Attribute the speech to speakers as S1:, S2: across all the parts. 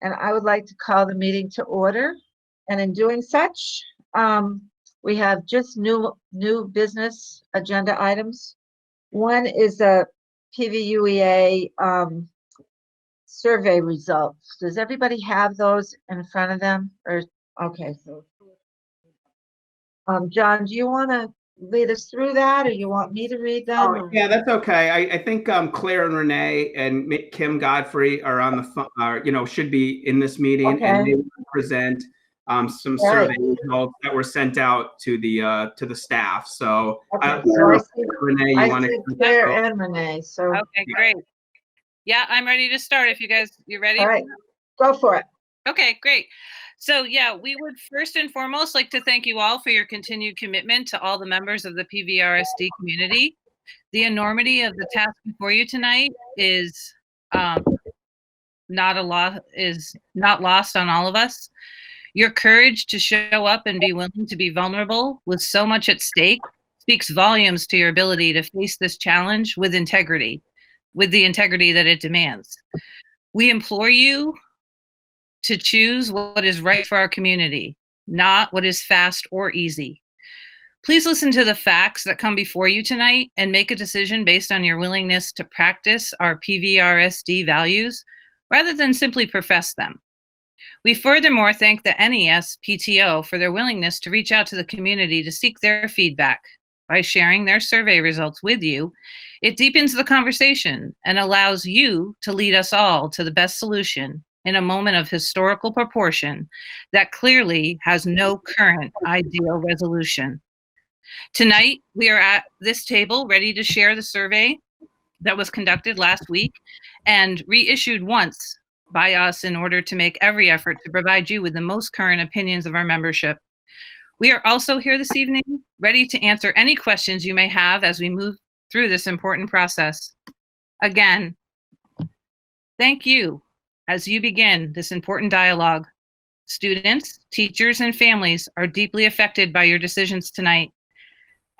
S1: and I would like to call the meeting to order. And in doing such, we have just new business agenda items. One is a PVUEA survey results. Does everybody have those in front of them? Or okay, so John, do you want to lead us through that, or you want me to read them?
S2: Oh, yeah, that's okay. I think Claire and Renee and Kim Godfrey are on the phone, should be in this meeting,
S1: Okay.
S2: and they will present some survey results that were sent out to the staff. So,
S1: Okay.
S2: Renee, you want to?
S1: Claire and Renee. So
S3: okay, great. Yeah, I'm ready to start. If you ready?
S1: All right, go for it.
S3: Okay, great. So yeah, we would first and foremost like to thank you all for your continued commitment to all the members of the PVRSD community. The enormity of the task before you tonight is not lost on all of us. Your courage to show up and be willing to be vulnerable with so much at stake speaks volumes to your ability to face this challenge with integrity, with the integrity that it demands. We implore you to choose what is right for our community, not what is fast or easy. Please listen to the facts that come before you tonight and make a decision based on your willingness to practice our PVRSD values rather than simply profess them. We furthermore thank the NES PTO for their willingness to reach out to the community to seek their feedback. By sharing their survey results with you, it deepens the conversation and allows you to lead us all to the best solution in a moment of historical proportion that clearly has no current ideal resolution. Tonight, we are at this table ready to share the survey that was conducted last week and reissued once by us in order to make every effort to provide you with the most current opinions of our membership. We are also here this evening ready to answer any questions you may have as we move through this important process. Again, thank you as you begin this important dialogue. Students, teachers, and families are deeply affected by your decisions tonight.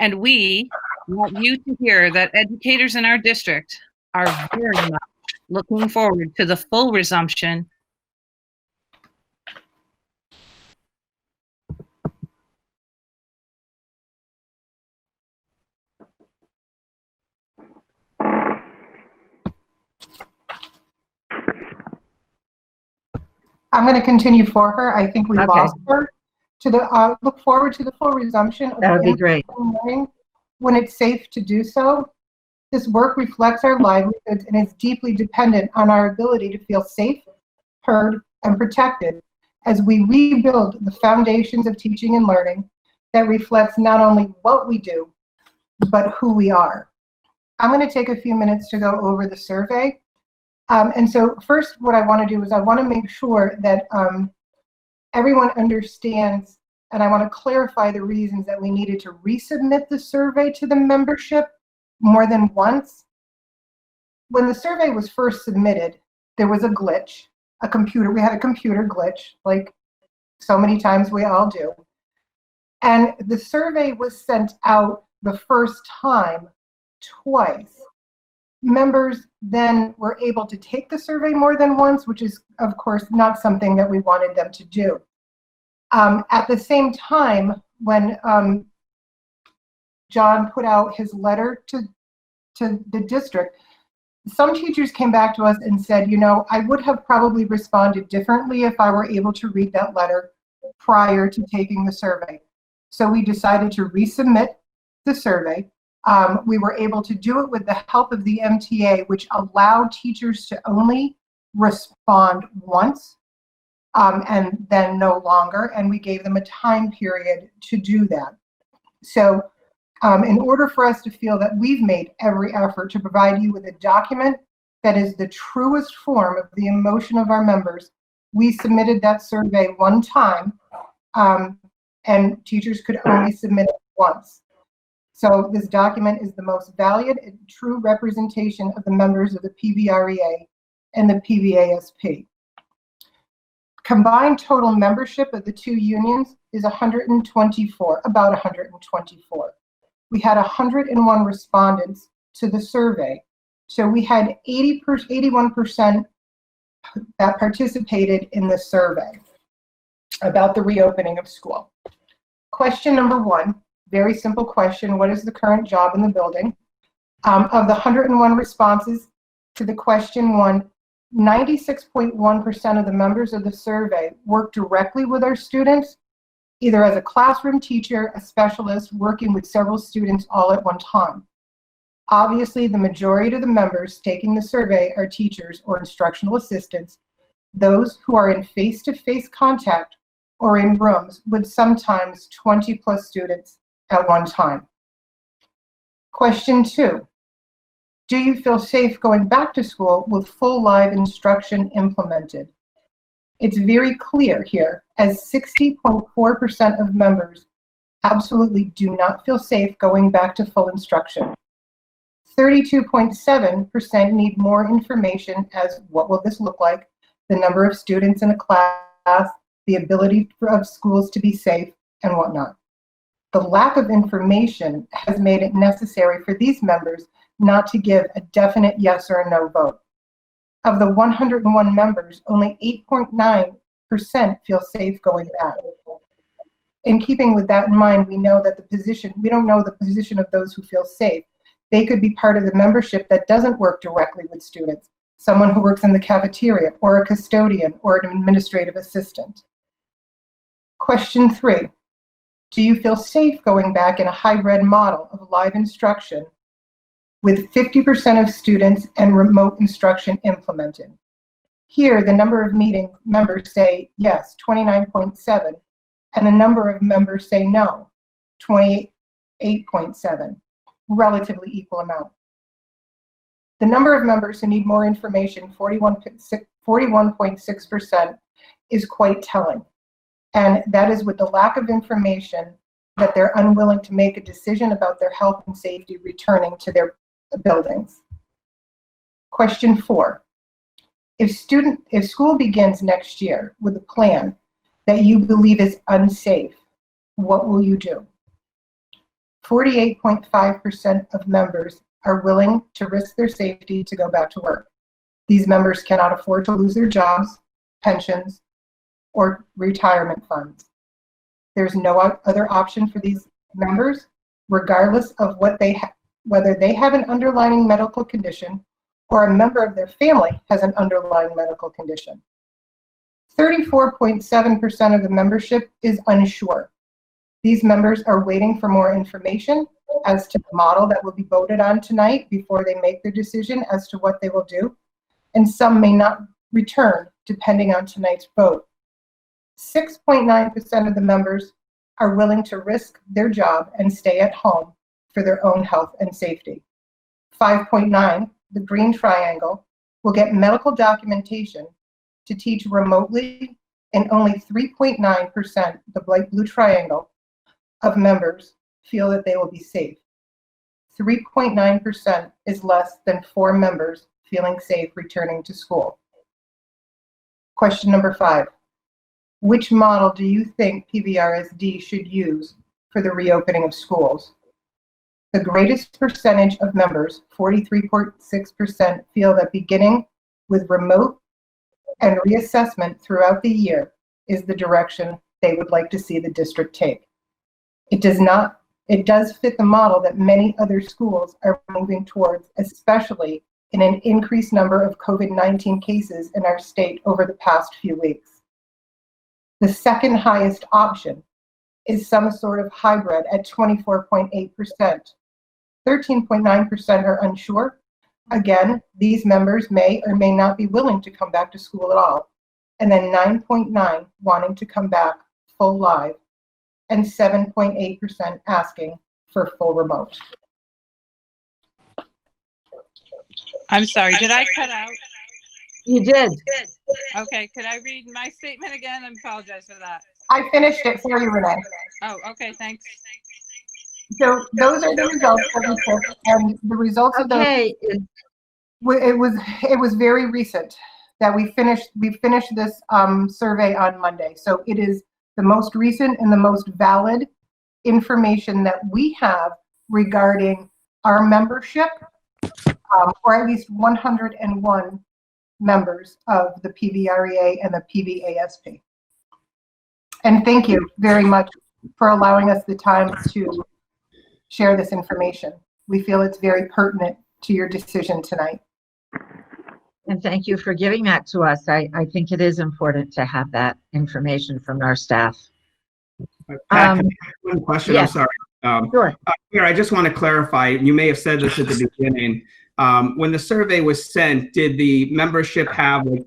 S3: And we want you to hear that educators in our district are very much looking forward to the full resumption
S4: I'm going to continue for her. I think we lost her. Look forward to the full resumption of
S1: that would be great.
S4: learning when it's safe to do so. This work reflects our livelihoods and is deeply dependent on our ability to feel safe, heard, and protected as we rebuild the foundations of teaching and learning that reflects not only what we do, but who we are. I'm going to take a few minutes to go over the survey. And so first, what I want to do is I want to make sure that everyone understands, and I want to clarify the reasons that we needed to resubmit the survey to the membership more than once. When the survey was first submitted, there was a glitch, we had a computer glitch, like so many times we all do. And the survey was sent out the first time twice. Members then were able to take the survey more than once, which is, of course, not something that we wanted them to do. At the same time, when John put out his letter to the district, some teachers came back to us and said, I would have probably responded differently if I were able to read that letter prior to taking the survey. So we decided to resubmit the survey. We were able to do it with the help of the MTA, which allowed teachers to only respond once and then no longer, and we gave them a time period to do that. So in order for us to feel that we've made every effort to provide you with a document that is the truest form of the emotion of our members, we submitted that survey one time, and teachers could only submit it once. So this document is the most valued and true representation of the members of the PVREA and the PVASP. Combined total membership of the two unions is 124, about 124. We had 101 respondents to the survey. So we had 81% that participated in the survey about the reopening of school. Question number 1, very simple question: what is the current job in the building? Of the 101 responses to the question 1, 96.1% of the members of the survey work directly with our students, either as a classroom teacher, a specialist, working with several students all at one time. Obviously, the majority of the members taking the survey are teachers or instructional assistants, those who are in face-to-face contact or in rooms with sometimes 20+ students at one time. Question 2, do you feel safe going back to school with full live instruction implemented? It's very clear here, as 60.4% of members absolutely do not feel safe going back to full instruction. 32.7% need more information as what will this look like, the number of students in a class, the ability of schools to be safe, and whatnot. The lack of information has made it necessary for these members not to give a definite yes or no vote. Of the 101 members, only 8.9% feel safe going back. In keeping with that in mind, we don't know the position of those who feel safe. They could be part of the membership that doesn't work directly with students, someone who works in the cafeteria, or a custodian, or an administrative assistant. Question 3, do you feel safe going back in a hybrid model of live instruction with 50% of students and remote instruction implemented? Here, the number of meeting members say yes, 29.7, and the number of members say no, 28.7, relatively equal amount. The number of members who need more information, 41.6%, is quite telling. And that is with the lack of information that they're unwilling to make a decision about their health and safety returning to their buildings. Question 4, if school begins next year with a plan that you believe is unsafe, what will you do? 48.5% of members are willing to risk their safety to go back to work. These members cannot afford to lose their jobs, pensions, or retirement funds. There's no other option for these members, regardless of whether they have an underlying medical condition or a member of their family has an underlying medical condition. 34.7% of the membership is unsure. These members are waiting for more information as to the model that will be voted on tonight before they make their decision as to what they will do, and some may not return depending on tonight's vote. 6.9% of the members are willing to risk their job and stay at home for their own health and safety. 5.9, the green triangle, will get medical documentation to teach remotely, and only 3.9%, the light blue triangle, of members feel that they will be safe. 3.9% is less than 4 members feeling safe returning to school. Question number 5. Which model do you think PVRSD should use for the reopening of schools? The greatest percentage of members, 43.6%, feel that beginning with remote and reassessment throughout the year is the direction they would like to see the district take. It does fit the model that many other schools are moving towards, especially in an increased number of COVID-19 cases in our state over the past few weeks. The second highest option is some sort of hybrid at 24.8%. 13.9% are unsure. Again, these members may or may not be willing to come back to school at all. And then 9.9% wanting to come back full live, and 7.8% asking for full remote.
S5: I'm sorry, did I cut out?
S1: You did.
S5: Okay, could I read my statement again? I apologize for that.
S4: I finished it for you, Renee.
S5: Oh, okay, thanks.
S4: So those are the results that we took, and the results of those,
S1: Okay,
S4: it was very recent that we finished this survey on Monday. So it is the most recent and the most valid information that we have regarding our membership, or at least 101 members of the PVREA and the PVASP. And thank you very much for allowing us the time to share this information. We feel it's very pertinent to your decision tonight.
S1: And thank you for giving that to us. I think it is important to have that information from our staff.
S2: Pat, can I ask one question?
S1: yes.
S2: I'm sorry.
S1: Sure.
S2: Here, I just want to clarify, you may have said this at the beginning. When the survey was sent, did the membership have, like,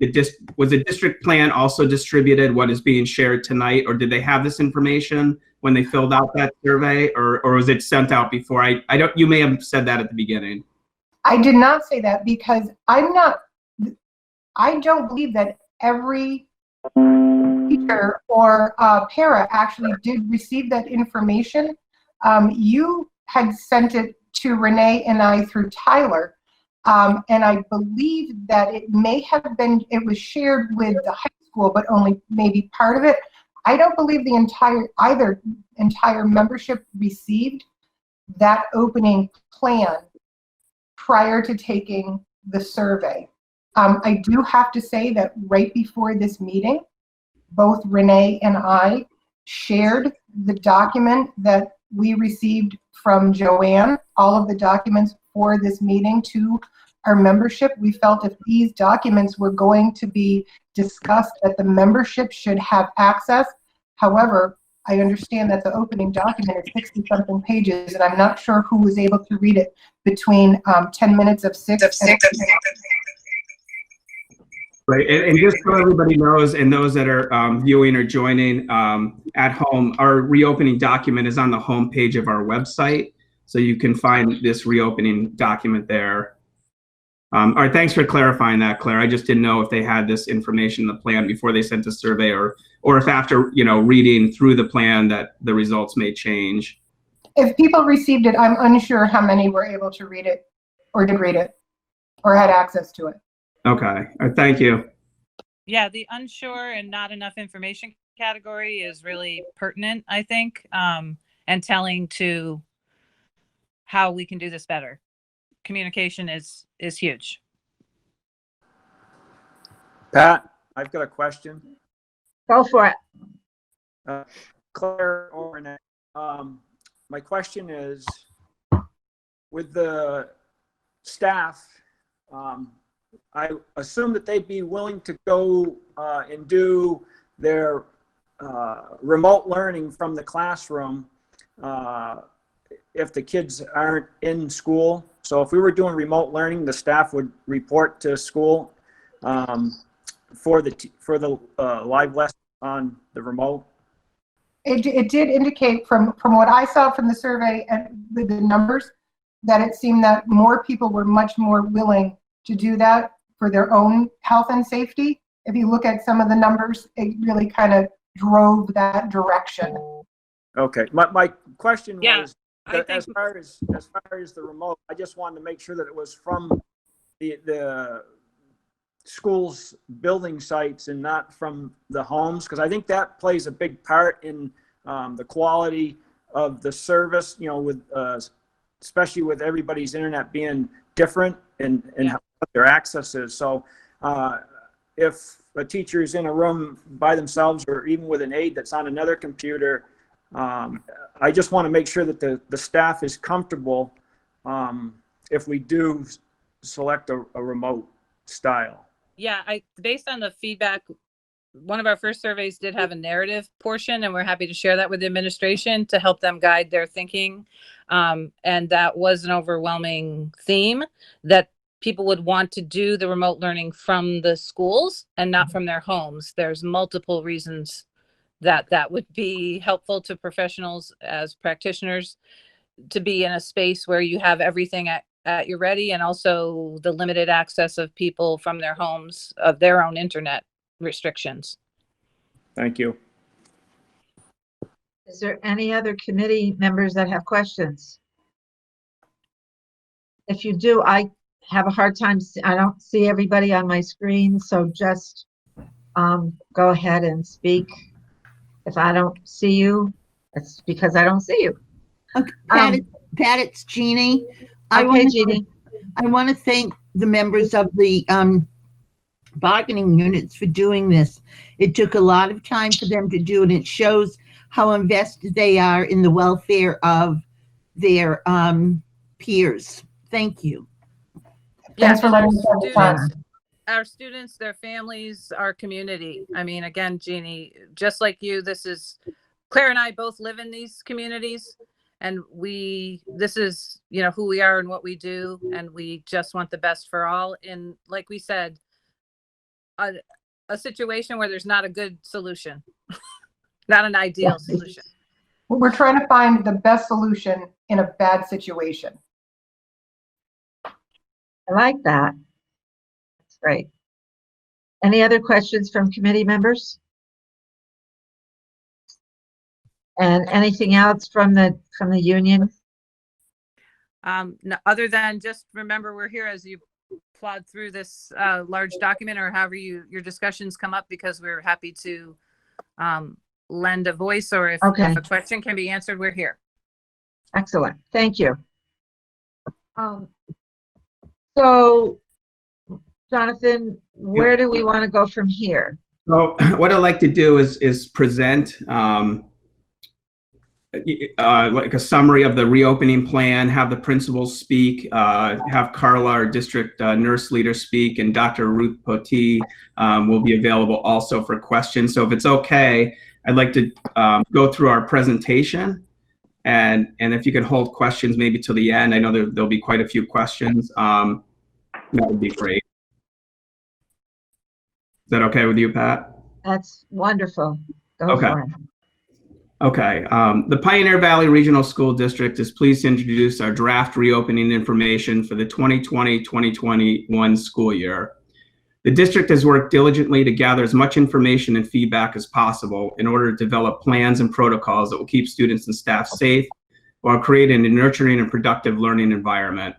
S2: was the district plan also distributed what is being shared tonight, or did they have this information when they filled out that survey, or was it sent out before? You may have said that at the beginning.
S4: I did not say that because I don't believe that every teacher or para actually did receive that information. You had sent it to Renee and I through Tyler. And I believe that it was shared with the high school, but only maybe part of it. I don't believe the entire membership received that opening plan prior to taking the survey. I do have to say that right before this meeting, both Renee and I shared the document that we received from Joanne, all of the documents for this meeting to our membership. We felt if these documents were going to be discussed, that the membership should have access. However, I understand that the opening document is 60-something pages, and I'm not sure who was able to read it between 10 minutes of 6 and
S2: Right, and just so everybody knows, and those that are viewing or joining at home, our reopening document is on the home page of our website, so you can find this reopening document there. All right, thanks for clarifying that, Claire. I just didn't know if they had this information in the plan before they sent the survey, or if after, reading through the plan that the results may change.
S4: If people received it, I'm unsure how many were able to read it or did read it or had access to it.
S2: Okay, thank you.
S5: Yeah, the unsure and not enough information category is really pertinent, I think, and telling to how we can do this better. Communication is huge.
S6: Pat, I've got a question.
S1: Go for it.
S6: Claire or Renee, my question is, with the staff, I assume that they'd be willing to go and do their remote learning from the classroom if the kids aren't in school. So if we were doing remote learning, the staff would report to school for the live lesson on the remote.
S4: It did indicate from what I saw from the survey and the numbers that it seemed that more people were much more willing to do that for their own health and safety. If you look at some of the numbers, it really kind of drove that direction.
S6: Okay, my question was,
S5: I
S6: as
S5: think
S6: far as the remote, I just wanted to make sure that it was from the school's building sites and not from the homes, because I think that plays a big part in the quality of the service, with especially with everybody's internet being different and how their access is. So if a teacher is in a room by themselves or even with an aide that's on another computer, I just want to make sure that the staff is comfortable if we do select a remote style.
S5: Yeah, based on the feedback, one of our first surveys did have a narrative portion, and we're happy to share that with the administration to help them guide their thinking. And that was an overwhelming theme, that people would want to do the remote learning from the schools and not from their homes. There's multiple reasons that would be helpful to professionals as practitioners, to be in a space where you have everything at your ready, and also the limited access of people from their homes of their own internet restrictions.
S6: Thank you.
S1: Is there any other committee members that have questions? If you do, I have a hard time. I don't see everybody on my screen, so just go ahead and speak. If I don't see you, it's because I don't see you.
S7: Okay, Pat, it's Jeannie.
S1: Okay, Jeannie.
S7: I want to thank the members of the bargaining units for doing this. It took a lot of time for them to do, and it shows how invested they are in the welfare of their peers. Thank you.
S4: Thanks for
S5: and
S4: letting us have the time.
S5: our students, their families, our community. I mean, again, Jeannie, just like you, Claire and I both live in these communities, and this is, who we are and what we do, and we just want the best for all. And like we said, a situation where there's not a good solution, not an ideal solution.
S4: We're trying to find the best solution in a bad situation.
S1: I like that. That's great. Any other questions from committee members? And anything else from the union?
S5: No, other than just remember, we're here as you plod through this large document, or however your discussions come up, because we're happy to lend a voice, or if
S1: Okay.
S5: a question can be answered, we're here.
S1: Excellent. Thank you. So, Jonathan, where do we want to go from here?
S2: So what I'd like to do is present like a summary of the reopening plan, have the principals speak, have Carla, our district nurse leader, speak, and Dr. Ruth Potee will be available also for questions. So if it's okay, I'd like to go through our presentation, and if you could hold questions maybe till the end. I know there'll be quite a few questions. That would be great. Is that okay with you, Pat?
S1: That's wonderful. Go
S2: Okay.
S1: for it.
S2: Okay, the Pioneer Valley Regional School District is pleased to introduce our draft reopening information for the 2020-2021 school year. The district has worked diligently to gather as much information and feedback as possible in order to develop plans and protocols that will keep students and staff safe while creating a nurturing and productive learning environment.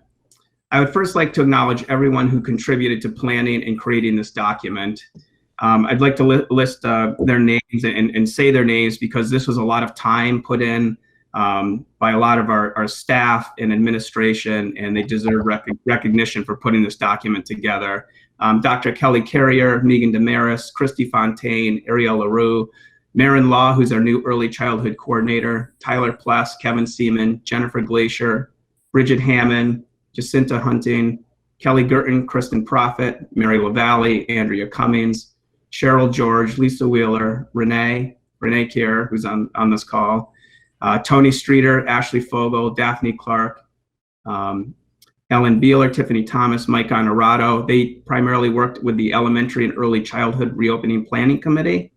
S2: I would first like to acknowledge everyone who contributed to planning and creating this document. I'd like to list their names and say their names, because this was a lot of time put in by a lot of our staff and administration, and they deserve recognition for putting this document together. Dr. Kelly Carrier, Megan Damaris, Christy Fontaine, Ariel LaRue, Marin Law, who's our new early childhood coordinator, Tyler Pless, Kevin Seaman, Jennifer Glacier, Bridget Hammond, Jacinta Hunting, Kelly Gurton, Kristen Prophet, Mary LaValle, Andrea Cummings, Cheryl George, Lisa Wheeler, Renee Kier, who's on this call, Tony Streeter, Ashley Fogel, Daphne Clark, Ellen Beeler, Tiffany Thomas, Mike Honorato. They primarily worked with the Elementary and Early Childhood Reopening Planning Committee.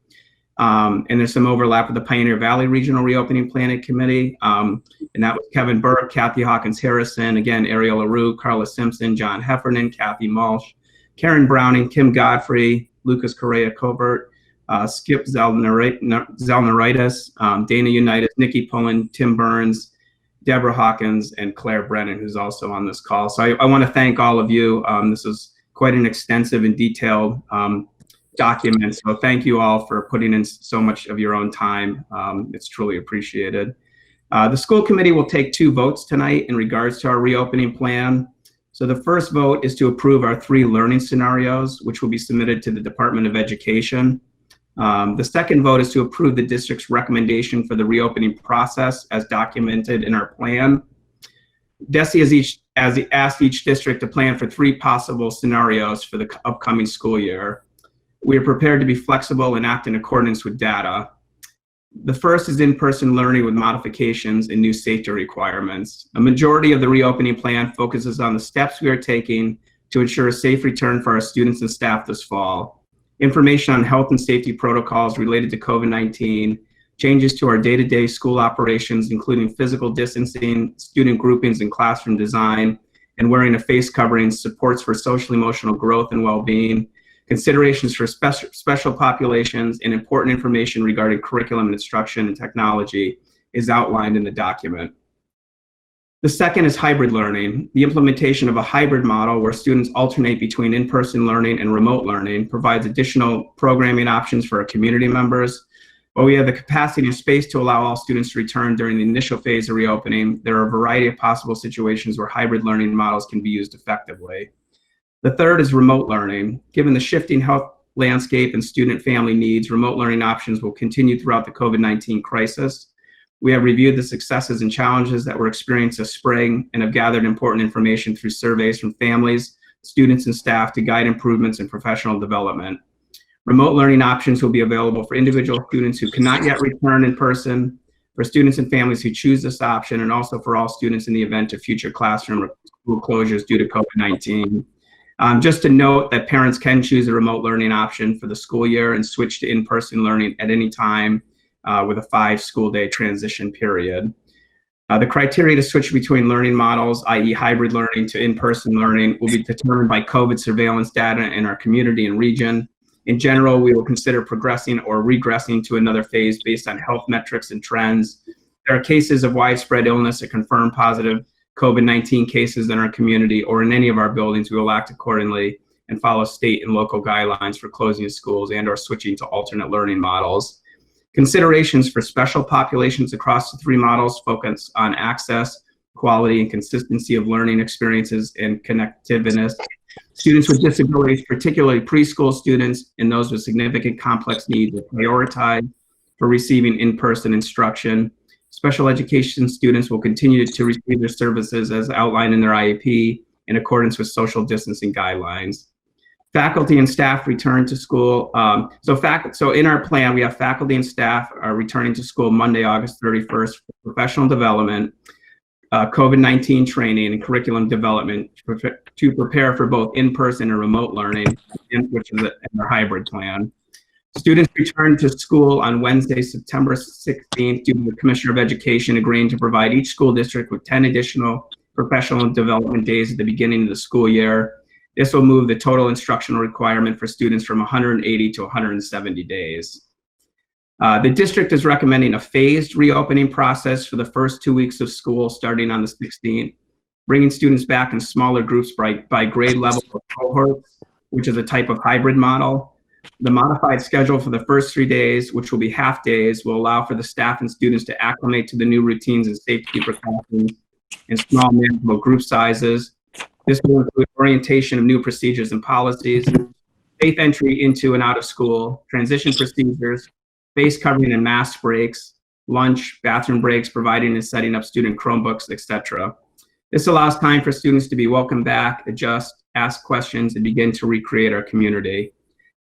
S2: And there's some overlap with the Pioneer Valley Regional Reopening Planning Committee. And that was Kevin Burke, Kathy Hawkins Harrison, again, Ariel LaRue, Carla Simpson, John Heffernan, Kathy Malsh, Karen Browning, Kim Godfrey, Lucas Correa Covert, Skip Zelneritis, Dana Unitas, Nikki Pullen, Tim Burns, Deborah Hawkins, and Claire Brennan, who's also on this call. So I want to thank all of you. This is quite an extensive and detailed document. So thank you all for putting in so much of your own time. It's truly appreciated. The school committee will take 2 votes tonight in regards to our reopening plan. So the first vote is to approve our 3 learning scenarios, which will be submitted to the Department of Education. The second vote is to approve the district's recommendation for the reopening process as documented in our plan. DESE has asked each district to plan for 3 possible scenarios for the upcoming school year. We are prepared to be flexible and act in accordance with data. The first is in-person learning with modifications and new safety requirements. A majority of the reopening plan focuses on the steps we are taking to ensure a safe return for our students and staff this fall. Information on health and safety protocols related to COVID-19, changes to our day-to-day school operations, including physical distancing, student groupings and classroom design, and wearing a face covering, supports for social emotional growth and well-being, considerations for special populations, and important information regarding curriculum and instruction and technology is outlined in the document. The second is hybrid learning. The implementation of a hybrid model where students alternate between in-person learning and remote learning provides additional programming options for our community members. While we have the capacity and space to allow all students to return during the initial phase of reopening, there are a variety of possible situations where hybrid learning models can be used effectively. The third is remote learning. Given the shifting health landscape and student family needs, remote learning options will continue throughout the COVID-19 crisis. We have reviewed the successes and challenges that were experienced this spring and have gathered important information through surveys from families, students, and staff to guide improvements in professional development. Remote learning options will be available for individual students who cannot yet return in person, for students and families who choose this option, and also for all students in the event of future classroom or school closures due to COVID-19. Just to note that parents can choose a remote learning option for the school year and switch to in-person learning at any time with a 5-school-day transition period. The criteria to switch between learning models, i.e. hybrid learning to in-person learning, will be determined by COVID surveillance data in our community and region. In general, we will consider progressing or regressing to another phase based on health metrics and trends. There are cases of widespread illness that confirm positive COVID-19 cases in our community or in any of our buildings. We will act accordingly and follow state and local guidelines for closing schools and or switching to alternate learning models. Considerations for special populations across the 3 models focus on access, quality, and consistency of learning experiences and connectiveness. Students with disabilities, particularly preschool students and those with significant complex needs, are prioritized for receiving in-person instruction. Special education students will continue to receive their services as outlined in their IEP in accordance with social distancing guidelines. Faculty and staff return to school. So in our plan, we have faculty and staff are returning to school Monday, August 31st for professional development, COVID-19 training, and curriculum development to prepare for both in-person and remote learning, which is in our hybrid plan. Students return to school on Wednesday, September 16th, due to the Commissioner of Education agreeing to provide each school district with 10 additional professional development days at the beginning of the school year. This will move the total instructional requirement for students from 180 to 170 days. The district is recommending a phased reopening process for the first 2 weeks of school starting on the 16th, bringing students back in smaller groups by grade level or cohorts, which is a type of hybrid model. The modified schedule for the first 3 days, which will be half days, will allow for the staff and students to acclimate to the new routines and safety precautions in small manageable group sizes. This will include orientation of new procedures and policies, safe entry into and out of school, transition procedures, face covering and mask breaks, lunch, bathroom breaks, providing and setting up student Chromebooks, etc. This allows time for students to be welcomed back, adjust, ask questions, and begin to recreate our community.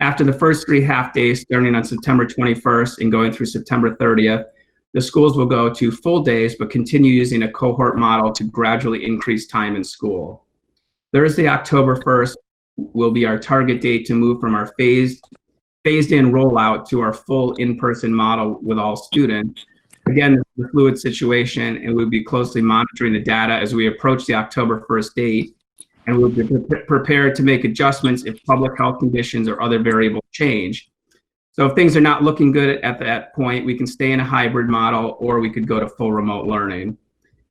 S2: After the first 3 half days, starting on September 21st and going through September 30th, the schools will go to full days, but continue using a cohort model to gradually increase time in school. Thursday, October 1st will be our target date to move from our phased in rollout to our full in-person model with all students. Again, this is a fluid situation, and we'll be closely monitoring the data as we approach the October 1st date, and we'll be prepared to make adjustments if public health conditions or other variables change. So if things are not looking good at that point, we can stay in a hybrid model, or we could go to full remote learning.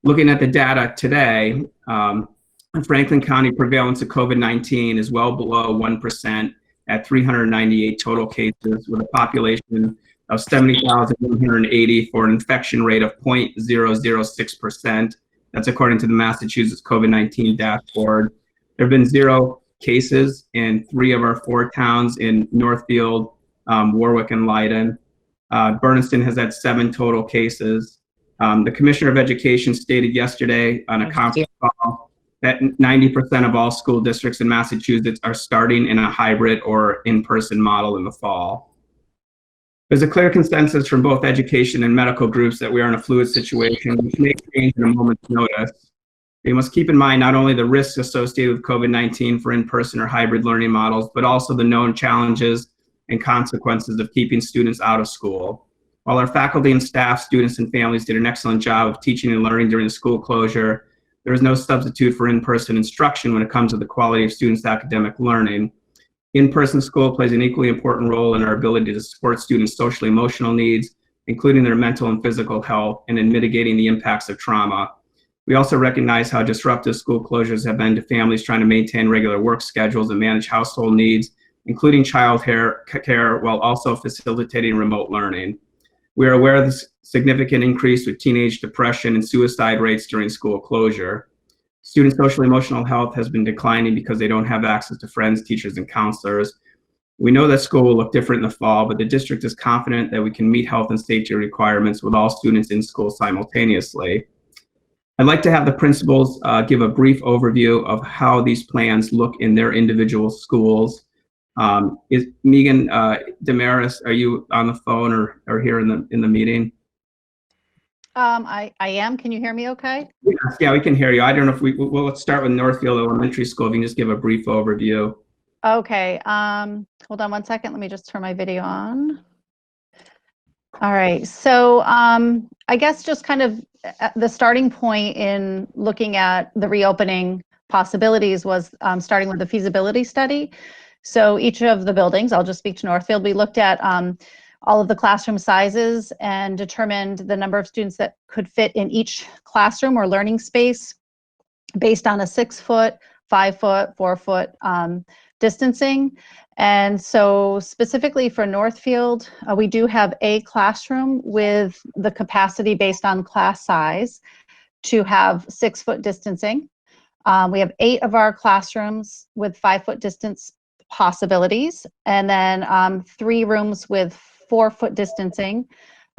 S2: Looking at the data today, Franklin County prevalence of COVID-19 is well below 1% at 398 total cases, with a population of 70,180 for an infection rate of 0.006%. That's according to the Massachusetts COVID-19 dashboard. There have been 0 cases in 3 of our 4 towns in Northfield, Warwick, and Leiden. Bernardston has had 7 total cases. The Commissioner of Education stated yesterday on a conference call that 90% of all school districts in Massachusetts are starting in a hybrid or in-person model in the fall. There's a clear consensus from both education and medical groups that we are in a fluid situation, which may change in a moment's notice. We must keep in mind not only the risks associated with COVID-19 for in-person or hybrid learning models, but also the known challenges and consequences of keeping students out of school. While our faculty and staff, students, and families did an excellent job of teaching and learning during the school closure, there is no substitute for in-person instruction when it comes to the quality of students' academic learning. In-person school plays an equally important role in our ability to support students' social emotional needs, including their mental and physical health, and in mitigating the impacts of trauma. We also recognize how disruptive school closures have been to families trying to maintain regular work schedules and manage household needs, including child care, while also facilitating remote learning. We are aware of the significant increase with teenage depression and suicide rates during school closure. Student social emotional health has been declining because they don't have access to friends, teachers, and counselors. We know that school will look different in the fall, but the district is confident that we can meet health and safety requirements with all students in school simultaneously. I'd like to have the principals give a brief overview of how these plans look in their individual schools. Is Megan Damaris, are you on the phone or here in the meeting?
S8: I am. Can you hear me okay?
S2: Yes, yeah, we can hear you. I don't know if well, let's start with Northfield Elementary School. If you can just give a brief overview.
S8: Okay. Hold on one second. Let me just turn my video on. All right. So I guess just kind of the starting point in looking at the reopening possibilities was starting with the feasibility study. So each of the buildings, I'll just speak to Northfield, we looked at all of the classroom sizes and determined the number of students that could fit in each classroom or learning space based on a 6 foot, 5 foot, 4 foot distancing. And so specifically for Northfield, we do have a classroom with the capacity based on class size to have 6 foot distancing. We have 8 of our classrooms with 5 foot distance possibilities, and then 3 rooms with 4 foot distancing.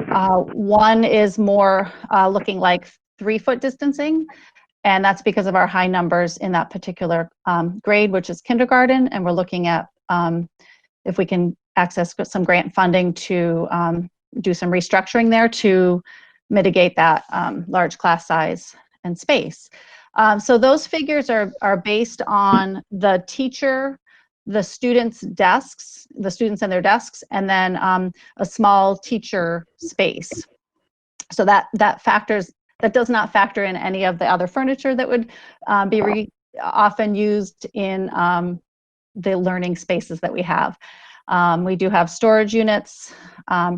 S8: One is more looking like 3 foot distancing, and that's because of our high numbers in that particular grade, which is kindergarten, and we're looking at if we can access some grant funding to do some restructuring there to mitigate that large class size and space. So those figures are based on the teacher, the students' desks, the students and their desks, and then a small teacher space. So that does not factor in any of the other furniture that would be often used in the learning spaces that we have. We do have storage units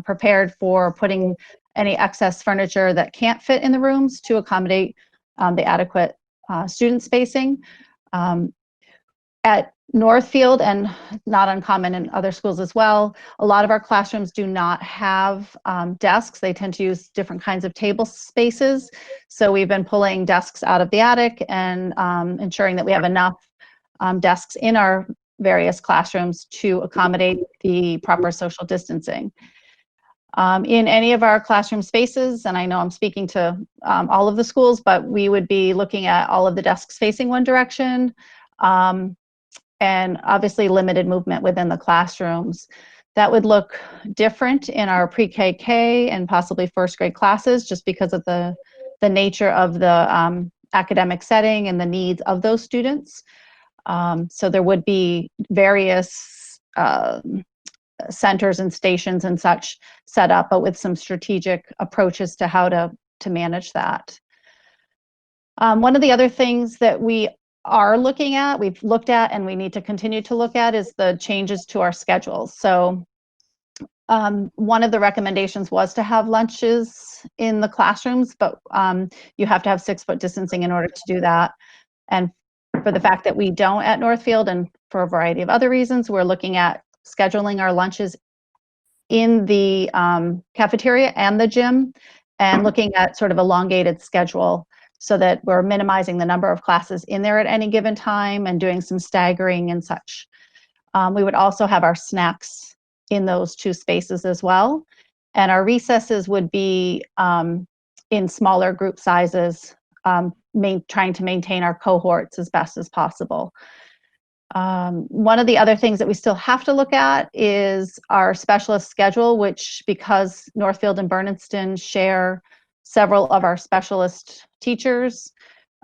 S8: prepared for putting any excess furniture that can't fit in the rooms to accommodate the adequate student spacing. At Northfield, and not uncommon in other schools as well, a lot of our classrooms do not have desks. They tend to use different kinds of table spaces. So we've been pulling desks out of the attic and ensuring that we have enough desks in our various classrooms to accommodate the proper social distancing. In any of our classroom spaces, and I know I'm speaking to all of the schools, but we would be looking at all of the desks facing one direction, and obviously limited movement within the classrooms. That would look different in our pre-KK and possibly first grade classes, just because of the nature of the academic setting and the needs of those students. So there would be various centers and stations and such set up, but with some strategic approaches to how to manage that. One of the other things that we've looked at, and we need to continue to look at, is the changes to our schedules. So one of the recommendations was to have lunches in the classrooms, but you have to have 6 foot distancing in order to do that. And for the fact that we don't at Northfield, and for a variety of other reasons, we're looking at scheduling our lunches in the cafeteria and the gym, and looking at sort of elongated schedule so that we're minimizing the number of classes in there at any given time and doing some staggering and such. We would also have our snacks in those 2 spaces as well. And our recesses would be in smaller group sizes, trying to maintain our cohorts as best as possible. One of the other things that we still have to look at is our specialist schedule, which, because Northfield and Bernardston share several of our specialist teachers,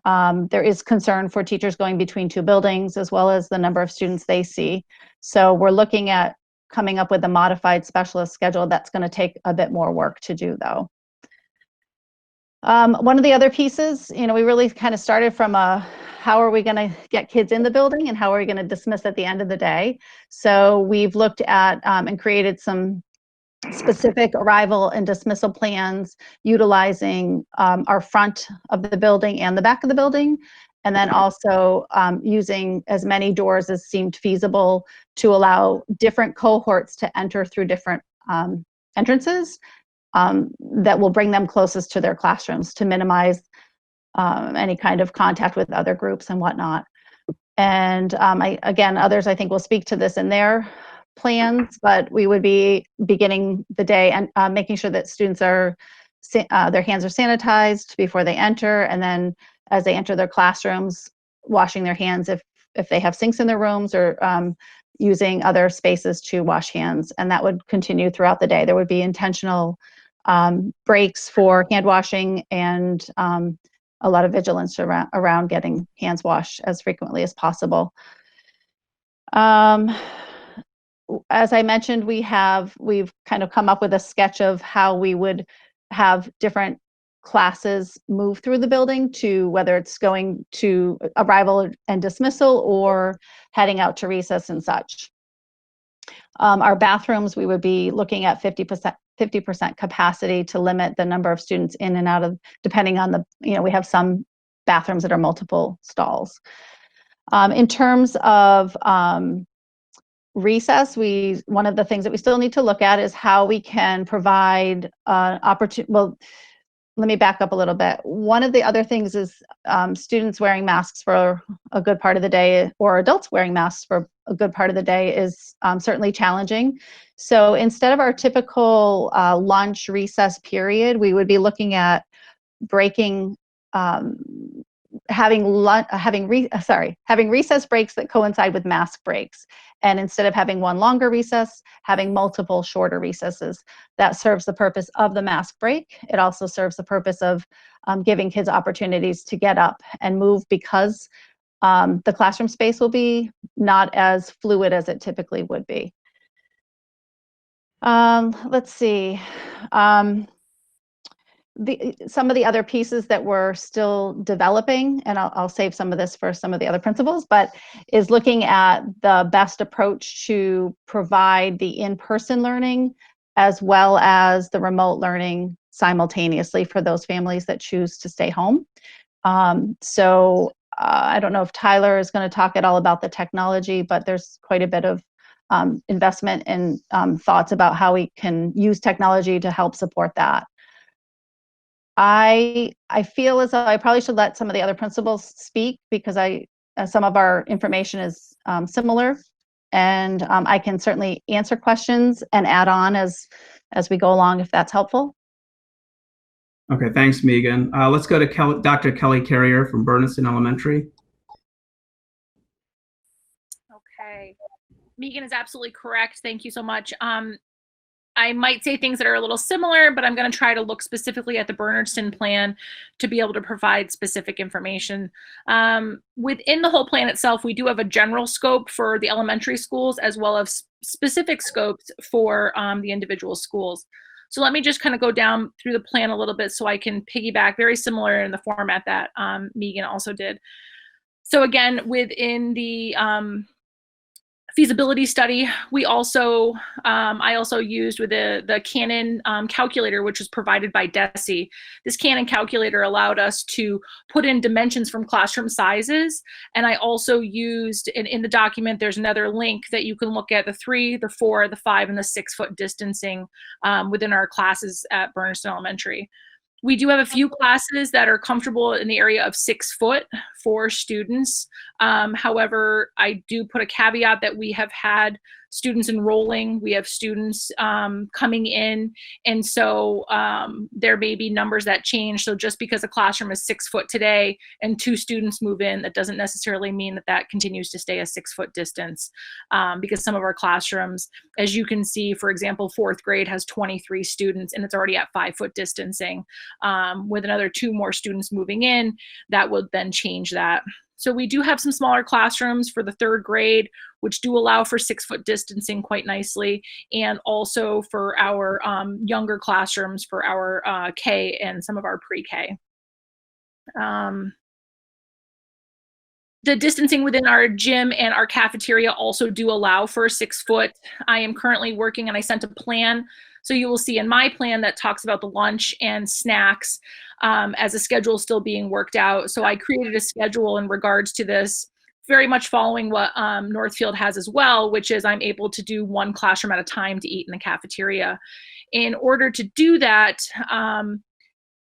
S8: there is concern for teachers going between 2 buildings, as well as the number of students they see. So we're looking at coming up with a modified specialist schedule. That's going to take a bit more work to do, though. One of the other pieces, we really kind of started from how are we going to get kids in the building and how are we going to dismiss at the end of the day? So we've looked at and created some specific arrival and dismissal plans utilizing our front of the building and the back of the building, and then also using as many doors as seemed feasible to allow different cohorts to enter through different entrances that will bring them closest to their classrooms to minimize any kind of contact with other groups and whatnot. And again, others I think will speak to this in their plans, but we would be beginning the day and making sure that students are their hands are sanitized before they enter, and then as they enter their classrooms, washing their hands if they have sinks in their rooms, or using other spaces to wash hands. And that would continue throughout the day. There would be intentional breaks for hand washing, and a lot of vigilance around getting hands washed as frequently as possible. As I mentioned, we've kind of come up with a sketch of how we would have different classes move through the building, to whether it's going to arrival and dismissal or heading out to recess and such. Our bathrooms, we would be looking at 50% capacity to limit the number of students in and out of, depending on we have some bathrooms that are multiple stalls. In terms of recess, one of the things that we still need to look at is how we can provide opportunity. Well, let me back up a little bit. One of the other things is students wearing masks for a good part of the day, or adults wearing masks for a good part of the day, is certainly challenging. So instead of our typical lunch recess period, we would be looking at breaking, having recess breaks that coincide with mask breaks. And instead of having one longer recess, having multiple shorter recesses. That serves the purpose of the mask break. It also serves the purpose of giving kids opportunities to get up and move, because the classroom space will be not as fluid as it typically would be. Let's see. Some of the other pieces that we're still developing, and I'll save some of this for some of the other principals, but is looking at the best approach to provide the in-person learning as well as the remote learning simultaneously for those families that choose to stay home. So I don't know if Tyler is going to talk at all about the technology, but there's quite a bit of investment and thoughts about how we can use technology to help support that. I feel as though I probably should let some of the other principals speak, because some of our information is similar, and I can certainly answer questions and add on as we go along, if that's helpful.
S2: Okay, thanks, Megan. Let's go to Dr. Kelly Carrier from Bernardston Elementary.
S9: Okay, Megan is absolutely correct. Thank you so much. I might say things that are a little similar, but I'm going to try to look specifically at the Bernardston plan to be able to provide specific information. Within the whole plan itself, we do have a general scope for the elementary schools, as well as specific scopes for the individual schools. So let me just kind of go down through the plan a little bit so I can piggyback, very similar in the format that Megan also did. So again, within the feasibility study, we also I also used with the Canon calculator, which was provided by DESE. This Canon calculator allowed us to put in dimensions from classroom sizes, and I also used in the document, there's another link that you can look at the 3, the 4, the 5, and the 6 foot distancing within our classes at Bernardston Elementary. We do have a few classes that are comfortable in the area of 6 foot for students. However, I do put a caveat that we have had students enrolling, we have students coming in, and so there may be numbers that change. So just because a classroom is 6 foot today and 2 students move in, that doesn't necessarily mean that that continues to stay a 6 foot distance, because some of our classrooms, as you can see, for example, 4th grade has 23 students and it's already at 5 foot distancing. With another 2 more students moving in, that would then change that. So we do have some smaller classrooms for the 3rd grade, which do allow for 6 foot distancing quite nicely, and also for our younger classrooms for our K and some of our pre-K. The distancing within our gym and our cafeteria also do allow for 6 foot. I am currently working, and I sent a plan. So you will see in my plan that talks about the lunch and snacks as a schedule still being worked out. So I created a schedule in regards to this, very much following what Northfield has as well, which is I'm able to do 1 classroom at a time to eat in the cafeteria. In order to do that,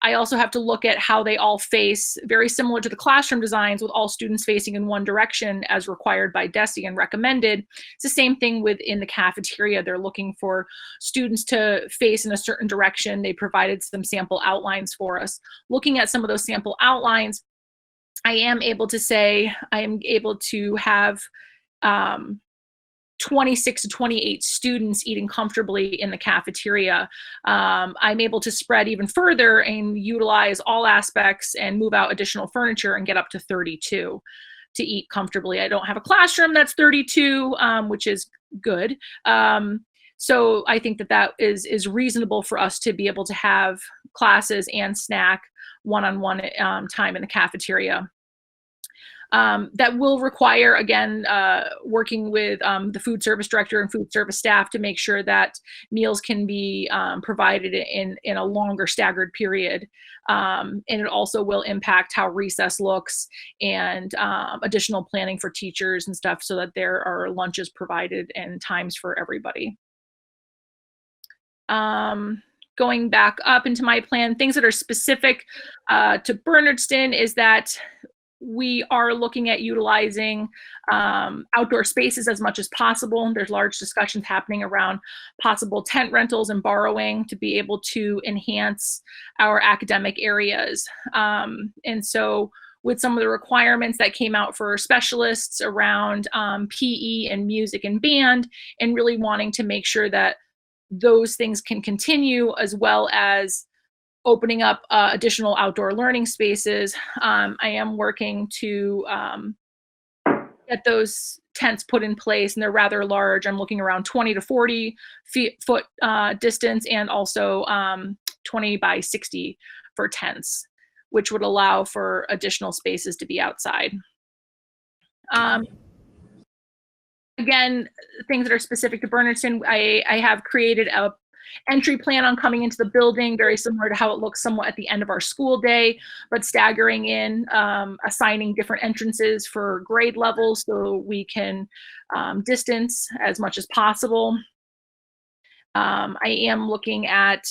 S9: I also have to look at how they all face, very similar to the classroom designs, with all students facing in one direction as required by DESE and recommended. It's the same thing within the cafeteria. They're looking for students to face in a certain direction. They provided some sample outlines for us. Looking at some of those sample outlines, I am able to say I am able to have 26 to 28 students eating comfortably in the cafeteria. I'm able to spread even further and utilize all aspects and move out additional furniture and get up to 32 to eat comfortably. I don't have a classroom that's 32, which is good. So I think that is reasonable for us to be able to have classes and snack one-on-one time in the cafeteria. That will require, again, working with the food service director and food service staff to make sure that meals can be provided in a longer staggered period. And it also will impact how recess looks and additional planning for teachers and stuff so that there are lunches provided and times for everybody. Going back up into my plan, things that are specific to Bernardston is that we are looking at utilizing outdoor spaces as much as possible. There's large discussions happening around possible tent rentals and borrowing to be able to enhance our academic areas. And so with some of the requirements that came out for specialists around PE and music and band, and really wanting to make sure that those things can continue, as well as opening up additional outdoor learning spaces. I am working to get those tents put in place, and they're rather large. I'm looking around 20 to 40 foot distance, and also 20 by 60 for tents, which would allow for additional spaces to be outside. Again, things that are specific to Bernardston, I have created a entry plan on coming into the building, very similar to how it looks somewhat at the end of our school day, but staggering in, assigning different entrances for grade levels so we can distance as much as possible. I am looking at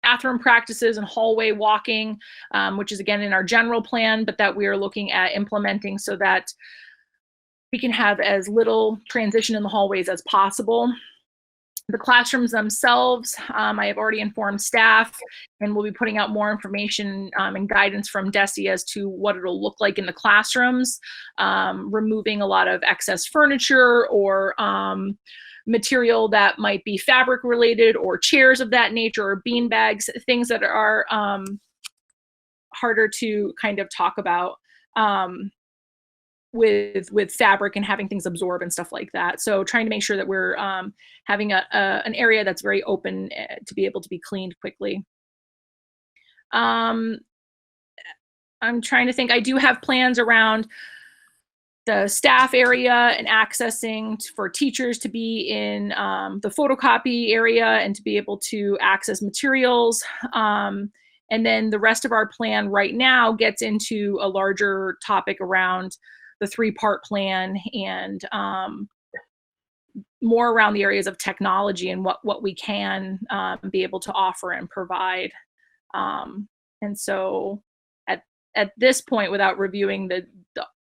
S9: bathroom practices and hallway walking, which is again in our general plan, but that we are looking at implementing so that we can have as little transition in the hallways as possible. The classrooms themselves, I have already informed staff, and we'll be putting out more information and guidance from DESE as to what it'll look like in the classrooms, removing a lot of excess furniture or material that might be fabric related, or chairs of that nature, or bean bags, things that are harder to kind of talk about with fabric and having things absorb and stuff like that. So trying to make sure that we're having an area that's very open to be able to be cleaned quickly. I'm trying to think. I do have plans around the staff area and accessing for teachers to be in the photocopy area and to be able to access materials. And then the rest of our plan right now gets into a larger topic around the 3-part plan, and more around the areas of technology and what we can be able to offer and provide. And so at this point, without reviewing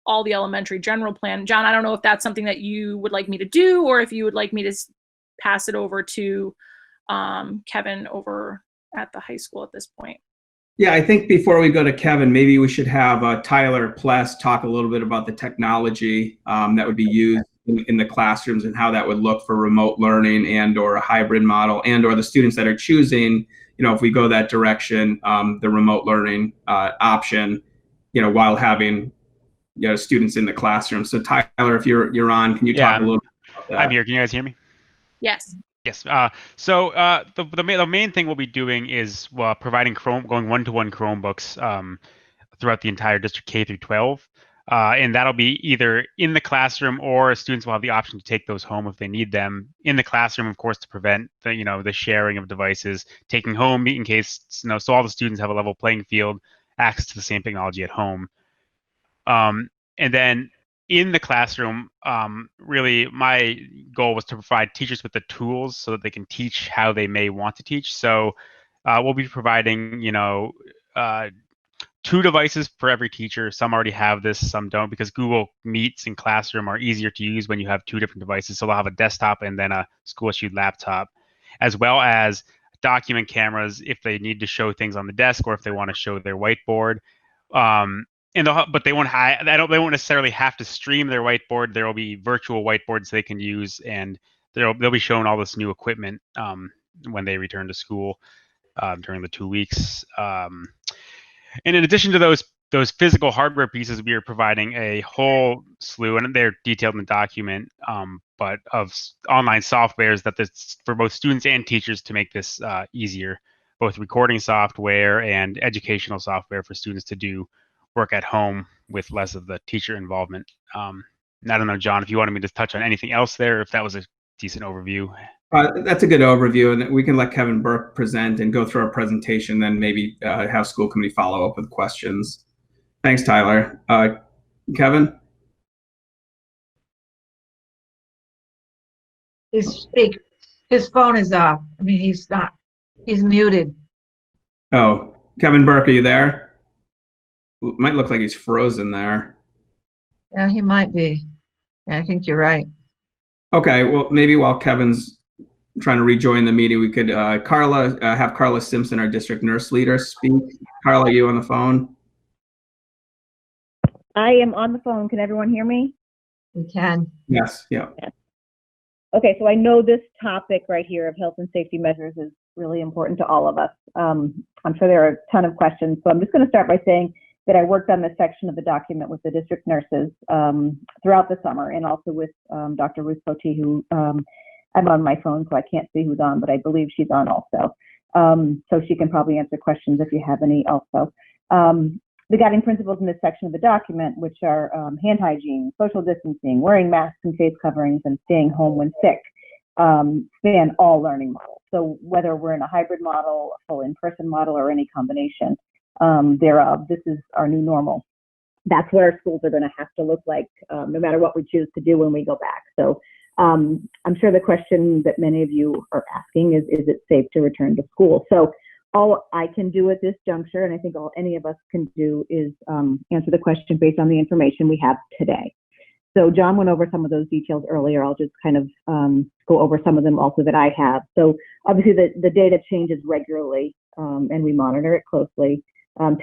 S9: all the elementary general plan, John, I don't know if that's something that you would like me to do, or if you would like me to pass it over to Kevin over at the high school at this point.
S2: Yeah, I think before we go to Kevin, maybe we should have Tyler Pless talk a little bit about the technology that would be used in the classrooms and how that would look for remote learning and or a hybrid model, and or the students that are choosing, if we go that direction, the remote learning option, while having students in the classroom. So Tyler, if you're on, can you talk a little bit about that?
S10: I'm here. Can you guys hear me?
S9: Yes.
S10: Yes. So the main thing we'll be doing is providing going one-to-one Chromebooks throughout the entire district K through 12. And that'll be either in the classroom, or students will have the option to take those home if they need them. In the classroom, of course, to prevent the sharing of devices, taking home in case, so all the students have a level playing field, access to the same technology at home. And then in the classroom, really my goal was to provide teachers with the tools so that they can teach how they may want to teach. So we'll be providing, 2 devices for every teacher. Some already have this, some don't, because Google Meets and Classroom are easier to use when you have 2 different devices. So they'll have a desktop and then a school-issued laptop, as well as document cameras if they need to show things on the desk or if they want to show their whiteboard. But they won't they won't necessarily have to stream their whiteboard. There will be virtual whiteboards they can use, and they'll be shown all this new equipment when they return to school during the 2 weeks. And in addition to those physical hardware pieces, we are providing a whole slew, and they're detailed in the document, but of online softwares that's for both students and teachers to make this easier, both recording software and educational software for students to do work at home with less of the teacher involvement. And I don't know, John, if you wanted me to touch on anything else there, if that was a decent overview.
S2: That's a good overview, and we can let Kevin Burke present and go through our presentation, then maybe have school committee follow up with questions. Thanks, Tyler. Kevin?
S1: His phone is off. I mean, he's muted.
S2: Oh, Kevin Burke, are you there? Might look like he's frozen there.
S1: Yeah, he might be. Yeah, I think you're right.
S2: Okay, well, maybe while Kevin's trying to rejoin the meeting, we could have Carla Simpson, our district nurse leader, speak. Carla, are you on the phone?
S11: I am on the phone. Can everyone hear me?
S1: We can.
S2: Yes, yeah.
S11: Yes. Okay, so I know this topic right here of health and safety measures is really important to all of us. I'm sure there are a ton of questions, so I'm just going to start by saying that I worked on this section of the document with the district nurses throughout the summer, and also with Dr. Ruth Potee, who I'm on my phone, so I can't see who's on, but I believe she's on also. So she can probably answer questions if you have any also. The guiding principles in this section of the document, which are hand hygiene, social distancing, wearing masks and face coverings, and staying home when sick, span all learning models. So whether we're in a hybrid model, a full in-person model, or any combination thereof, this is our new normal. That's what our schools are going to have to look like, no matter what we choose to do when we go back. So I'm sure the question that many of you are asking is it safe to return to school? So all I can do at this juncture, and I think all any of us can do, is answer the question based on the information we have today. So John went over some of those details earlier. I'll just kind of go over some of them also that I have. So obviously the data changes regularly, and we monitor it closely.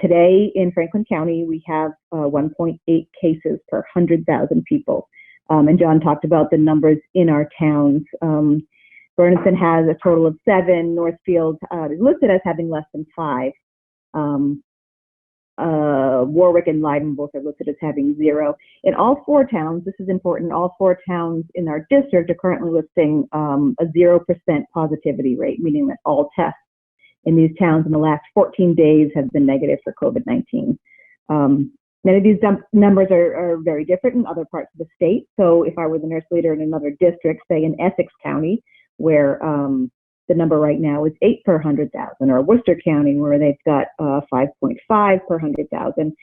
S11: Today in Franklin County, we have 1.8 cases per 100,000 people. And John talked about the numbers in our towns. Bernardston has a total of 7. Northfield is listed as having less than 5. Warwick and Leiden both are listed as having 0. In all 4 towns, this is important, all 4 towns in our district are currently listing a 0% positivity rate, meaning that all tests in these towns in the last 14 days have been negative for COVID-19. Many of these numbers are very different in other parts of the state. So if I were the nurse leader in another district, say in Essex County, where the number right now is 8 per 100,000, or Worcester County, where they've got 5.5 per 100,000,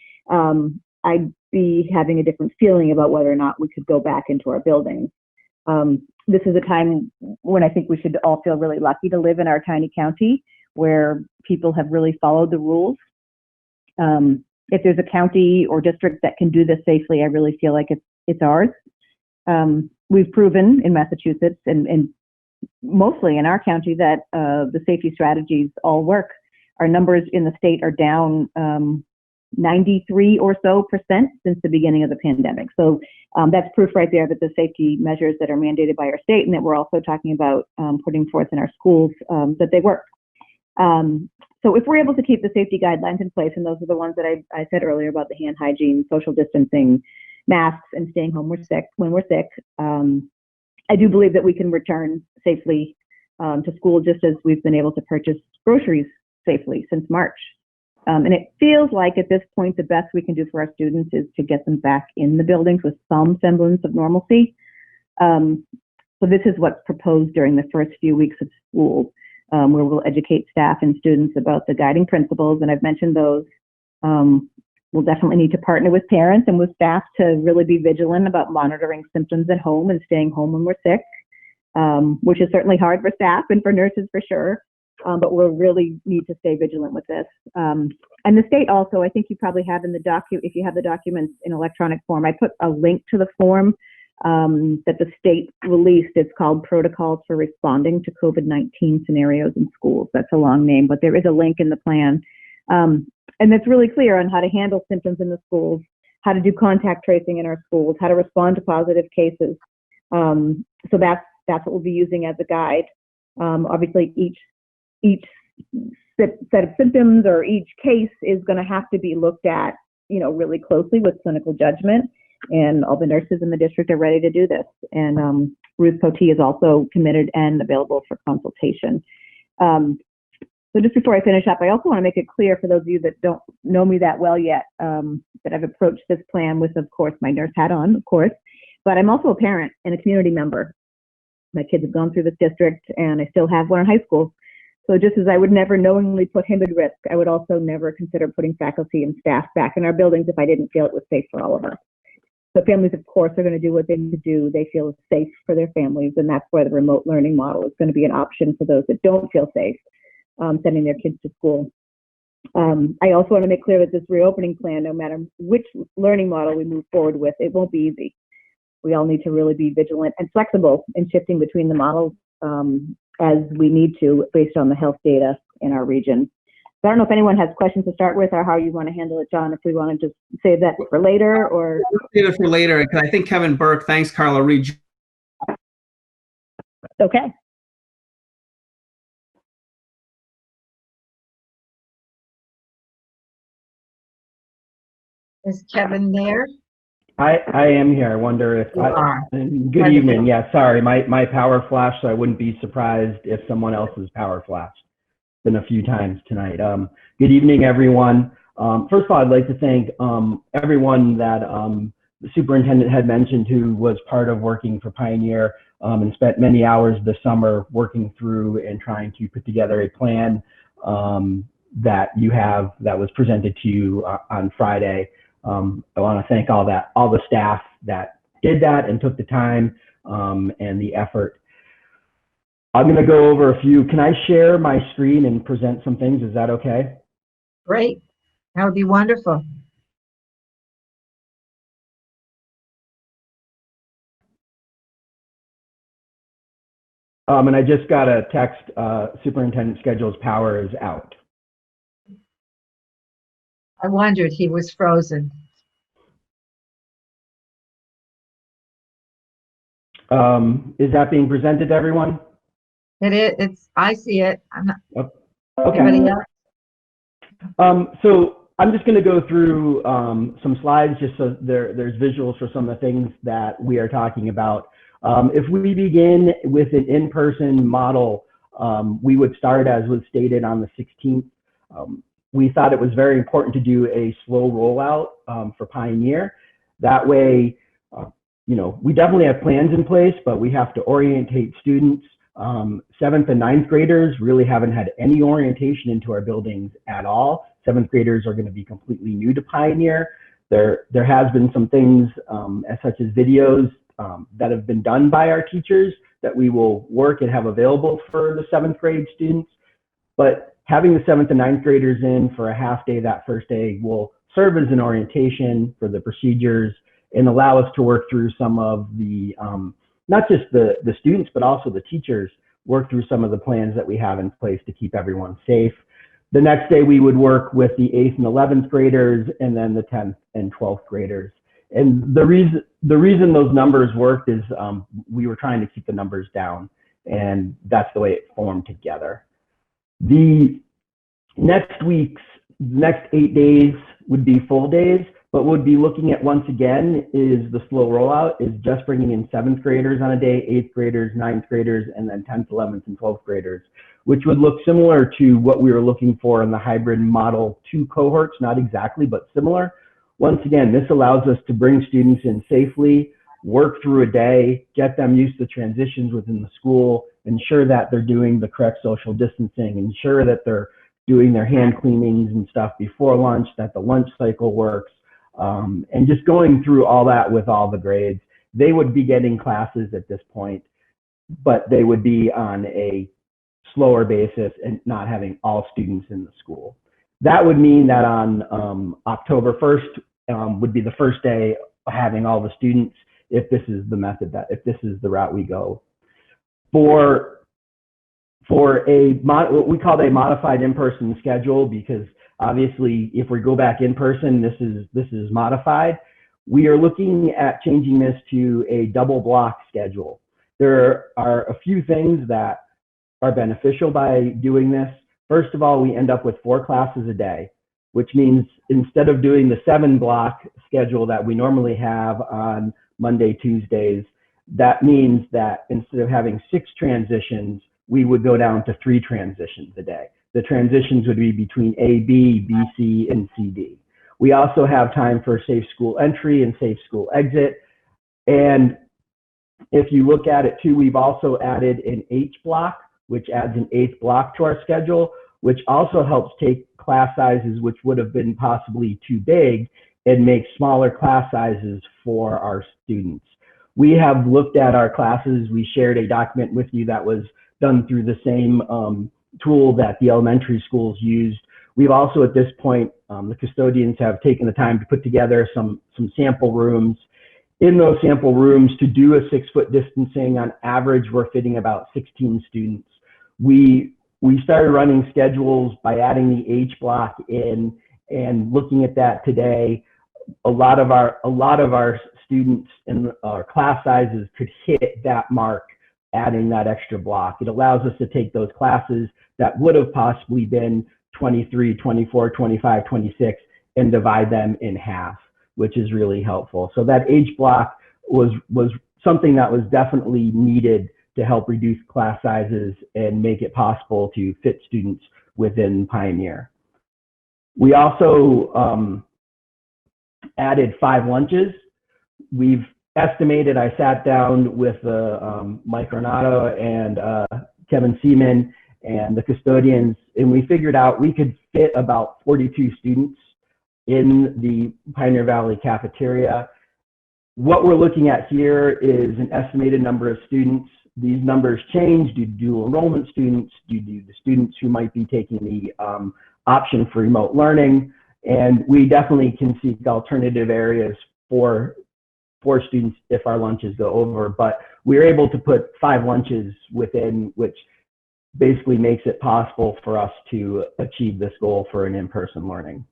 S11: I'd be having a different feeling about whether or not we could go back into our buildings. This is a time when I think we should all feel really lucky to live in our tiny county, where people have really followed the rules. If there's a county or district that can do this safely, I really feel like it's ours. We've proven in Massachusetts and mostly in our county that the safety strategies all work. Our numbers in the state are down 93 or so % since the beginning of the pandemic. So that's proof right there that the safety measures that are mandated by our state and that we're also talking about putting forth in our schools, that they work. So if we're able to keep the safety guidelines in place, and those are the ones that I said earlier about the hand hygiene, social distancing, masks, and staying home when we're sick, I do believe that we can return safely to school, just as we've been able to purchase groceries safely since March. And it feels like at this point, the best we can do for our students is to get them back in the buildings with some semblance of normalcy. So this is what's proposed during the first few weeks of school, where we'll educate staff and students about the guiding principles, and I've mentioned those. We'll definitely need to partner with parents and with staff to really be vigilant about monitoring symptoms at home and staying home when we're sick, which is certainly hard for staff and for nurses for sure. but we'll really need to stay vigilant with this. And the state also, I think you probably have in the if you have the documents in electronic form, I put a link to the form that the state released. It's called Protocols for Responding to COVID-19 Scenarios in Schools. That's a long name, but there is a link in the plan. And it's really clear on how to handle symptoms in the schools, how to do contact tracing in our schools, how to respond to positive cases. So that's what we'll be using as a guide. Obviously, each set of symptoms or each case is going to have to be looked at, really closely with clinical judgment. And all the nurses in the district are ready to do this. And Ruth Potee is also committed and available for consultation. So just before I finish up, I also want to make it clear for those of you that don't know me that well yet, that I've approached this plan with, of course, my nurse hat on, of course, but I'm also a parent and a community member. My kids have gone through this district, and I still have one in high school. So just as I would never knowingly put him at risk, I would also never consider putting faculty and staff back in our buildings if I didn't feel it was safe for all of us. So families, of course, are going to do what they need to do. They feel safe for their families, and that's where the remote learning model is going to be an option for those that don't feel safe sending their kids to school. I also want to make clear that this reopening plan, no matter which learning model we move forward with, it won't be easy. We all need to really be vigilant and flexible in shifting between the models as we need to based on the health data in our region. So I don't know if anyone has questions to start with or how you want to handle it, John, if we want to just save that for later or.
S2: We'll save it for later, because I think Kevin Burke, thanks, Carla Reed.
S11: Okay.
S1: Is Kevin there?
S12: I am here. I wonder if good evening. Yeah, sorry, my power flashed, so I wouldn't be surprised if someone else's power flashed. Been a few times tonight. Good evening, everyone. First of all, I'd like to thank everyone that the superintendent had mentioned who was part of working for Pioneer and spent many hours this summer working through and trying to put together a plan that was presented to you on Friday. I want to thank all the staff that did that and took the time and the effort. I'm going to go over a few. Can I share my screen and present some things? Is that okay?
S1: Great. That would be wonderful.
S12: And I just got a text, superintendent schedule's power is out.
S1: I wondered, he was frozen.
S12: Is that being presented to everyone?
S1: I see it. I'm not.
S12: Okay.
S1: Anybody else?
S12: So I'm just going to go through some slides just so there's visuals for some of the things that we are talking about. If we begin with an in-person model, we would start, as was stated, on the 16th. We thought it was very important to do a slow rollout for Pioneer. That way, we definitely have plans in place, but we have to orientate students. 7th and 9th graders really haven't had any orientation into our buildings at all. 7th graders are going to be completely new to Pioneer. There has been some things such as videos that have been done by our teachers that we will work and have available for the 7th grade students. But having the 7th and 9th graders in for a half day that first day will serve as an orientation for the procedures and allow us to work through some of the not just the students, but also the teachers, work through some of the plans that we have in place to keep everyone safe. The next day we would work with the 8th and 11th graders and then the 10th and 12th graders. And the reason those numbers worked is we were trying to keep the numbers down, and that's the way it formed together. The next 8 days would be full days. But what we'd be looking at once again is the slow rollout, is just bringing in 7th graders on a day, 8th graders, 9th graders, and then 10th, 11th, and 12th graders, which would look similar to what we were looking for in the hybrid model 2 cohorts, not exactly, but similar. Once again, this allows us to bring students in safely, work through a day, get them used to transitions within the school, ensure that they're doing the correct social distancing, ensure that they're doing their hand cleanings and stuff before lunch, that the lunch cycle works. And just going through all that with all the grades. They would be getting classes at this point, but they would be on a slower basis and not having all students in the school. That would mean that on October 1st would be the first day of having all the students, if this is the method if this is the route we go. For what we call a modified in-person schedule, because obviously if we go back in person, this is modified. We are looking at changing this to a double block schedule. There are a few things that are beneficial by doing this. First of all, we end up with 4 classes a day, which means instead of doing the 7-block schedule that we normally have on Monday, Tuesdays, that means that instead of having 6 transitions, we would go down to 3 transitions a day. The transitions would be between A, B, C, and CD. We also have time for safe school entry and safe school exit. And if you look at it too, we've also added an H block, which adds an 8th block to our schedule, which also helps take class sizes which would have been possibly too big and make smaller class sizes for our students. We have looked at our classes. We shared a document with you that was done through the same tool that the elementary schools used. We've also, at this point, the custodians have taken the time to put together some sample rooms. In those sample rooms, to do a 6-foot distancing, on average, we're fitting about 16 students. We started running schedules by adding the H block in, and looking at that today, a lot of our students and our class sizes could hit that mark, adding that extra block. It allows us to take those classes that would have possibly been 23, 24, 25, 26 and divide them in half, which is really helpful. So that H block was something that was definitely needed to help reduce class sizes and make it possible to fit students within Pioneer. We also added 5 lunches. We've estimated, I sat down with Mike Renato and Kevin Seaman and the custodians, and we figured out we could fit about 42 students in the Pioneer Valley cafeteria. What we're looking at here is an estimated number of students. These numbers change due to dual enrollment students, due to the students who might be taking the option for remote learning, and we definitely can seek alternative areas for students if our lunches go over, but we're able to put 5 lunches within, which basically makes it possible for us to achieve this goal for an in-person learning.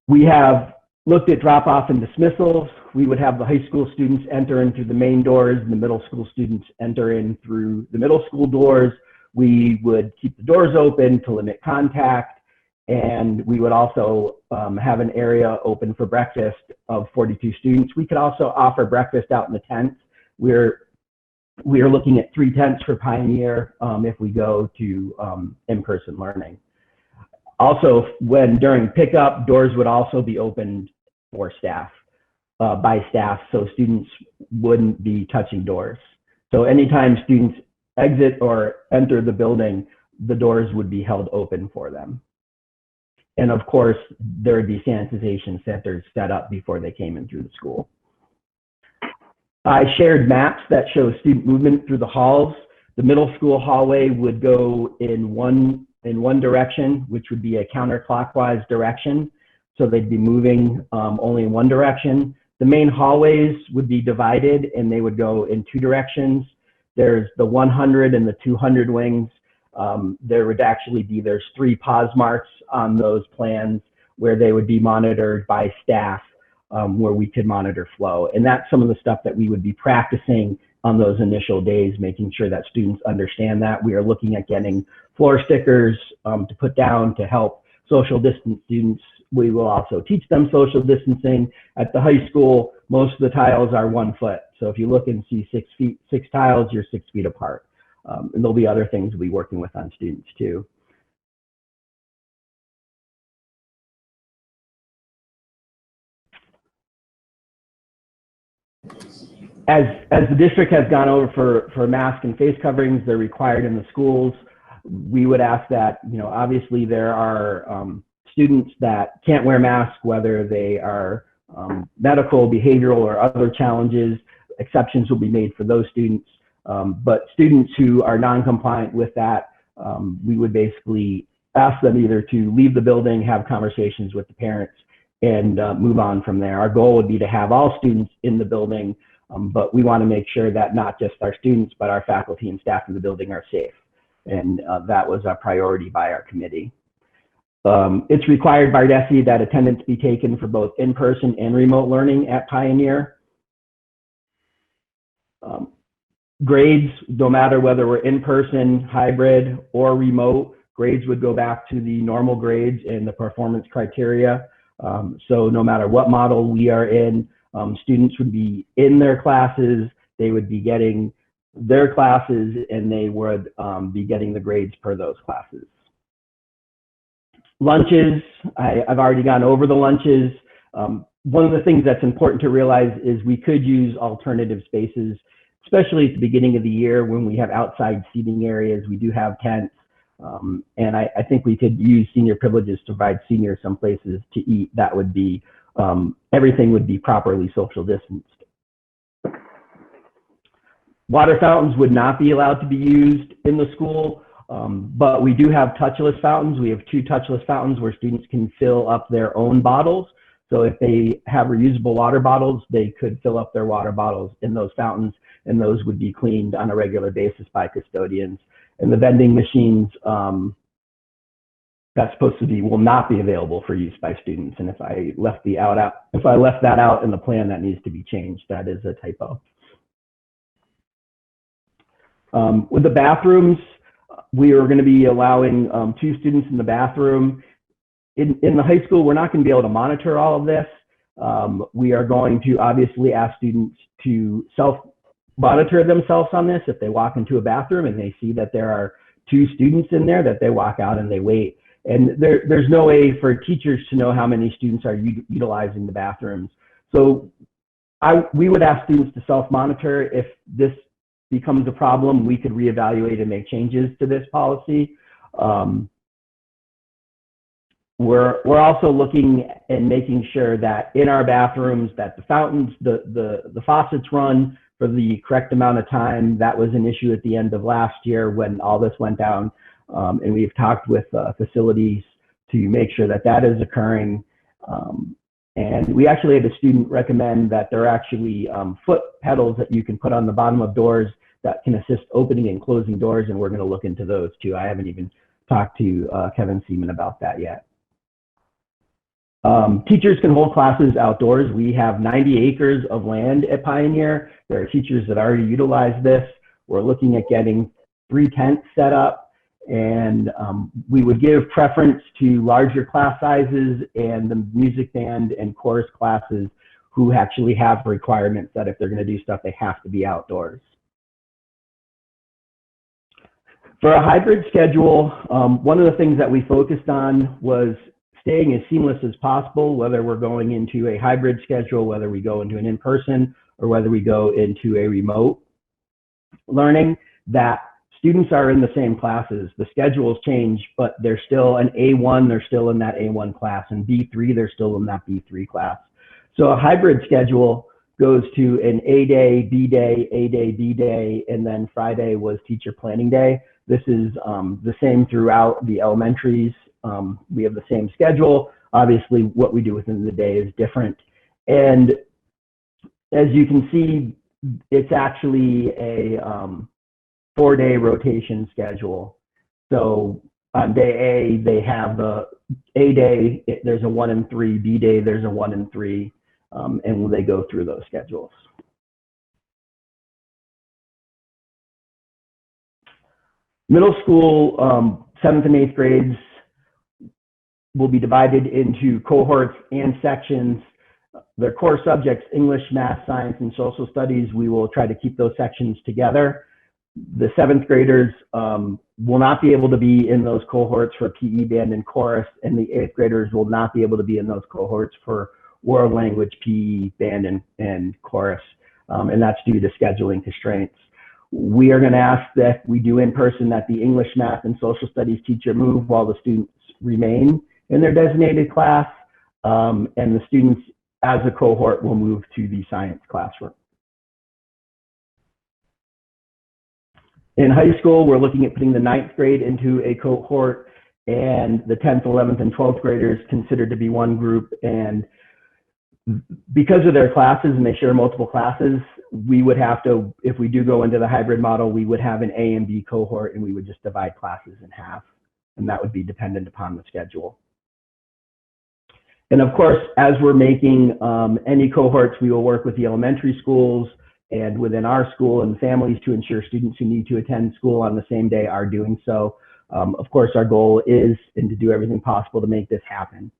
S12: We have looked at drop-off and dismissals. We would have the high school students enter in through the main doors and the middle school students enter in through the middle school doors. We would keep the doors open to limit contact, and we would also have an area open for breakfast of 42 students. We could also offer breakfast out in the tents. We are looking at 3 tents for Pioneer if we go to in-person learning. Also, during pickup, doors would also be opened for staff, by staff, so students wouldn't be touching doors. So anytime students exit or enter the building, the doors would be held open for them. And of course, there would be sanitization centers set up before they came in through the school. I shared maps that show student movement through the halls. The middle school hallway would go in one direction, which would be a counterclockwise direction. So they'd be moving only in one direction. The main hallways would be divided and they would go in 2 directions. There's the 100 and the 200 wings. There would actually be, there's 3 pause marks on those plans where they would be monitored by staff, where we could monitor flow. And that's some of the stuff that we would be practicing on those initial days, making sure that students understand that. We are looking at getting floor stickers to put down to help social distance students. We will also teach them social distancing. At the high school, most of the tiles are 1 foot. So if you look and see 6 tiles, you're 6 feet apart. And there'll be other things we'll be working with on students too. As the district has gone over for mask and face coverings, they're required in the schools. We would ask that, obviously there are students that can't wear masks, whether they are medical, behavioral, or other challenges. Exceptions will be made for those students. But students who are non-compliant with that, we would basically ask them either to leave the building, have conversations with the parents, and move on from there. Our goal would be to have all students in the building, but we want to make sure that not just our students, but our faculty and staff in the building are safe. And that was a priority by our committee. It's required by DESE that attendance be taken for both in-person and remote learning at Pioneer. Grades, no matter whether we're in-person, hybrid, or remote, grades would go back to the normal grades and the performance criteria. So no matter what model we are in, students would be in their classes, they would be getting their classes, and they would be getting the grades per those classes. Lunches, I've already gone over the lunches. One of the things that's important to realize is we could use alternative spaces, especially at the beginning of the year when we have outside seating areas. We do have tents, and I think we could use senior privileges to provide seniors some places to eat. That would be, everything would be properly social distanced. Water fountains would not be allowed to be used in the school, but we do have touchless fountains. We have 2 touchless fountains where students can fill up their own bottles. So if they have reusable water bottles, they could fill up their water bottles in those fountains, and those would be cleaned on a regular basis by custodians. And the vending machines, that's supposed to be, will not be available for use by students. And if I left that out in the plan, that needs to be changed. That is a typo. With the bathrooms, we are going to be allowing 2 students in the bathroom. In the high school, we're not going to be able to monitor all of this. We are going to obviously ask students to self-monitor themselves on this. If they walk into a bathroom and they see that there are 2 students in there, that they walk out and they wait. And there's no way for teachers to know how many students are utilizing the bathrooms. So we would ask students to self-monitor. If this becomes a problem, we could reevaluate and make changes to this policy. We're also looking and making sure that in our bathrooms that the fountains, the faucets run for the correct amount of time. That was an issue at the end of last year when all this went down. And we've talked with facilities to make sure that that is occurring. And we actually had a student recommend that there are actually foot pedals that you can put on the bottom of doors that can assist opening and closing doors, and we're going to look into those too. I haven't even talked to Kevin Seaman about that yet. Teachers can hold classes outdoors. We have 90 acres of land at Pioneer. There are teachers that already utilize this. We're looking at getting 3 tents set up, and we would give preference to larger class sizes and the music band and chorus classes who actually have requirements that if they're going to do stuff, they have to be outdoors. For a hybrid schedule, one of the things that we focused on was staying as seamless as possible, whether we're going into a hybrid schedule, whether we go into an in-person, or whether we go into a remote learning, that students are in the same classes. The schedules change, but they're still an A1, they're still in that A1 class, and B3, they're still in that B3 class. So a hybrid schedule goes to an A day, B day, A day, B day, and then Friday was teacher planning day. This is the same throughout the elementaries. We have the same schedule. Obviously, what we do within the day is different. And as you can see, it's actually a 4-day rotation schedule. So on day A, they have the A day, there's a 1 and 3, B day, there's a 1 and 3, and they go through those schedules. Middle school, 7th and 8th grades will be divided into cohorts and sections. Their core subjects, English, math, science, and social studies, we will try to keep those sections together. The 7th graders will not be able to be in those cohorts for PE, band, and chorus, and the 8th graders will not be able to be in those cohorts for world language, PE, band, and chorus, and that's due to scheduling constraints. We are going to ask that we do in person that the English, math, and social studies teacher move while the students remain in their designated class, and the students as a cohort will move to the science classroom. In high school, we're looking at putting the 9th grade into a cohort and the 10th, 11th, and 12th graders considered to be one group. And because of their classes and they share multiple classes, we would have to, if we do go into the hybrid model, we would have an A and B cohort and we would just divide classes in half. And that would be dependent upon the schedule. And of course, as we're making any cohorts, we will work with the elementary schools and within our school and families to ensure students who need to attend school on the same day are doing so. Of course, our goal is and to do everything possible to make this happen.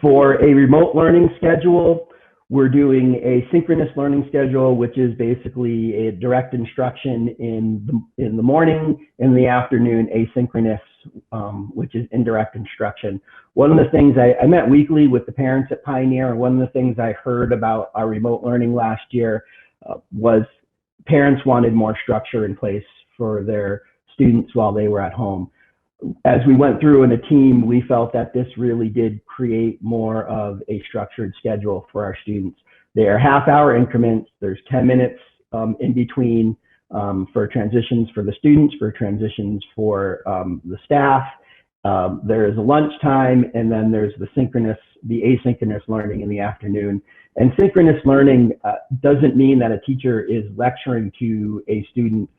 S12: For a remote learning schedule, we're doing a synchronous learning schedule, which is basically a direct instruction in the morning, in the afternoon, asynchronous, which is indirect instruction. One of the things I met weekly with the parents at Pioneer, and one of the things I heard about our remote learning last year was parents wanted more structure in place for their students while they were at home. As we went through in a team, we felt that this really did create more of a structured schedule for our students. They are half-hour increments. There's 10 minutes in between for transitions for the students, for transitions for the staff. There is a lunch time, and then there's the asynchronous learning in the afternoon. And synchronous learning doesn't mean that a teacher is lecturing to a student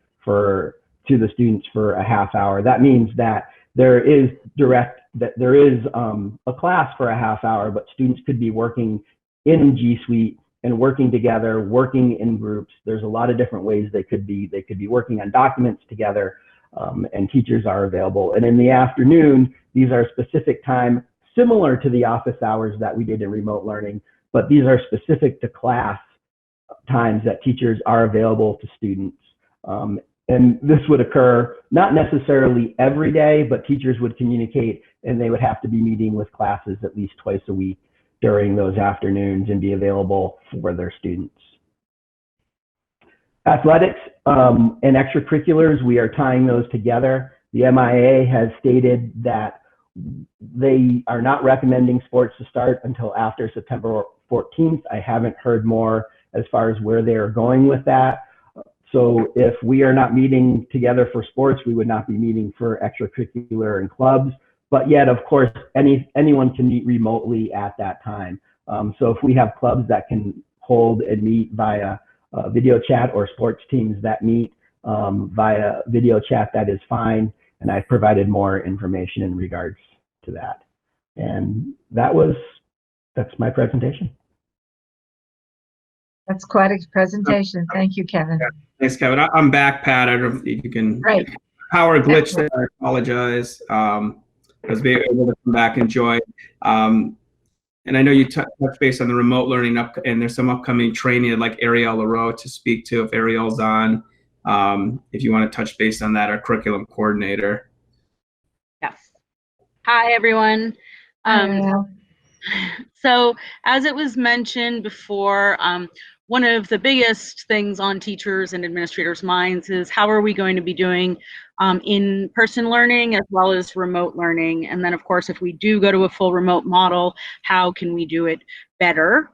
S12: to the students for a half hour. That means that there is a class for a half hour, but students could be working in G Suite and working together, working in groups. There's a lot of different ways they could be working on documents together, and teachers are available. And in the afternoon, these are specific time similar to the office hours that we did in remote learning, but these are specific to class times that teachers are available to students. And this would occur not necessarily every day, but teachers would communicate and they would have to be meeting with classes at least twice a week during those afternoons and be available for their students. Athletics and extracurriculars, we are tying those together. The MIA has stated that they are not recommending sports to start until after September 14th. I haven't heard more as far as where they are going with that. So if we are not meeting together for sports, we would not be meeting for extracurricular and clubs. But yet, of course, anyone can meet remotely at that time. So if we have clubs that can hold and meet via video chat, or sports teams that meet via video chat, that is fine. And I've provided more information in regards to that. And that's my presentation.
S1: That's quite a presentation. Thank you, Kevin.
S2: Thanks, Kevin. I'm back, Pat. I don't know if you can.
S1: Great.
S2: Power glitch there. I apologize. I was able to come back and join. And I know you touched base on the remote learning and there's some upcoming training like Ariel LaRoe to speak to if Ariel's on. If you want to touch base on that, our curriculum coordinator.
S13: Yes. Hi, everyone. So as it was mentioned before, one of the biggest things on teachers and administrators' minds is how are we going to be doing in-person learning as well as remote learning? And then, of course, if we do go to a full remote model, how can we do it better?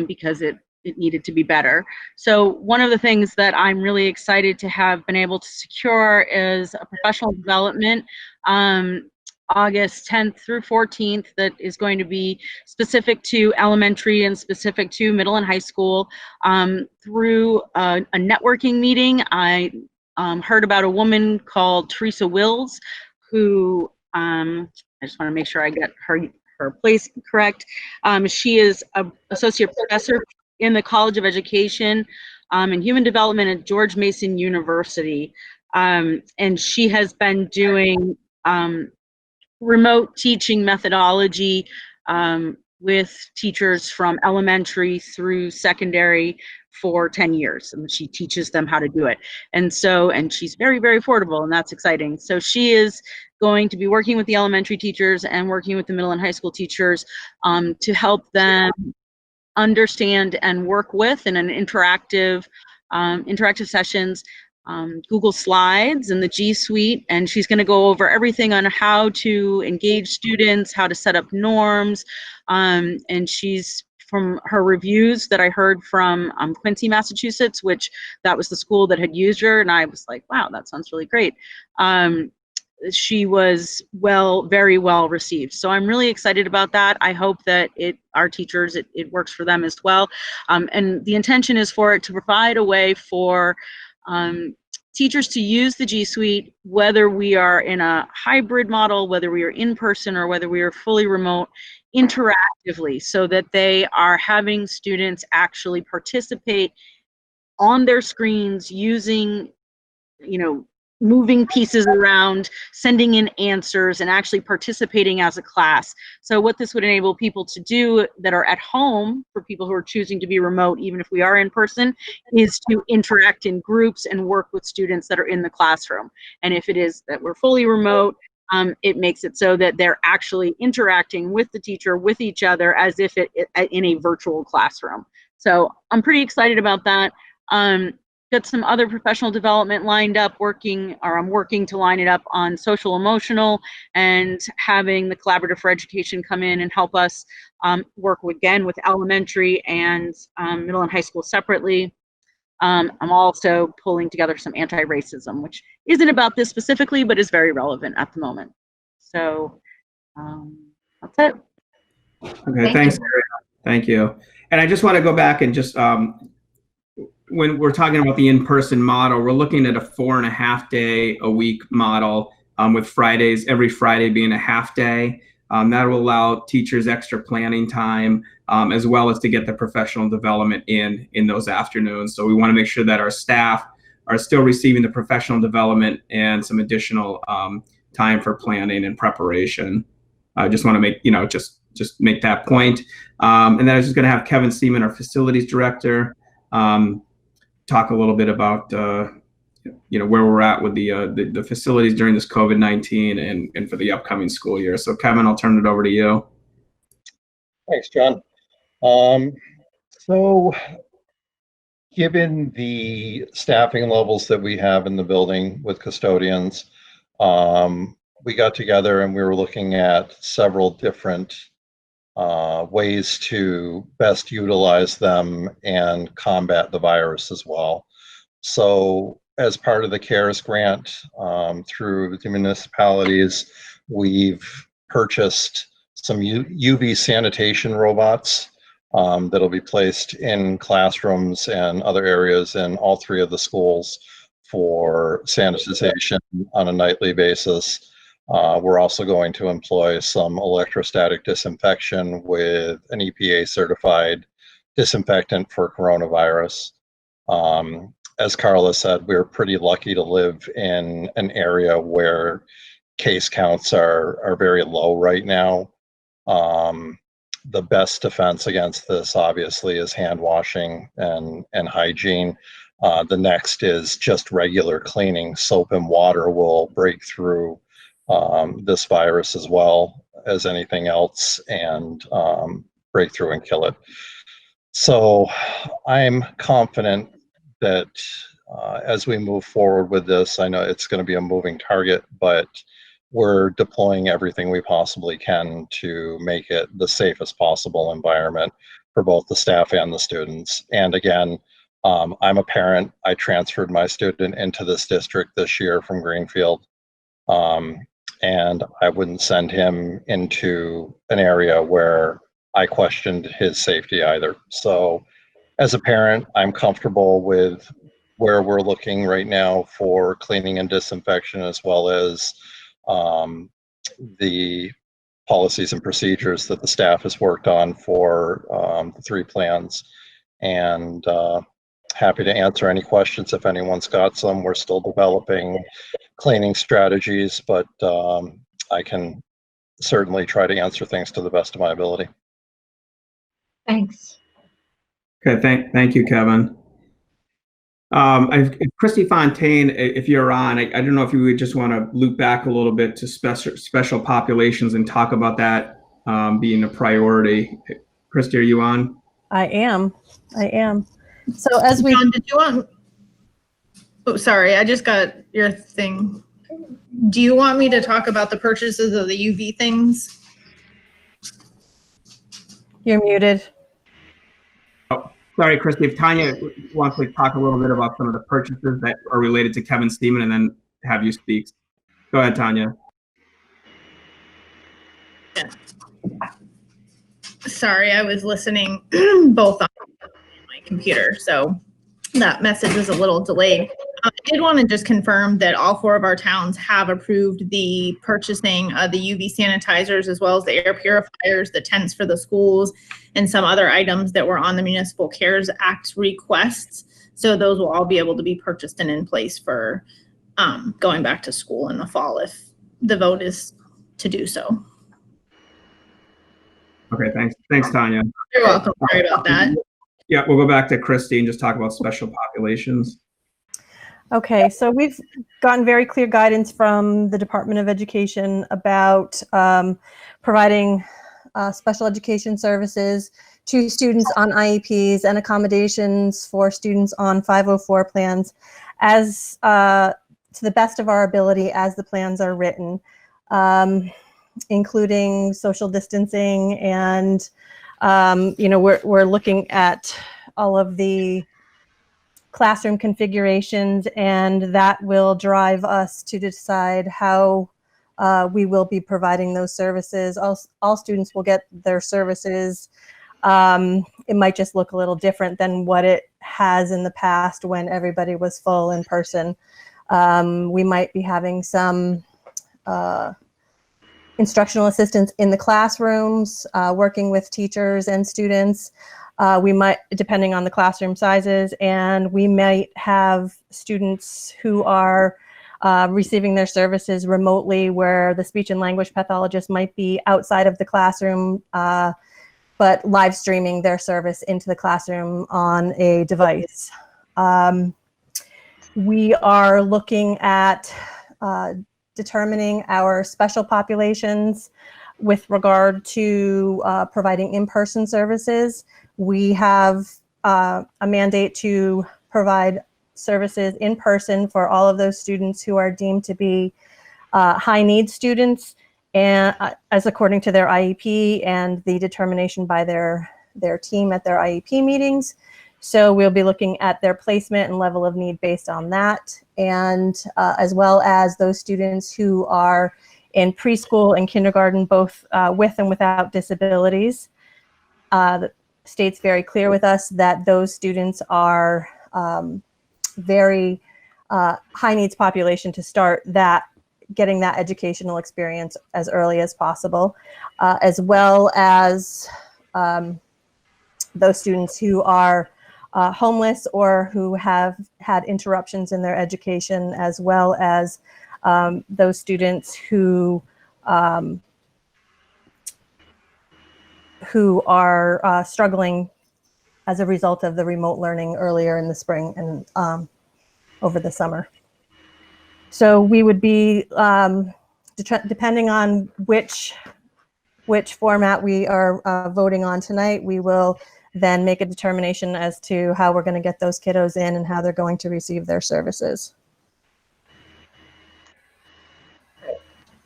S13: Because it needed to be better. So one of the things that I'm really excited to have been able to secure is a professional development August 10th through 14th that is going to be specific to elementary and specific to middle and high school. Through a networking meeting, I heard about a woman called Teresa Wills, who I just want to make sure I get her place correct. She is an associate professor in the College of Education and Human Development at George Mason University, and she has been doing remote teaching methodology with teachers from elementary through secondary for 10 years, and she teaches them how to do it. And she's very, very affordable, and that's exciting. So she is going to be working with the elementary teachers and working with the middle and high school teachers to help them understand and work with in an interactive sessions, Google Slides and the G Suite, and she's going to go over everything on how to engage students, how to set up norms, and she's from her reviews that I heard from Quincy, Massachusetts, which that was the school that had used her, and I was like, wow, that sounds really great. She was very well received. So I'm really excited about that. I hope that our teachers, it works for them as well. And the intention is for it to provide a way for teachers to use the G Suite, whether we are in a hybrid model, whether we are in person, or whether we are fully remote, interactively, so that they are having students actually participate on their screens using, moving pieces around, sending in answers, and actually participating as a class. So what this would enable people to do that are at home, for people who are choosing to be remote, even if we are in person, is to interact in groups and work with students that are in the classroom. And if it is that we're fully remote, it makes it so that they're actually interacting with the teacher, with each other, as if in a virtual classroom. So I'm pretty excited about that. Got some other professional development lined up, I'm working to line it up on social emotional, and having the Collaborative for Education come in and help us work with elementary and middle and high school separately. I'm also pulling together some anti-racism, which isn't about this specifically, but is very relevant at the moment. So that's it.
S2: Okay, thanks. Thank you. And I just want to go back and just, when we're talking about the in-person model, we're looking at a 4.5 day a week model, with every Friday being a half day. That will allow teachers extra planning time, as well as to get the professional development in those afternoons. So we want to make sure that our staff are still receiving the professional development and some additional time for planning and preparation. I just want to make, just make that point. And then I was just going to have Kevin Seaman, our facilities director, talk a little bit about where we're at with the facilities during this COVID-19 and for the upcoming school year. So Kevin, I'll turn it over to you.
S14: Thanks, John. So given the staffing levels that we have in the building with custodians, we got together and we were looking at several different ways to best utilize them and combat the virus as well. So as part of the CARES grant, through the municipalities, we've purchased some UV sanitation robots that'll be placed in classrooms and other areas in all 3 of the schools for sanitization on a nightly basis. We're also going to employ some electrostatic disinfection with an EPA certified disinfectant for coronavirus. As Carla said, we're pretty lucky to live in an area where case counts are very low right now. The best defense against this obviously is hand washing and hygiene. The next is just regular cleaning. Soap and water will break through this virus as well as anything else and break through and kill it. So I'm confident that as we move forward with this, I know it's going to be a moving target, but we're deploying everything we possibly can to make it the safest possible environment for both the staff and the students. And again, I'm a parent. I transferred my student into this district this year from Greenfield. And I wouldn't send him into an area where I questioned his safety either. So as a parent, I'm comfortable with where we're looking right now for cleaning and disinfection, as well as the policies and procedures that the staff has worked on for the 3 plans. And happy to answer any questions if anyone's got some. We're still developing cleaning strategies, but I can certainly try to answer things to the best of my ability.
S1: Thanks.
S2: Okay, thank you, Kevin. Christy Fontaine, if you're on, I don't know if you would just want to loop back a little bit to special populations and talk about that being a priority. Christy, are you on?
S15: I am. So as we—
S16: John, did you want— oh, sorry, I just got your thing. Do you want me to talk about the purchases of the UV things?
S15: You're muted.
S2: Sorry, Christy, if Tanya wants to talk a little bit about some of the purchases that are related to Kevin Steeman and then have you speak. Go ahead, Tanya.
S16: Sorry, I was listening both on my computer, so that message was a little delayed. I did want to just confirm that all 4 of our towns have approved the purchasing of the UV sanitizers, as well as the air purifiers, the tents for the schools, and some other items that were on the Municipal CARES Act requests. So those will all be able to be purchased and in place for going back to school in the fall if the vote is to do so.
S2: Okay, thanks, Tanya.
S16: You're welcome. Sorry about that.
S2: Yeah, we'll go back to Christy and just talk about special populations.
S15: Okay, so we've gotten very clear guidance from the Department of Education about providing special education services to students on IEPs and accommodations for students on 504 plans as to the best of our ability as the plans are written, including social distancing and we're looking at all of the classroom configurations, and that will drive us to decide how we will be providing those services. All students will get their services. It might just look a little different than what it has in the past when everybody was full in person. We might be having some instructional assistants in the classrooms, working with teachers and students. We might, depending on the classroom sizes, and we might have students who are receiving their services remotely, where the speech and language pathologist might be outside of the classroom, but live streaming their service into the classroom on a device. We are looking at determining our special populations with regard to providing in-person services. We have a mandate to provide services in person for all of those students who are deemed to be high need students, and as according to their IEP and the determination by their team at their IEP meetings. So we'll be looking at their placement and level of need based on that, and as well as those students who are in preschool and kindergarten, both with and without disabilities. The state's very clear with us that those students are very high needs population to start getting that educational experience as early as possible, as well as those students who are homeless or who have had interruptions in their education, as well as those students who are struggling as a result of the remote learning earlier in the spring and over the summer. So we would be, depending on which format we are voting on tonight, we will then make a determination as to how we're going to get those kiddos in and how they're going to receive their services.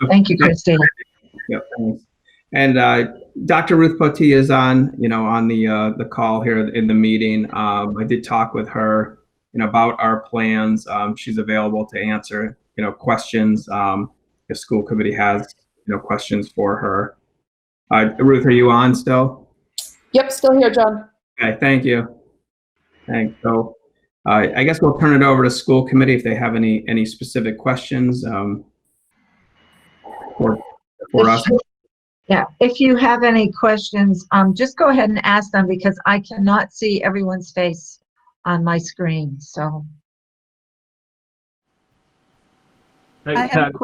S1: Thank you, Christine.
S2: Yep, thanks. And Dr. Ruth Potee is on the call here in the meeting. I did talk with her, about our plans. She's available to answer, questions if school committee has, questions for her. Ruth, are you on still?
S17: Yep, still here, John.
S2: Okay, thank you. Thanks. So I guess we'll turn it over to school committee if they have any specific questions for us.
S1: Yeah, if you have any questions, just go ahead and ask them, because I cannot see everyone's face on my screen. So
S7: I have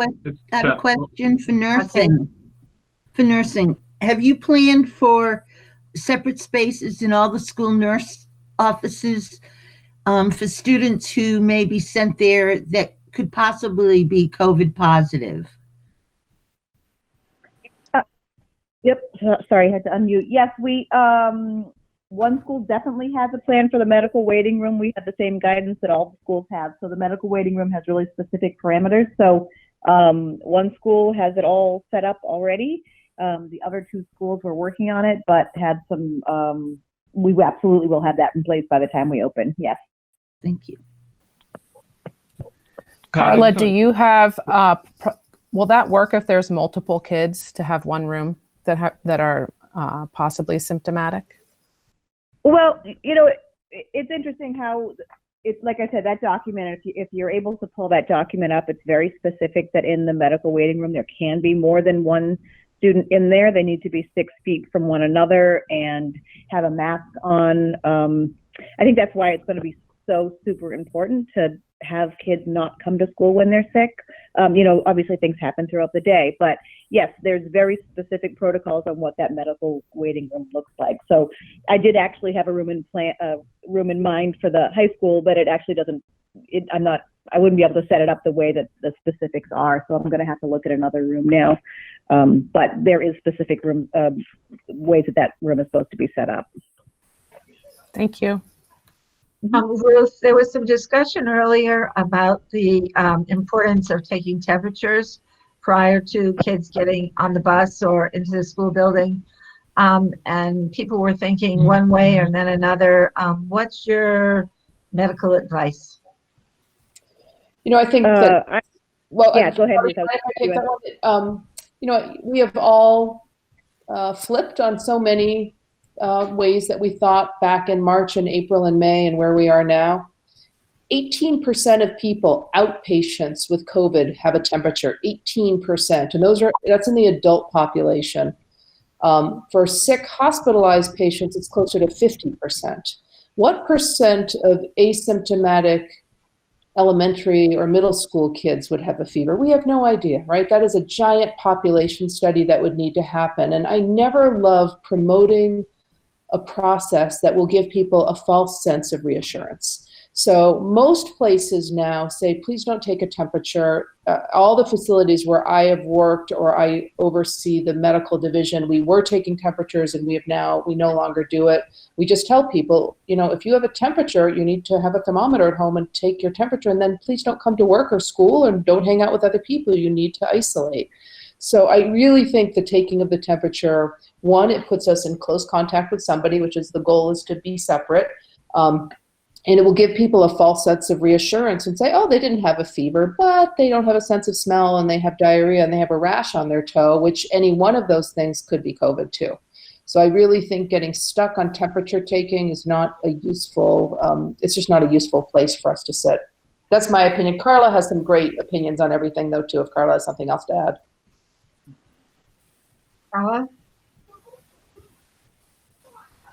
S7: a question for nursing. For nursing, have you planned for separate spaces in all the school nurse offices for students who may be sent there that could possibly be COVID positive?
S11: Yep. Sorry, I had to unmute. Yes, we, one school definitely has a plan for the medical waiting room. We have the same guidance that all the schools have. So the medical waiting room has really specific parameters. So one school has it all set up already. The other two schools were working on it, but had some we absolutely will have that in place by the time we open. Yes.
S7: Thank you.
S17: Carla, do you have, will that work if there's multiple kids to have one room that are possibly symptomatic?
S11: Well, you know, it's interesting how it's, like I said, that document, if you're able to pull that document up, it's very specific that in the medical waiting room, there can be more than one student in there. They need to be 6 feet from one another and have a mask on. I think that's why it's going to be so super important to have kids not come to school when they're sick. You know, obviously things happen throughout the day, but yes, there's very specific protocols on what that medical waiting room looks like. So I did actually have a room in mind for the high school, but it actually doesn't, I wouldn't be able to set it up the way that the specifics are. So I'm going to have to look at another room now. But there is specific room, ways that room is supposed to be set up.
S17: Thank you.
S1: Ruth, there was some discussion earlier about the importance of taking temperatures prior to kids getting on the bus or into the school building. And people were thinking one way and then another. What's your medical advice?
S17: You know, I think that, well,
S11: yeah, go ahead.
S17: You know, we have all flipped on so many ways that we thought back in March and April and May and where we are now. 18% of people, outpatients with COVID, have a temperature, 18%. And that's in the adult population. For sick hospitalized patients, it's closer to 50%. What percent of asymptomatic elementary or middle school kids would have a fever? We have no idea, right? That is a giant population study that would need to happen. And I never love promoting a process that will give people a false sense of reassurance. So most places now say, please don't take a temperature. All the facilities where I have worked or I oversee the medical division, we were taking temperatures and we no longer do it. We just tell people, you know, if you have a temperature, you need to have a thermometer at home and take your temperature, and then please don't come to work or school and don't hang out with other people. You need to isolate. So I really think the taking of the temperature, one, it puts us in close contact with somebody, which is the goal is to be separate. And it will give people a false sense of reassurance and say, oh, they didn't have a fever, but they don't have a sense of smell and they have diarrhea and they have a rash on their toe, which any one of those things could be COVID too. So I really think getting stuck on temperature taking is not a useful, it's just not a useful place for us to sit. That's my opinion. Carla has some great opinions on everything though too, if Carla has something else to add.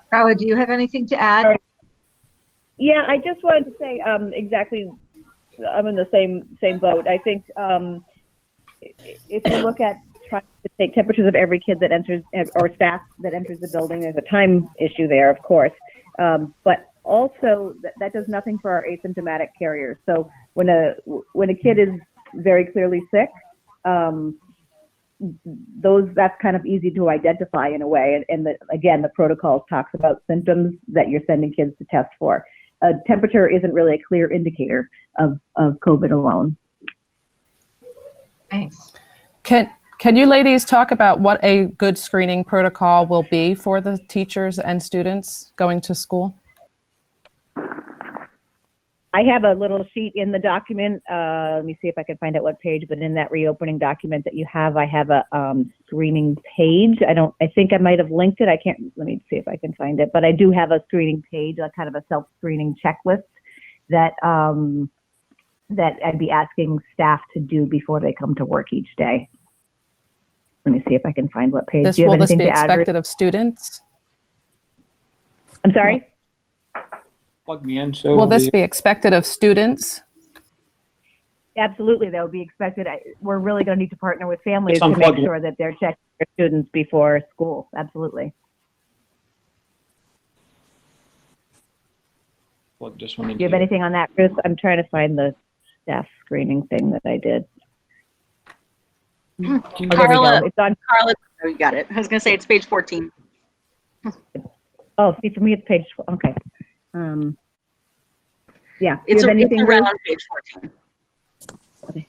S1: Carla, do you have anything to add?
S11: Yeah, I just wanted to say exactly, I'm in the same boat. I think if you look at trying to take temperatures of every kid that enters or staff that enters the building, there's a time issue there, of course. But also that does nothing for our asymptomatic carriers. So when a kid is very clearly sick, that's kind of easy to identify in a way. And again, the protocol talks about symptoms that you're sending kids to test for. Temperature isn't really a clear indicator of COVID alone.
S1: Thanks.
S17: Can you ladies talk about what a good screening protocol will be for the teachers and students going to school?
S11: I have a little sheet in the document. Let me see if I can find out what page, but in that reopening document that you have, I have a screening page. I think I might have linked it. Let me see if I can find it, but I do have a screening page, a kind of a self-screening checklist that I'd be asking staff to do before they come to work each day. Let me see if I can find what page.
S17: Will this be expected of students?
S11: I'm sorry?
S6: Plug me in. So
S17: will this be expected of students?
S11: Absolutely, that would be expected. We're really going to need to partner with families to make sure that they're checking their students before school. Absolutely.
S6: Plug this one in.
S11: Do you have anything on that, Chris? I'm trying to find the staff screening thing that I did.
S13: Carla,
S11: it's on.
S13: Carla, oh, you got it. I was going to say it's page 14.
S11: Oh, see, for me it's page 4. Okay. Yeah.
S13: It's around page 14.
S11: Okay.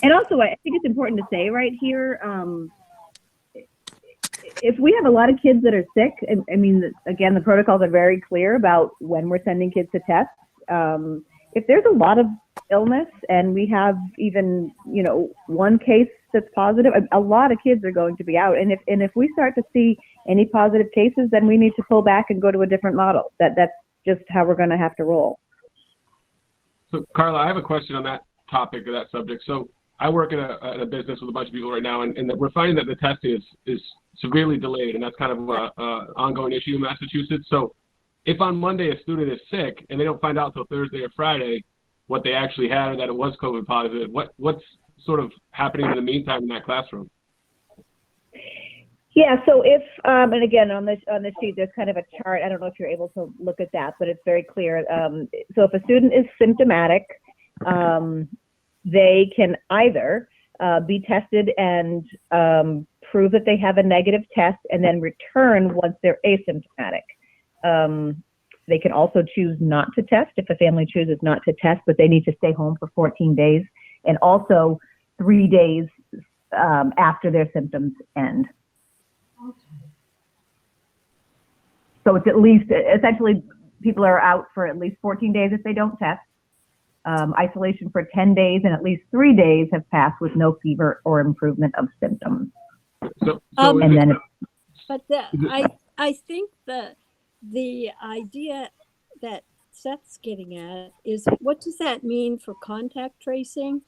S11: And also, I think it's important to say right here, if we have a lot of kids that are sick, I mean, again, the protocols are very clear about when we're sending kids to tests. If there's a lot of illness and we have even, one case that's positive, a lot of kids are going to be out. And if we start to see any positive cases, then we need to pull back and go to a different model. That's just how we're going to have to roll.
S18: So, Carla, I have a question on that topic, or that subject. So I work in a business with a bunch of people right now, and we're finding that the testing is severely delayed, and that's kind of an ongoing issue in Massachusetts. So if on Monday a student is sick and they don't find out till Thursday or Friday what they actually had or that it was COVID positive, what's sort of happening in the meantime in that classroom?
S11: Yeah, so if, and again, on this sheet, there's kind of a chart. I don't know if you're able to look at that, but it's very clear. So if a student is symptomatic, they can either be tested and prove that they have a negative test and then return once they're asymptomatic. They can also choose not to test if a family chooses not to test, but they need to stay home for 14 days and also 3 days after their symptoms end. So it's at least, essentially, people are out for at least 14 days if they don't test. Isolation for 10 days and at least 3 days have passed with no fever or improvement of symptoms. And then
S19: I think the idea that Seth's getting at is, what does that mean for contact tracing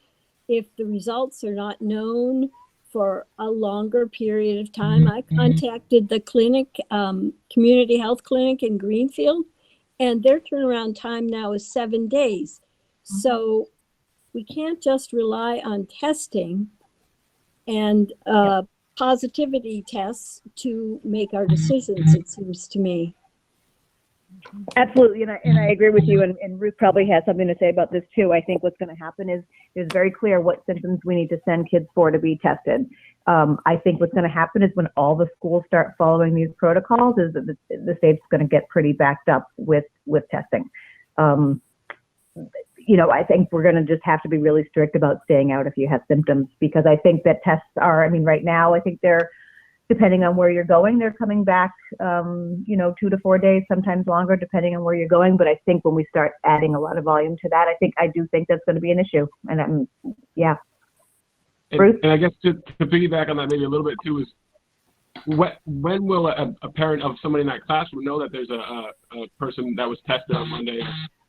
S19: if the results are not known for a longer period of time? I contacted the clinic, community health clinic in Greenfield, and their turnaround time now is 7 days. So we can't just rely on testing and positivity tests to make our decisions, it seems to me.
S11: Absolutely, and I agree with you, and Ruth probably has something to say about this too. I think what's going to happen is it's very clear what symptoms we need to send kids for to be tested. I think what's going to happen is when all the schools start following these protocols, is that the state's going to get pretty backed up with testing. I think we're going to just have to be really strict about staying out if you have symptoms, because I think that tests are, right now, I think they're, depending on where you're going, they're coming back, 2 to 4 days, sometimes longer, depending on where you're going. But I think when we start adding a lot of volume to that, I do think that's going to be an issue. And yeah.
S18: And I guess to piggyback on that maybe a little bit too is, when will a parent of somebody in that classroom know that there's a person that was tested on Monday,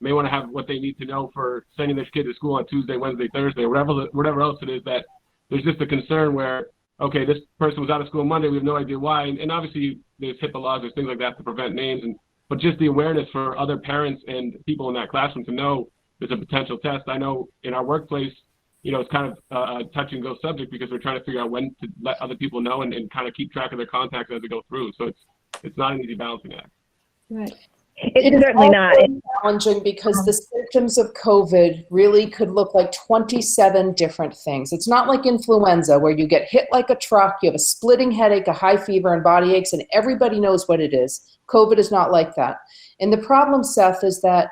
S18: may want to have what they need to know for sending their kid to school on Tuesday, Wednesday, Thursday, whatever else it is, that there's just a concern where, okay, this person was out of school Monday, we have no idea why, and obviously there's HIPAA laws, there's things like that to prevent names, but just the awareness for other parents and people in that classroom to know there's a potential test. I know in our workplace, it's kind of a touch and go subject because we're trying to figure out when to let other people know and kind of keep track of their contacts as they go through. So it's not an easy balancing act.
S19: Right.
S11: It's certainly not
S17: challenging, because the symptoms of COVID really could look like 27 different things. It's not like influenza where you get hit like a truck, you have a splitting headache, a high fever, and body aches, and everybody knows what it is. COVID is not like that. And the problem, Seth, is that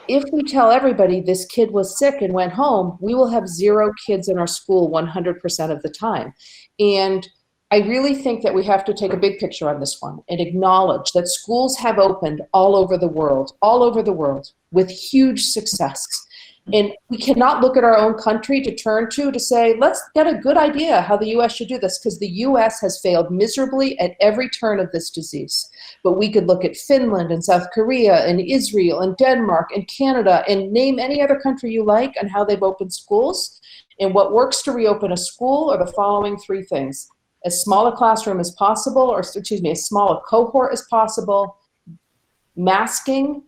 S17: if we tell everybody this kid was sick and went home, we will have 0 kids in our school 100% of the time. And I really think that we have to take a big picture on this one and acknowledge that schools have opened all over the world, with huge success. And we cannot look at our own country to turn to say, let's get a good idea how the U.S. should do this, because the U.S. has failed miserably at every turn of this disease. But we could look at Finland and South Korea and Israel and Denmark and Canada and name any other country you like on how they've opened schools. And what works to reopen a school are the following 3 things. As small a classroom as possible, as small a cohort as possible, masking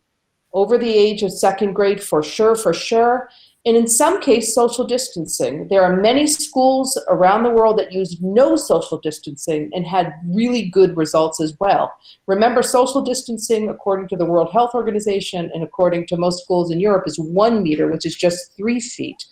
S17: over the age of 2nd grade for sure, and in some case, social distancing. There are many schools around the world that used no social distancing and had really good results as well. Remember, social distancing, according to the World Health Organization and according to most schools in Europe, is 1 meter, which is just 3 feet.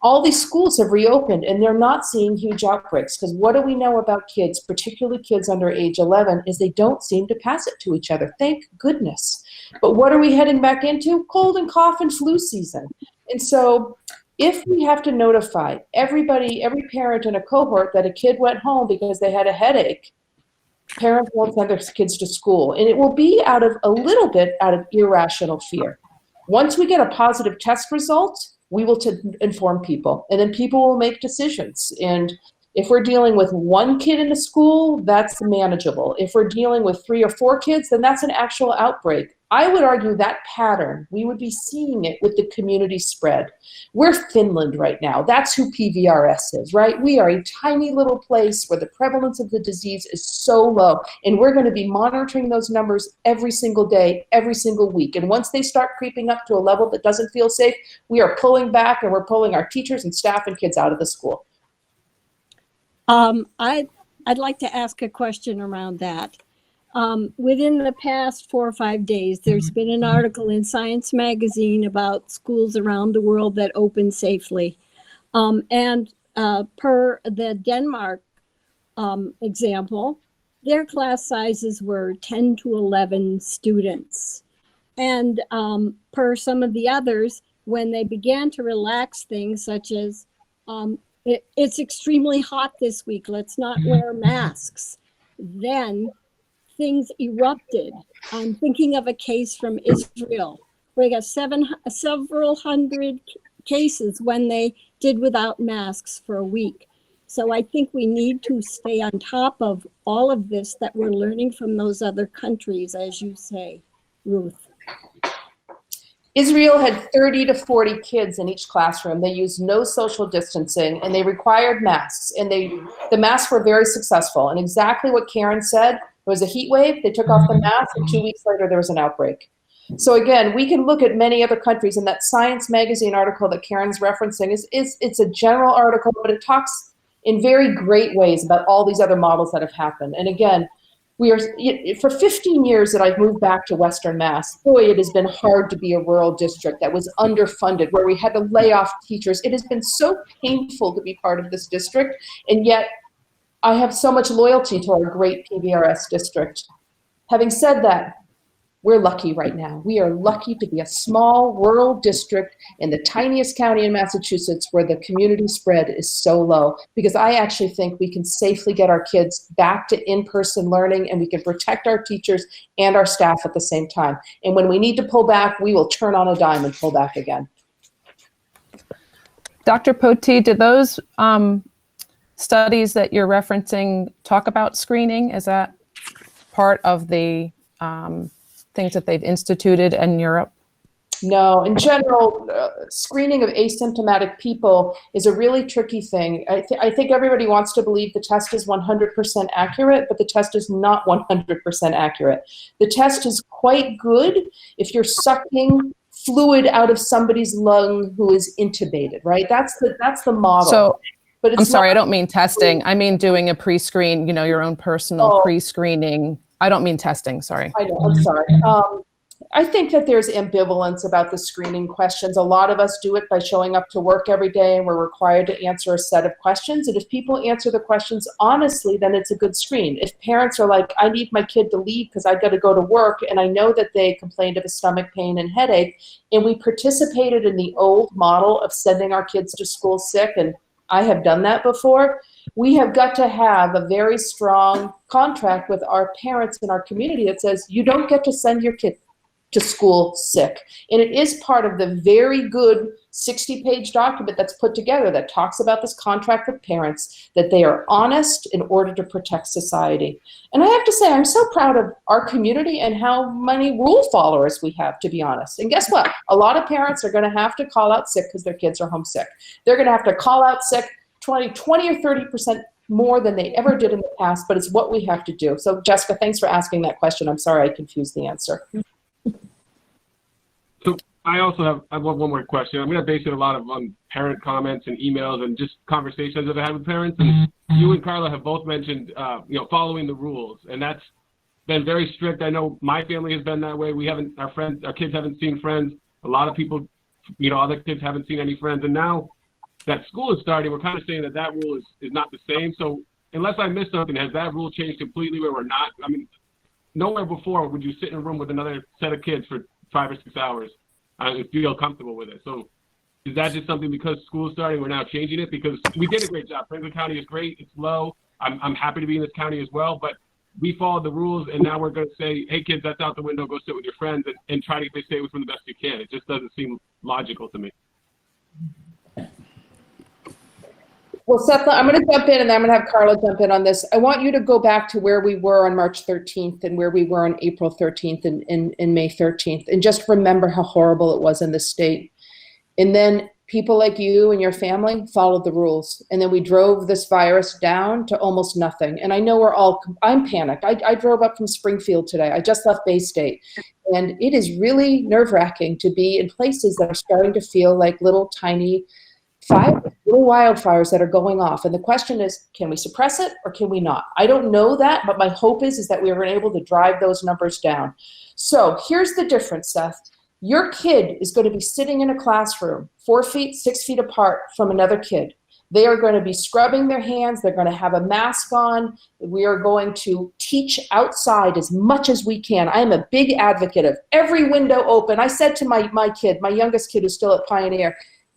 S17: All these schools have reopened and they're not seeing huge outbreaks, because what do we know about kids, particularly kids under age 11, is they don't seem to pass it to each other. Thank goodness. But what are we heading back into? Cold and cough and flu season. And so If we have to notify everybody, every parent in a cohort that a kid went home because they had a headache, parents won't send their kids to school. And it will be a little bit out of irrational fear. Once we get a positive test result, we will inform people, and then people will make decisions. And if we're dealing with one kid in a school, that's manageable. If we're dealing with 3 or 4 kids, then that's an actual outbreak. I would argue that pattern, we would be seeing it with the community spread. We're Finland right now. That's who PVRS is, right? We are a tiny little place where the prevalence of the disease is so low, and we're going to be monitoring those numbers every single day, every single week. And once they start creeping up to a level that doesn't feel safe, we are pulling back, and we're pulling our teachers and staff and kids out of the school.
S19: I'd like to ask a question around that. Within the past 4 or 5 days, there's been an article in Science Magazine about schools around the world that open safely. And per the Denmark example, their class sizes were 10 to 11 students. And per some of the others, when they began to relax things such as it's extremely hot this week, let's not wear masks, then things erupted. I'm thinking of a case from Israel where they got several hundred cases when they did without masks for a week. So I think we need to stay on top of all of this that we're learning from those other countries, as you say, Ruth.
S17: Israel had 30 to 40 kids in each classroom. They used no social distancing, and they required masks, and the masks were very successful. And exactly what Karen said, it was a heat wave. They took off the mask, and 2 weeks later, there was an outbreak. So again, we can look at many other countries, and that Science Magazine article that Karen's referencing it's a general article, but it talks in very great ways about all these other models that have happened. And again, for 15 years that I've moved back to Western Mass, boy, it has been hard to be a rural district that was underfunded, where we had to lay off teachers. It has been so painful to be part of this district, and yet I have so much loyalty to our great PVRS district. Having said that, we're lucky right now. We are lucky to be a small rural district in the tiniest county in Massachusetts where the community spread is so low, because I actually think we can safely get our kids back to in-person learning, and we can protect our teachers and our staff at the same time. And when we need to pull back, we will turn on a dime and pull back again.
S20: Dr. Poti, did those studies that you're referencing talk about screening? Is that part of the things that they've instituted in Europe?
S17: No, in general, screening of asymptomatic people is a really tricky thing. I think everybody wants to believe the test is 100% accurate, but the test is not 100% accurate. The test is quite good if you're sucking fluid out of somebody's lung who is intubated, right? That's the model.
S20: So,
S17: but
S20: I'm sorry, I don't mean testing. I mean doing a pre-screen, your own personal pre-screening. I don't mean testing, sorry.
S17: I know, I'm sorry. I think that there's ambivalence about the screening questions. A lot of us do it by showing up to work every day, and we're required to answer a set of questions. And if people answer the questions honestly, then it's a good screen. If parents are like, I need my kid to leave because I've got to go to work, and I know that they complained of a stomach pain and headache, and we participated in the old model of sending our kids to school sick, and I have done that before, we have got to have a very strong contract with our parents in our community that says you don't get to send your kid to school sick. And it is part of the very good 60-page document that's put together that talks about this contract with parents, that they are honest in order to protect society. And I have to say, I'm so proud of our community and how many rule followers we have, to be honest. And guess what? A lot of parents are going to have to call out sick because their kids are homesick. They're going to have to call out sick 20 or 30% more than they ever did in the past, but it's what we have to do. So Jessica, thanks for asking that question. I'm sorry I confused the answer.
S18: So I have one more question. I'm going to base it a lot on parent comments and emails and just conversations that I had with parents. And you and Carla have both mentioned, following the rules, and that's been very strict. I know my family has been that way. Our kids haven't seen friends. A lot of people, other kids haven't seen any friends. And now that school is starting, we're kind of saying that rule is not the same. So unless I missed something, has that rule changed completely where we're not? I mean, nowhere before would you sit in a room with another set of kids for 5 or 6 hours and feel comfortable with it. So Is that just something because school's starting, we're now changing it? Because we did a great job. Franklin County is great. It's low. I'm happy to be in this county as well, but we followed the rules, and now we're going to say, hey, kids, that's out the window. Go sit with your friends and try to stay with them the best you can. It just doesn't seem logical to me.
S17: Well, Seth, I'm going to jump in and then I'm going to have Carla jump in on this. I want you to go back to where we were on March 13th and where we were on April 13th and May 13th, and just remember how horrible it was in this state. And then people like you and your family followed the rules. And then we drove this virus down to almost nothing. And I know I'm panicked. I drove up from Springfield today. I just left Bay State. And it is really nerve-wracking to be in places that are starting to feel like little tiny fires, little wildfires that are going off. And the question is, can we suppress it or can we not? I don't know that, but my hope is that we were able to drive those numbers down. So here's the difference, Seth. Your kid is going to be sitting in a classroom 4 feet, 6 feet apart from another kid. They are going to be scrubbing their hands. They're going to have a mask on. We are going to teach outside as much as we can. I am a big advocate of every window open. I said to my kid, my youngest kid who's still at Pioneer,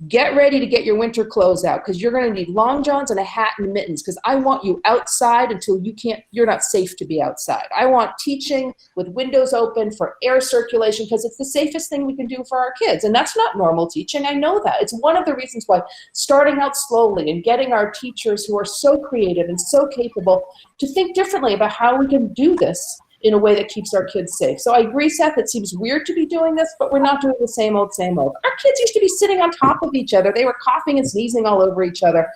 S17: get ready to get your winter clothes out because you're going to need long johns and a hat and mittens because I want you outside until you're not safe to be outside. I want teaching with windows open for air circulation because it's the safest thing we can do for our kids. And that's not normal teaching. I know that. It's one of the reasons why starting out slowly and getting our teachers who are so creative and so capable to think differently about how we can do this in a way that keeps our kids safe. So I agree, Seth, it seems weird to be doing this, but we're not doing the same old, same old. Our kids used to be sitting on top of each other. They were coughing and sneezing all over each other.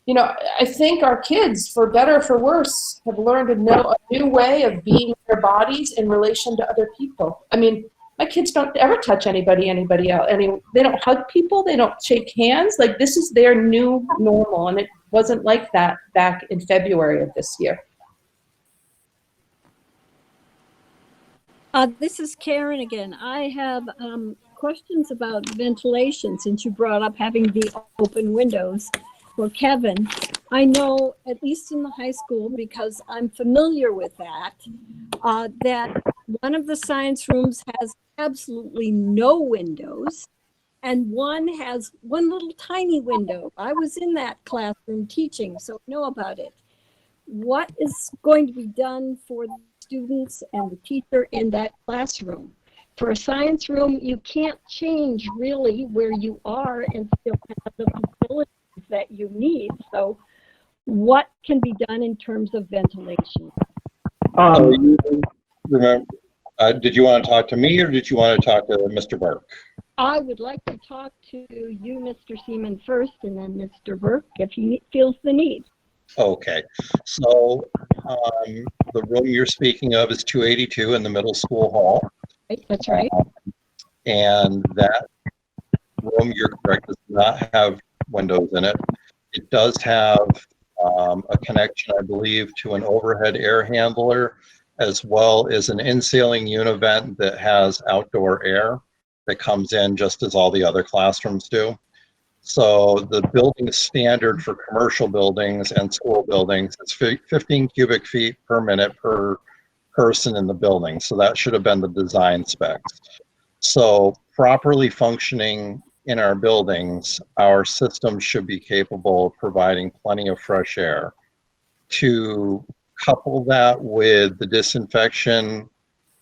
S17: You know, I think our kids, for better or for worse, have learned to know a new way of being in their bodies in relation to other people. I mean, my kids don't ever touch anybody else. They don't hug people. They don't shake hands. Like, this is their new normal, and it wasn't like that back in February of this year.
S19: This is Karen again. I have questions about ventilation since you brought up having the open windows. For Kevin, I know, at least in the high school, because I'm familiar with that, that one of the science rooms has absolutely no windows and one has one little tiny window. I was in that classroom teaching, so I know about it. What is going to be done for the students and the teacher in that classroom? For a science room, you can't change really where you are and still have the facilities that you need. So what can be done in terms of ventilation?
S14: Remember, did you want to talk to me or did you want to talk to Mr. Burke?
S19: I would like to talk to you, Mr. Seaman, first, and then Mr. Burke, if he feels the need.
S14: Okay, so the room you're speaking of is 282 in the middle school hall.
S19: Right, that's right.
S14: And that room, you're correct, does not have windows in it. It does have a connection, I believe, to an overhead air handler, as well as an in-ceiling univent that has outdoor air that comes in just as all the other classrooms do. So the building standard for commercial buildings and school buildings is 15 cubic feet per minute per person in the building. So that should have been the design specs. So properly functioning in our buildings, our system should be capable of providing plenty of fresh air. To couple that with the disinfection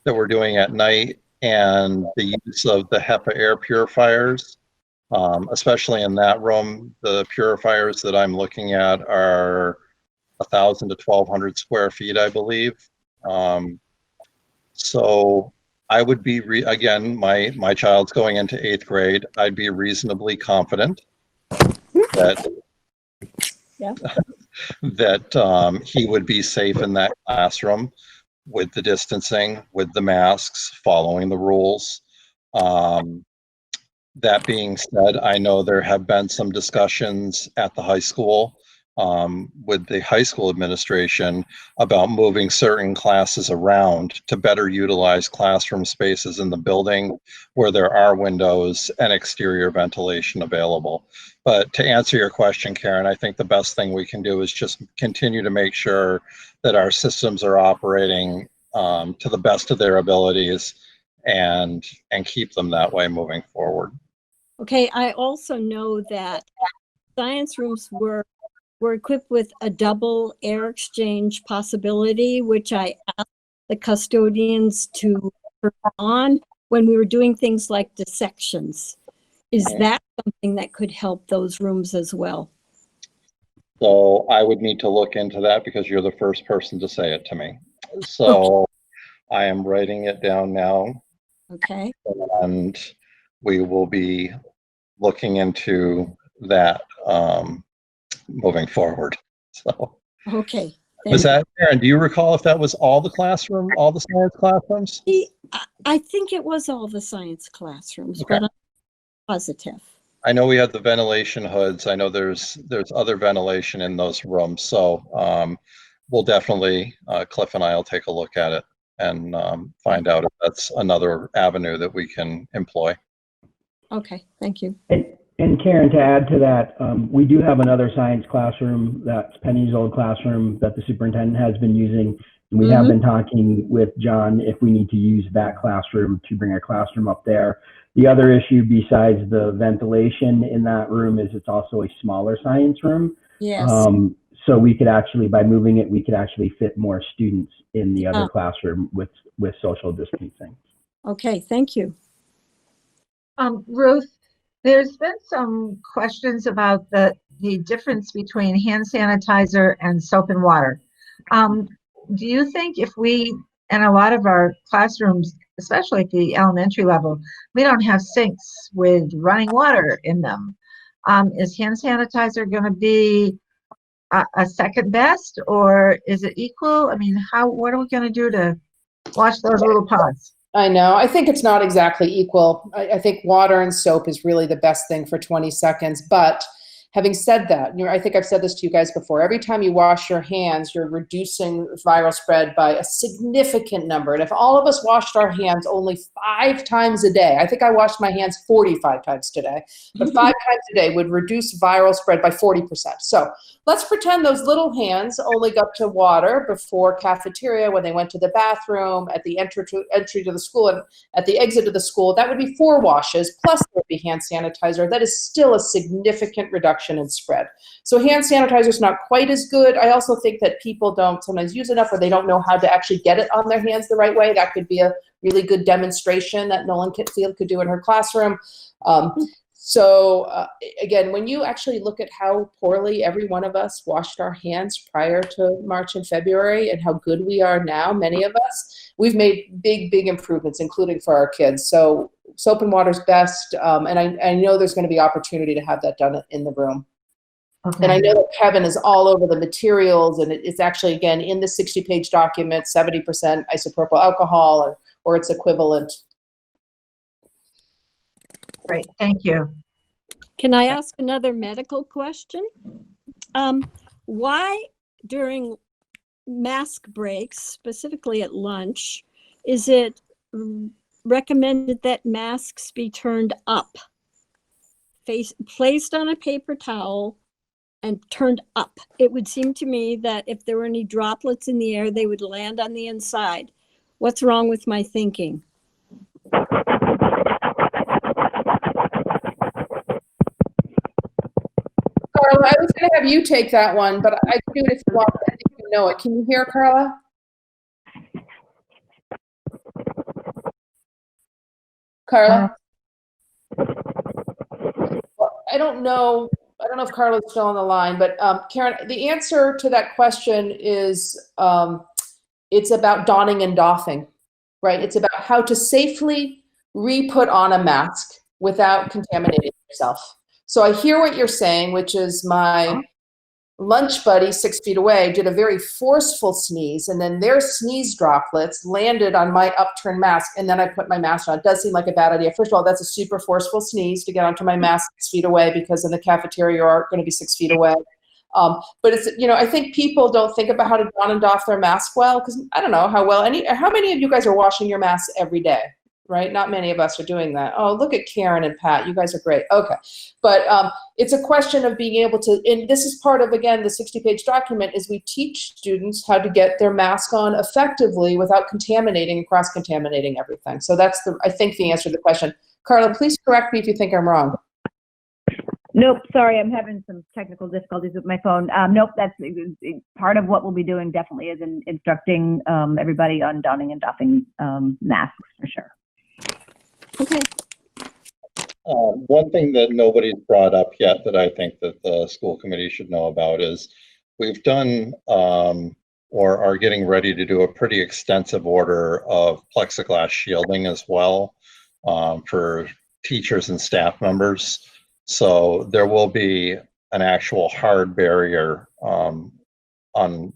S14: that we're doing at night and the use of the HEPA air purifiers, especially in that room, the purifiers that I'm looking at are 1,000 to 1,200 square feet, I believe. So I would be, again, my child's going into 8th grade. I'd be reasonably confident that that he would be safe in that classroom with the distancing, with the masks, following the rules. That being said, I know there have been some discussions at the high school with the high school administration about moving certain classes around to better utilize classroom spaces in the building where there are windows and exterior ventilation available. But to answer your question, Karen, I think the best thing we can do is just continue to make sure that our systems are operating to the best of their abilities and keep them that way moving forward.
S19: Okay, I also know that science rooms were equipped with a double air exchange possibility, which I asked the custodians to turn on when we were doing things like dissections. Is that something that could help those rooms as well?
S14: So I would need to look into that because you're the first person to say it to me. So I am writing it down now.
S19: Okay.
S14: And we will be looking into that moving forward. So.
S19: Okay.
S14: Was that, Karen, do you recall if that was all the science classrooms?
S19: I think it was all the science classrooms,
S14: Okay.
S19: but I'm positive.
S14: I know we had the ventilation hoods. I know there's other ventilation in those rooms. So we'll definitely, Cliff and I will take a look at it and find out if that's another avenue that we can employ.
S19: Okay, thank you.
S12: And Karen, to add to that, we do have another science classroom, that's Penny's old classroom that the superintendent has been using. And we have been talking with John if we need to use that classroom to bring a classroom up there. The other issue besides the ventilation in that room is it's also a smaller science room.
S19: Yes.
S12: So we could actually, by moving it, we could actually fit more students in the other classroom with social distancing.
S19: Okay, thank you.
S1: Ruth, there's been some questions about the difference between hand sanitizer and soap and water. Do you think if we, and a lot of our classrooms, especially at the elementary level, we don't have sinks with running water in them. Is hand sanitizer going to be a second best, or is it equal? I mean, what are we going to do to wash those little pods?
S17: I know. I think it's not exactly equal. I think water and soap is really the best thing for 20 seconds. But having said that, I think I've said this to you guys before. Every time you wash your hands, you're reducing viral spread by a significant number. And if all of us washed our hands only 5 times a day, I think I washed my hands 45 times today, but 5 times a day would reduce viral spread by 40%. So let's pretend those little hands only got to water before cafeteria, when they went to the bathroom, at the entry to the school, and at the exit of the school. That would be 4 washes, plus there would be hand sanitizer. That is still a significant reduction in spread. So hand sanitizer is not quite as good. I also think that people don't sometimes use enough, or they don't know how to actually get it on their hands the right way. That could be a really good demonstration that Nolan Kitfield could do in her classroom. So again, when you actually look at how poorly every one of us washed our hands prior to March and February and how good we are now, many of us, we've made big, big improvements, including for our kids. So soap and water's best. And I know there's going to be opportunity to have that done in the room. Okay. And I know that Kevin is all over the materials, and it's actually, again, in the 60-page document, 70% isopropyl alcohol or its equivalent.
S1: Great, thank you.
S19: Can I ask another medical question? Why during mask breaks, specifically at lunch, is it recommended that masks be turned up, placed on a paper towel and turned up? It would seem to me that if there were any droplets in the air, they would land on the inside. What's wrong with my thinking?
S17: Carla, I was going to have you take that one, but I can do it if you want. I think you know it. Can you hear Carla? Carla? Well, I don't know if Carla's still on the line, but Karen, the answer to that question is it's about donning and doffing, right? It's about how to safely re-put on a mask without contaminating yourself. So I hear what you're saying, which is my lunch buddy 6 feet away did a very forceful sneeze, and then their sneeze droplets landed on my upturned mask, and then I put my mask on. It does seem like a bad idea. First of all, that's a super forceful sneeze to get onto my mask 6 feet away, because in the cafeteria you are going to be 6 feet away. But it's, I think people don't think about how to don and doff their mask well, because I don't know how many of you guys are washing your masks every day? Right? Not many of us are doing that. Oh, look at Karen and Pat. You guys are great. Okay. But it's a question of being able to, and this is part of, again, the 60-page document, is we teach students how to get their mask on effectively without contaminating and cross-contaminating everything. So that's, I think, the answer to the question. Carla, please correct me if you think I'm wrong.
S11: Nope, sorry, I'm having some technical difficulties with my phone. Nope, that's part of what we'll be doing. Definitely is instructing everybody on donning and doffing masks for sure.
S19: Okay.
S14: One thing that nobody's brought up yet that I think that the school committee should know about is we've done or are getting ready to do a pretty extensive order of plexiglass shielding as well for teachers and staff members. So there will be an actual hard barrier on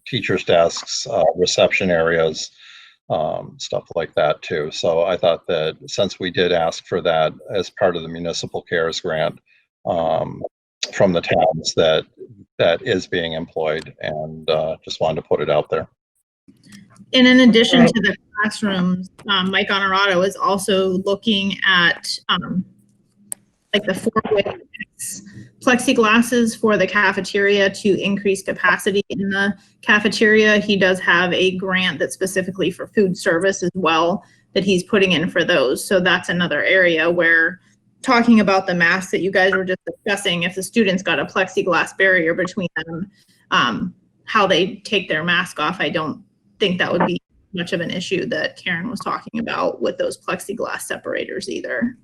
S14: teachers' desks, reception areas, stuff like that too. So I thought that since we did ask for that as part of the municipal cares grant from the towns, that is being employed, and just wanted to put it out there.
S16: And in addition to the classrooms, Mike Honorato is also looking at like the 4-way plexiglasses for the cafeteria to increase capacity in the cafeteria. He does have a grant that's specifically for food service as well that he's putting in for those. So that's another area where, talking about the masks that you guys were just discussing, if the students got a plexiglass barrier between them, how they take their mask off, I don't think that would be much of an issue that Karen was talking about with those plexiglass separators either.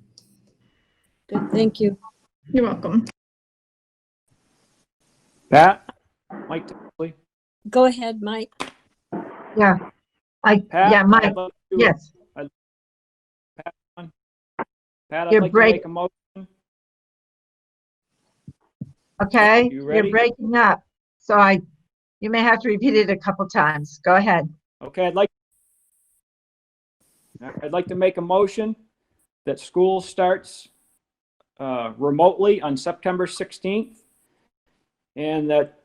S19: Good, thank you.
S16: You're welcome.
S6: Pat? Mike, please.
S19: Go ahead, Mike.
S1: Yeah,
S6: Pat,
S1: yeah, Mike,
S6: I'd like to-
S1: yes.
S6: Pat, I'd
S1: You're
S6: like to
S1: break-
S6: make a motion.
S1: Okay,
S6: You ready?
S1: you're breaking up, so you may have to repeat it a couple times. Go ahead.
S6: Okay, I'd like to make a motion that school starts remotely on September 16th, and that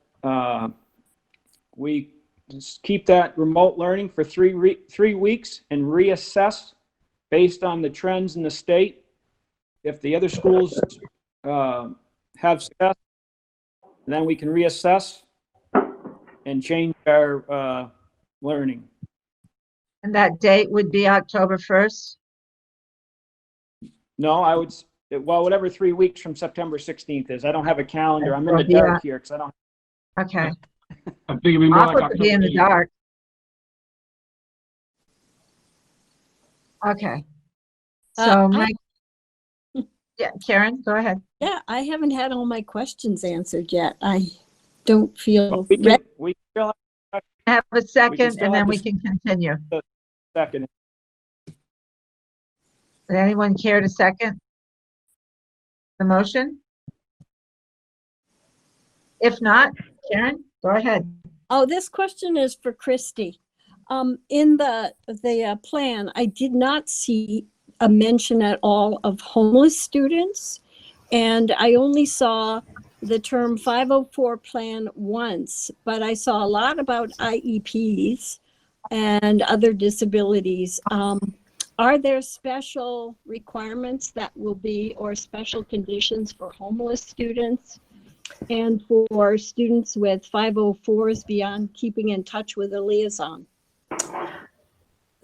S6: we just keep that remote learning for 3 weeks and reassess based on the trends in the state. If the other schools have success, then we can reassess and change our learning.
S1: And that date would be October 1st?
S6: No, I would, well, whatever 3 weeks from September 16th is. I don't have a calendar. I'm in the
S1: Yeah.
S6: dark here because I don't.
S1: Okay.
S18: I think it'd be more
S1: I'll
S18: like
S1: put to be in
S18: October
S1: the
S18: 8th.
S1: dark. Okay. So Mike, yeah, Karen, go ahead.
S19: Yeah, I haven't had all my questions answered yet. I don't feel
S6: We can,
S19: ready.
S6: we still
S1: Have a second
S6: still
S1: and
S6: have
S1: then we
S6: this-
S1: can continue.
S6: second.
S1: Would anyone care to second the motion? If not, Karen, go ahead.
S19: Oh, this question is for Christy. In the plan, I did not see a mention at all of homeless students. And I only saw the term 504 plan once, but I saw a lot about IEPs and other disabilities. Are there special requirements that will be, or special conditions for homeless students and for students with 504s beyond keeping in touch with a liaison?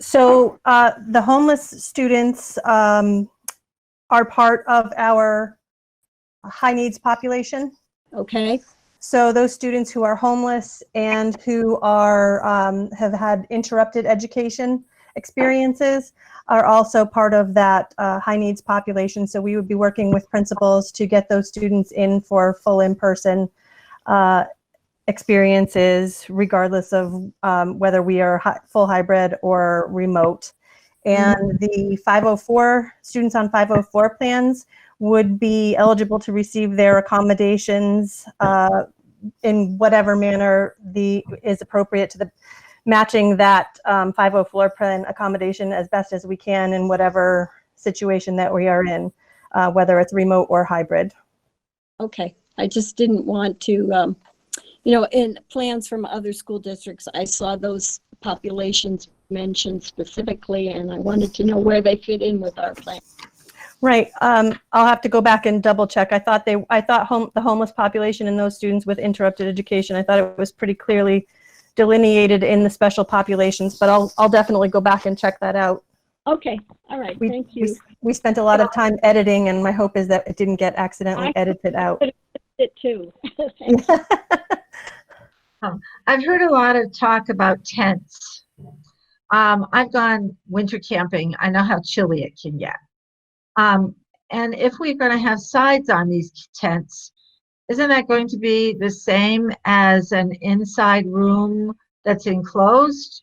S15: So the homeless students are part of our high needs population.
S19: Okay.
S15: So those students who are homeless and who are have had interrupted education experiences are also part of that high needs population. So we would be working with principals to get those students in for full in-person experiences, regardless of whether we are full hybrid or remote. And the 504 students on 504 plans would be eligible to receive their accommodations in whatever manner is appropriate to the matching that 504 plan accommodation as best as we can in whatever situation that we are in, whether it's remote or hybrid.
S19: Okay, I just didn't want to, in plans from other school districts, I saw those populations mentioned specifically, and I wanted to know where they fit in with our plan.
S15: Right. I'll have to go back and double check. I thought the homeless population and those students with interrupted education, I thought it was pretty clearly delineated in the special populations, but I'll definitely go back and check that out.
S19: Okay. All right. Thank you.
S15: we spent a lot of time editing, and my hope is that it didn't get accidentally edited out.
S19: It too.
S1: I've heard a lot of talk about tents. I've gone winter camping. I know how chilly it can get. And if we're going to have sides on these tents, isn't that going to be the same as an inside room that's enclosed?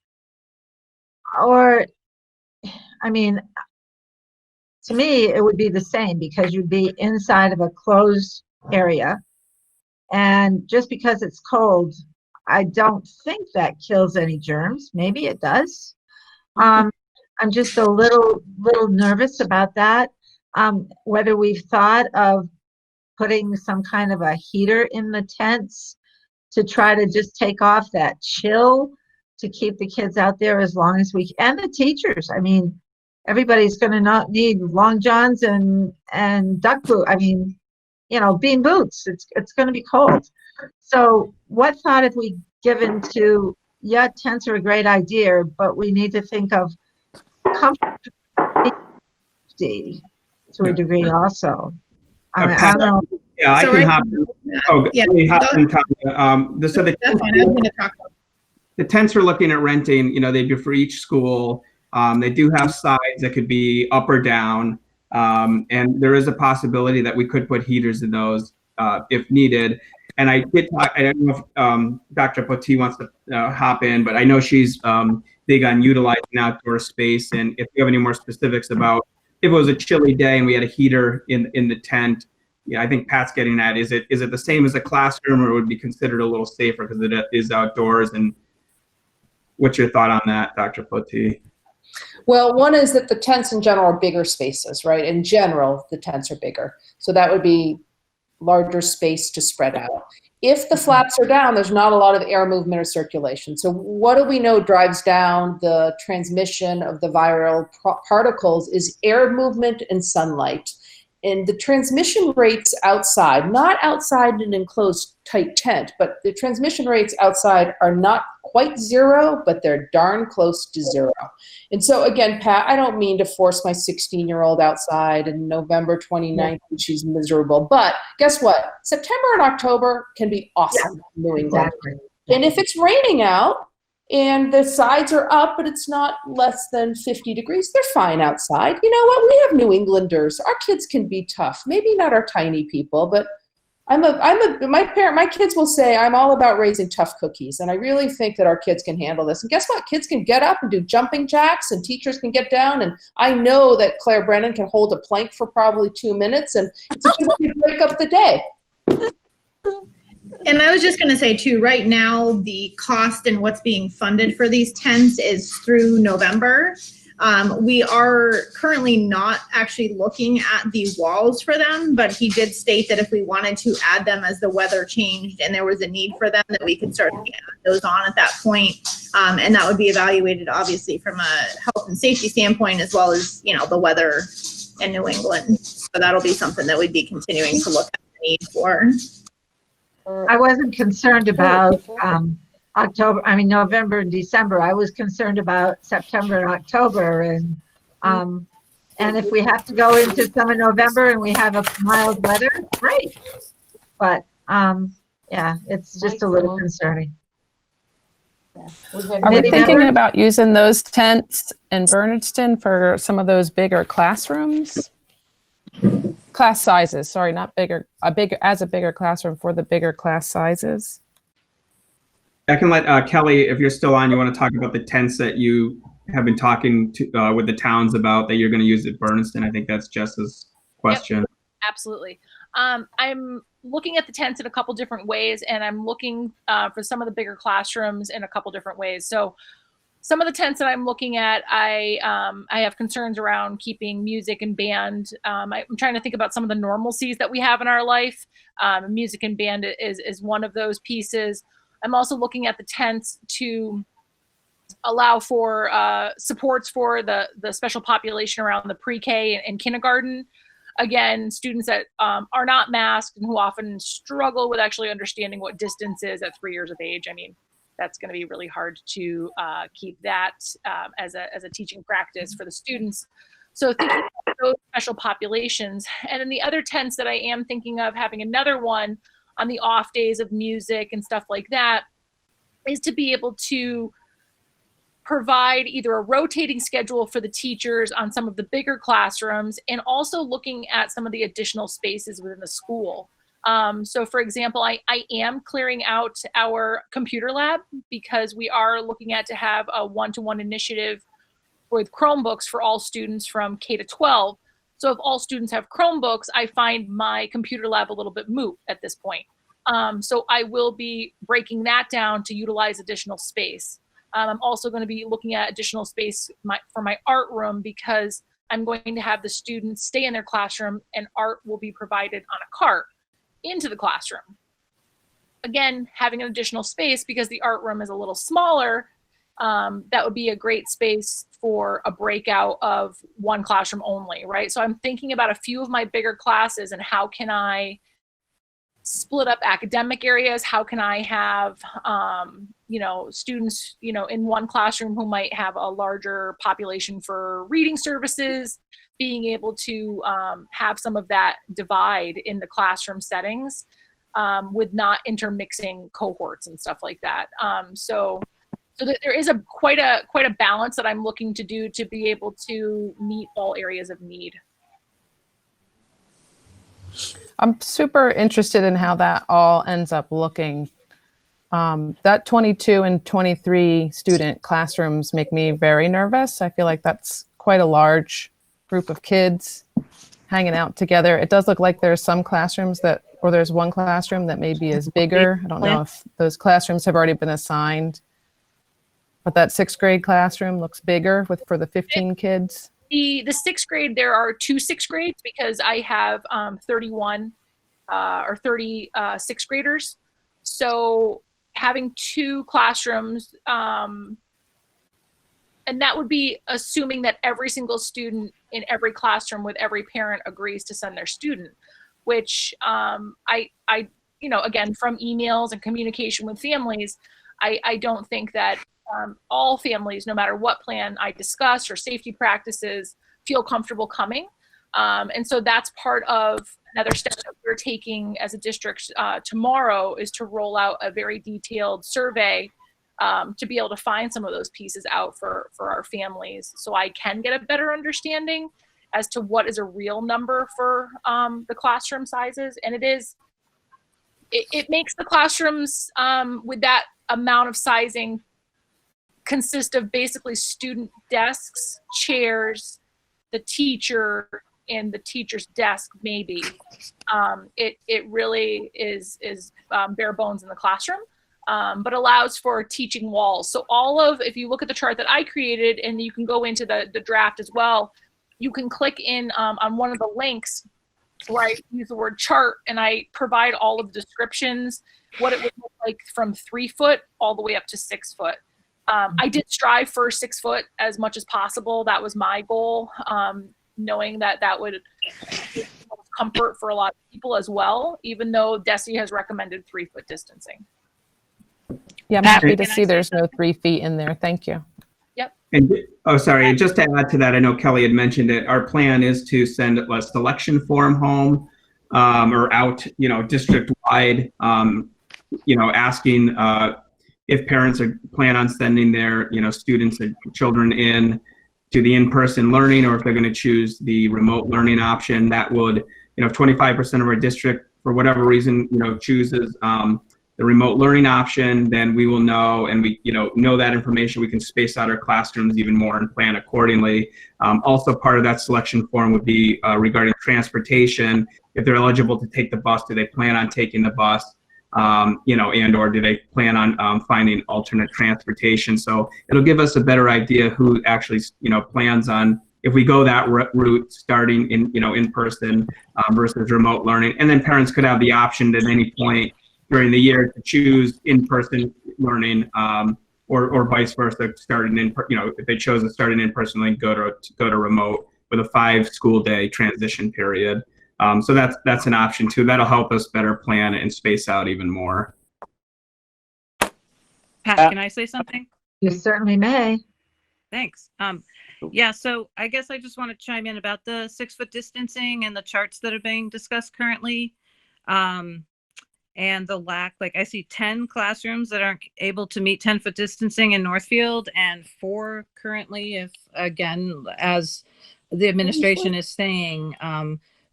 S1: Or, I mean, to me, it would be the same because you'd be inside of a closed area. And just because it's cold, I don't think that kills any germs. Maybe it does. I'm just a little nervous about that. Whether we've thought of putting some kind of a heater in the tents to try to just take off that chill to keep the kids out there as long as we can. And the teachers. I mean, everybody's going to not need long johns and duck boot. I mean, you know, bean boots. It's going to be cold. So what thought have we given to, yeah, tents are a great idea, but we need to think of comfort to a degree also. I don't know.
S2: Yeah, I can hop in. Oh,
S16: yeah,
S2: let me hop
S16: go
S2: in, Tanya. So the tents are looking at renting, you know, they do for each school. They do have sides that could be up or down. And there is a possibility that we could put heaters in those if needed. And I did talk, I don't know if Dr. Poti wants to hop in, but I know she's big on utilizing outdoor space. And if you have any more specifics about if it was a chilly day and we had a heater in the tent, yeah, I think Pat's getting at, is it the same as a classroom, or would it be considered a little safer because it is outdoors? And what's your thought on that, Dr. Poti?
S17: Well, one is that the tents in general are bigger spaces, right? In general, the tents are bigger. So that would be larger space to spread out. If the flaps are down, there's not a lot of air movement or circulation. So what do we know drives down the transmission of the viral particles is air movement and sunlight. And the transmission rates outside, not outside in an enclosed tight tent, but the transmission rates outside are not quite zero, but they're darn close to zero. And so again, Pat, I don't mean to force my 16-year-old outside in November 29th when she's miserable, but guess what? September and October can be awesome in New England.
S1: Exactly.
S17: And if it's raining out and the sides are up, but it's not less than 50 degrees, they're fine outside. You know what? We have New Englanders. Our kids can be tough. Maybe not our tiny people, but my kids will say I'm all about raising tough cookies. And I really think that our kids can handle this. And guess what? Kids can get up and do jumping jacks, and teachers can get down. And I know that Claire Brennan can hold a plank for probably 2 minutes, and it's a good way to break up the day.
S16: And I was just going to say too, right now, the cost and what's being funded for these tents is through November. We are currently not actually looking at the walls for them, but he did state that if we wanted to add them as the weather changed and there was a need for them, that we could start to add those on at that point. And that would be evaluated obviously from a health and safety standpoint, as well as, you know, the weather in New England. So that'll be something that we'd be continuing to look at the need for.
S1: I wasn't concerned about November and December. I was concerned about September and October, and if we have to go into summer November and we have a mild weather, great. But yeah, it's just a little concerning.
S20: Are we thinking about using those tents in Bernardston for some of those bigger classrooms? Class sizes, sorry, not bigger, a bigger classroom for the bigger class sizes.
S2: I can let Kelly, if you're still on, you want to talk about the tents that you have been talking to with the towns about that you're going to use at Bernardston. I think that's Jess's question.
S9: Yep, absolutely. I'm looking at the tents in a couple different ways, and I'm looking for some of the bigger classrooms in a couple different ways. So some of the tents that I'm looking at, I have concerns around keeping music and band. I'm trying to think about some of the normalcies that we have in our life. Music and band is one of those pieces. I'm also looking at the tents to allow for supports for the special population around the pre-K and kindergarten. Again, students that are not masked and who often struggle with actually understanding what distance is at 3 years of age. I mean, that's going to be really hard to keep that as a teaching practice for the students. So thinking about those special populations. And then the other tents that I am thinking of having another one on the off days of music and stuff like that is to be able to provide either a rotating schedule for the teachers on some of the bigger classrooms and also looking at some of the additional spaces within the school. So for example, I am clearing out our computer lab because we are looking at to have a one-to-one initiative with Chromebooks for all students from K to 12. So if all students have Chromebooks, I find my computer lab a little bit moot at this point. So I will be breaking that down to utilize additional space. I'm also going to be looking at additional space for my art room because I'm going to have the students stay in their classroom and art will be provided on a cart into the classroom. Again, having an additional space because the art room is a little smaller, that would be a great space for a breakout of one classroom only, right? So I'm thinking about a few of my bigger classes and how can I split up academic areas? How can I have, students, in one classroom who might have a larger population for reading services, being able to have some of that divide in the classroom settings with not intermixing cohorts and stuff like that. So there is quite a balance that I'm looking to do to be able to meet all areas of need.
S20: I'm super interested in how that all ends up looking. That 22 and 23 student classrooms make me very nervous. I feel like that's quite a large group of kids hanging out together. It does look like there's some classrooms there's one classroom that maybe is bigger. I don't know if those classrooms have already been assigned, but that 6th grade classroom looks bigger for the 15 kids.
S9: The 6th grade, there are 2 6th grades because I have 31 or 30 6th graders. So having 2 classrooms, and that would be assuming that every single student in every classroom with every parent agrees to send their student, which again, from emails and communication with families, I don't think that all families, no matter what plan I discuss or safety practices, feel comfortable coming. And so that's part of another step that we're taking as a district tomorrow is to roll out a very detailed survey to be able to find some of those pieces out for our families so I can get a better understanding as to what is a real number for the classroom sizes. And it makes the classrooms with that amount of sizing consist of basically student desks, chairs, the teacher, and the teacher's desk, maybe. It really is bare bones in the classroom, but allows for teaching walls. So if you look at the chart that I created, and you can go into the draft as well, you can click in on one of the links where I use the word chart, and I provide all of the descriptions, what it would look like from 3 foot all the way up to 6 foot. I did strive for 6 foot as much as possible. That was my goal, knowing that would give comfort for a lot of people as well, even though DESE has recommended 3 foot distancing.
S20: Yeah, I'm happy to see there's no 3 feet in there. Thank you.
S9: Yep.
S2: And just to add to that, I know Kelly had mentioned it. Our plan is to send a selection form home or out, district wide, asking if parents plan on sending their, students and children in to the in-person learning, or if they're going to choose the remote learning option. That would, if 25% of our district, for whatever reason, chooses the remote learning option, then we will know, and we, know that information. We can space out our classrooms even more and plan accordingly. Also, part of that selection form would be regarding transportation. If they're eligible to take the bus, do they plan on taking the bus? And or do they plan on finding alternate transportation? So it'll give us a better idea who actually, plans on, if we go that route, starting in person versus remote learning. And then parents could have the option at any point during the year to choose in-person learning or vice versa, starting if they chose to start in person, then go to remote with a 5 school day transition period. So that's an option too. That'll help us better plan and space out even more.
S3: Pat, can I say something?
S1: You certainly may.
S3: Thanks.
S5: Yeah, so I guess I just want to chime in about the 6-foot distancing and the charts that are being discussed currently. And the lack, like I see 10 classrooms that aren't able to meet 10-foot distancing in Northfield and 4 currently, if again, as the administration is saying,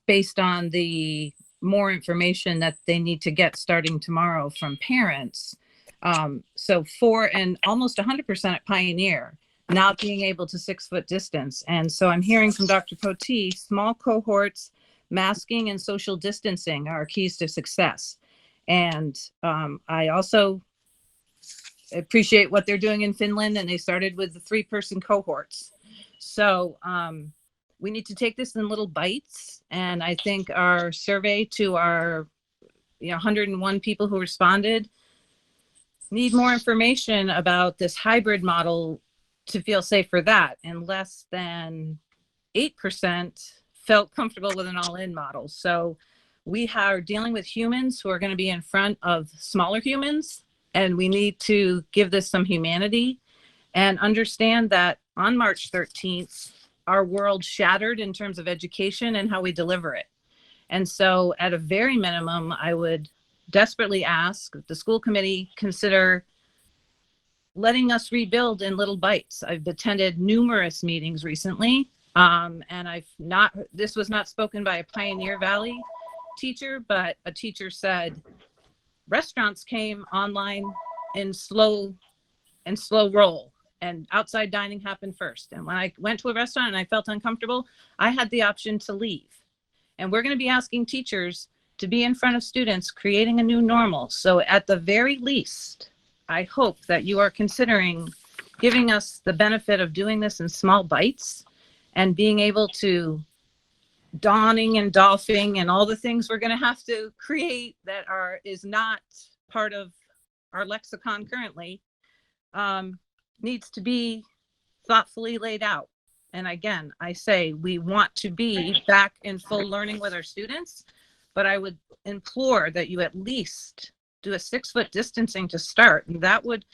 S5: based on the more information that they need to get starting tomorrow from parents. So 4 and almost 100% at Pioneer not being able to 6-foot distance. And so I'm hearing from Dr. Potee, small cohorts, masking and social distancing are keys to success. And I also appreciate what they're doing in Finland, and they started with the 3-person cohorts. So we need to take this in little bites. And I think our survey to our 101 people who responded need more information about this hybrid model to feel safe for that. And less than 8% felt comfortable with an all-in model. So we are dealing with humans who are going to be in front of smaller humans, and we need to give this some humanity and understand that on March 13th, our world shattered in terms of education and how we deliver it. And so at a very minimum, I would desperately ask the school committee consider letting us rebuild in little bites. I've attended numerous meetings recently, and this was not spoken by a Pioneer Valley teacher, but a teacher said restaurants came online in slow roll, and outside dining happened first. And when I went to a restaurant and I felt uncomfortable, I had the option to leave. And we're going to be asking teachers to be in front of students, creating a new normal. So at the very least, I hope that you are considering giving us the benefit of doing this in small bites and being able to donning and doffing and all the things we're going to have to create that is not part of our lexicon currently, needs to be thoughtfully laid out. And again, I say we want to be back in full learning with our students, but I would implore that you at least do a 6-foot distancing to start. And that would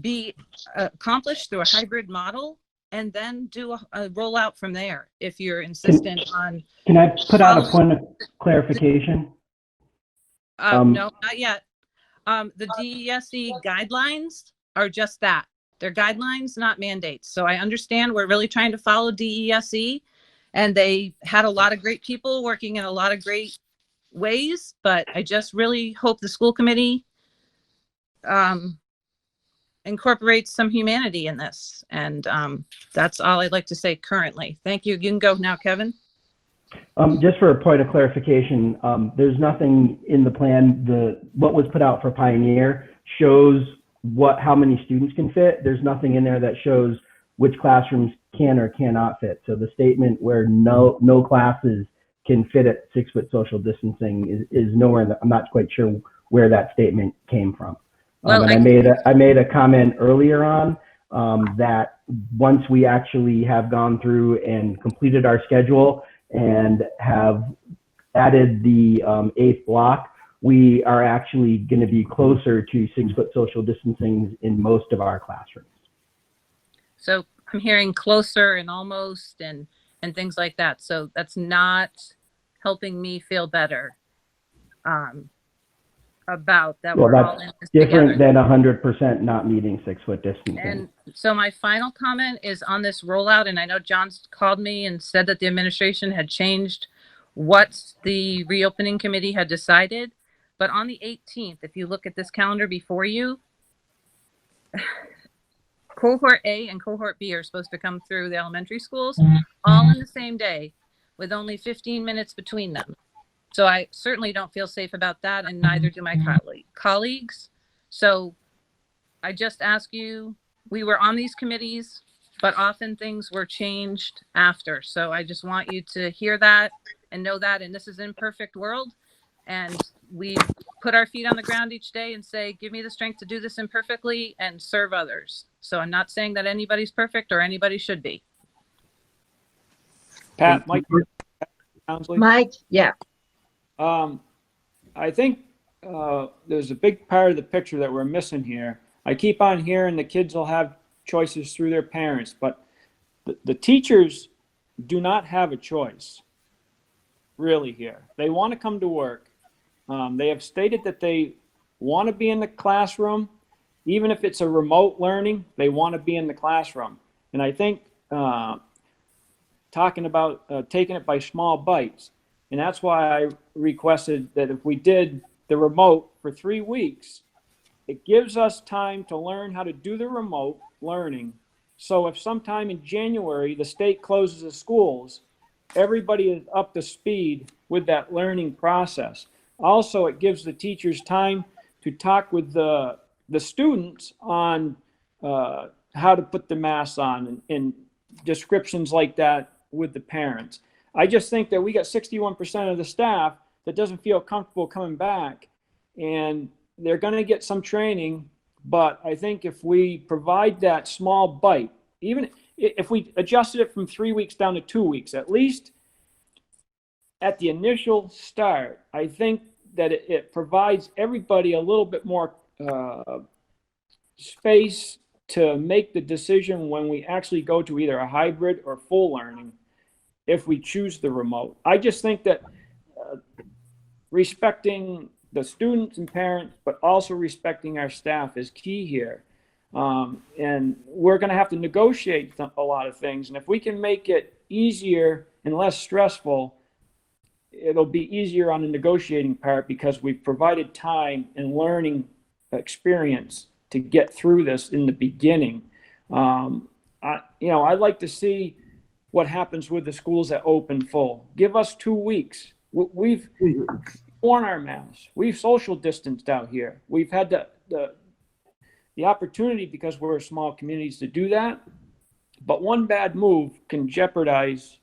S5: be accomplished through a hybrid model, and then do a rollout from there if you're insistent on.
S12: Can I put out a point of clarification?
S5: No, not yet. The DESE guidelines are just that. They're guidelines, not mandates. So I understand we're really trying to follow DESE, and they had a lot of great people working in a lot of great ways, but I just really hope the school committee incorporates some humanity in this. And that's all I'd like to say currently. Thank you. You can go now, Kevin.
S12: Just for a point of clarification, there's nothing in the plan. What was put out for Pioneer shows how many students can fit. There's nothing in there that shows which classrooms can or cannot fit. So the statement where no classes can fit at 6-foot social distancing is nowhere. I'm not quite sure where that statement came from.
S5: Well,
S12: and I made a comment earlier on that once we actually have gone through and completed our schedule and have added the 8th block, we are actually going to be closer to 6-foot social distancing in most of our classrooms.
S5: So I'm hearing closer and almost and things like that. So that's not helping me feel better about that.
S12: Well,
S5: we're all
S12: that's
S5: in this
S12: different
S5: together.
S12: than 100% not meeting 6-foot distancing.
S5: And so my final comment is on this rollout, and I know John's called me and said that the administration had changed what the reopening committee had decided. But on the 18th, if you look at this calendar before you, cohort A and cohort B are supposed to come through the elementary schools all in the same day with only 15 minutes between them. So I certainly don't feel safe about that, and neither do my colleagues. So I just ask you, we were on these committees, but often things were changed after. So I just want you to hear that and know that, and this is an imperfect world. And we put our feet on the ground each day and say, give me the strength to do this imperfectly and serve others. So I'm not saying that anybody's perfect or anybody should be.
S6: Pat, Mike.
S1: Mike, yeah.
S6: I think there's a big part of the picture that we're missing here. I keep on hearing the kids will have choices through their parents, but the teachers do not have a choice, really, here. They want to come to work. They have stated that they want to be in the classroom. Even if it's a remote learning, they want to be in the classroom. And I think talking about taking it by small bites, and that's why I requested that if we did the remote for 3 weeks, it gives us time to learn how to do the remote learning. So if sometime in January the state closes the schools, everybody is up to speed with that learning process. Also, it gives the teachers time to talk with the students on how to put the masks on and descriptions like that with the parents. I just think that we got 61% of the staff that doesn't feel comfortable coming back, and they're going to get some training. But I think if we provide that small bite, even if we adjusted it from 3 weeks down to 2 weeks, at least at the initial start, I think that it provides everybody a little bit more space to make the decision when we actually go to either a hybrid or full learning, if we choose the remote. I just think that respecting the students and parents, but also respecting our staff is key here. And we're going to have to negotiate a lot of things. And if we can make it easier and less stressful, it'll be easier on the negotiating part, because we've provided time and learning experience to get through this in the beginning. I'd like to see what happens with the schools that open full. Give us 2 weeks. We've worn our masks. We've social distanced out here. We've had the opportunity, because we're small communities, to do that. But one bad move can jeopardize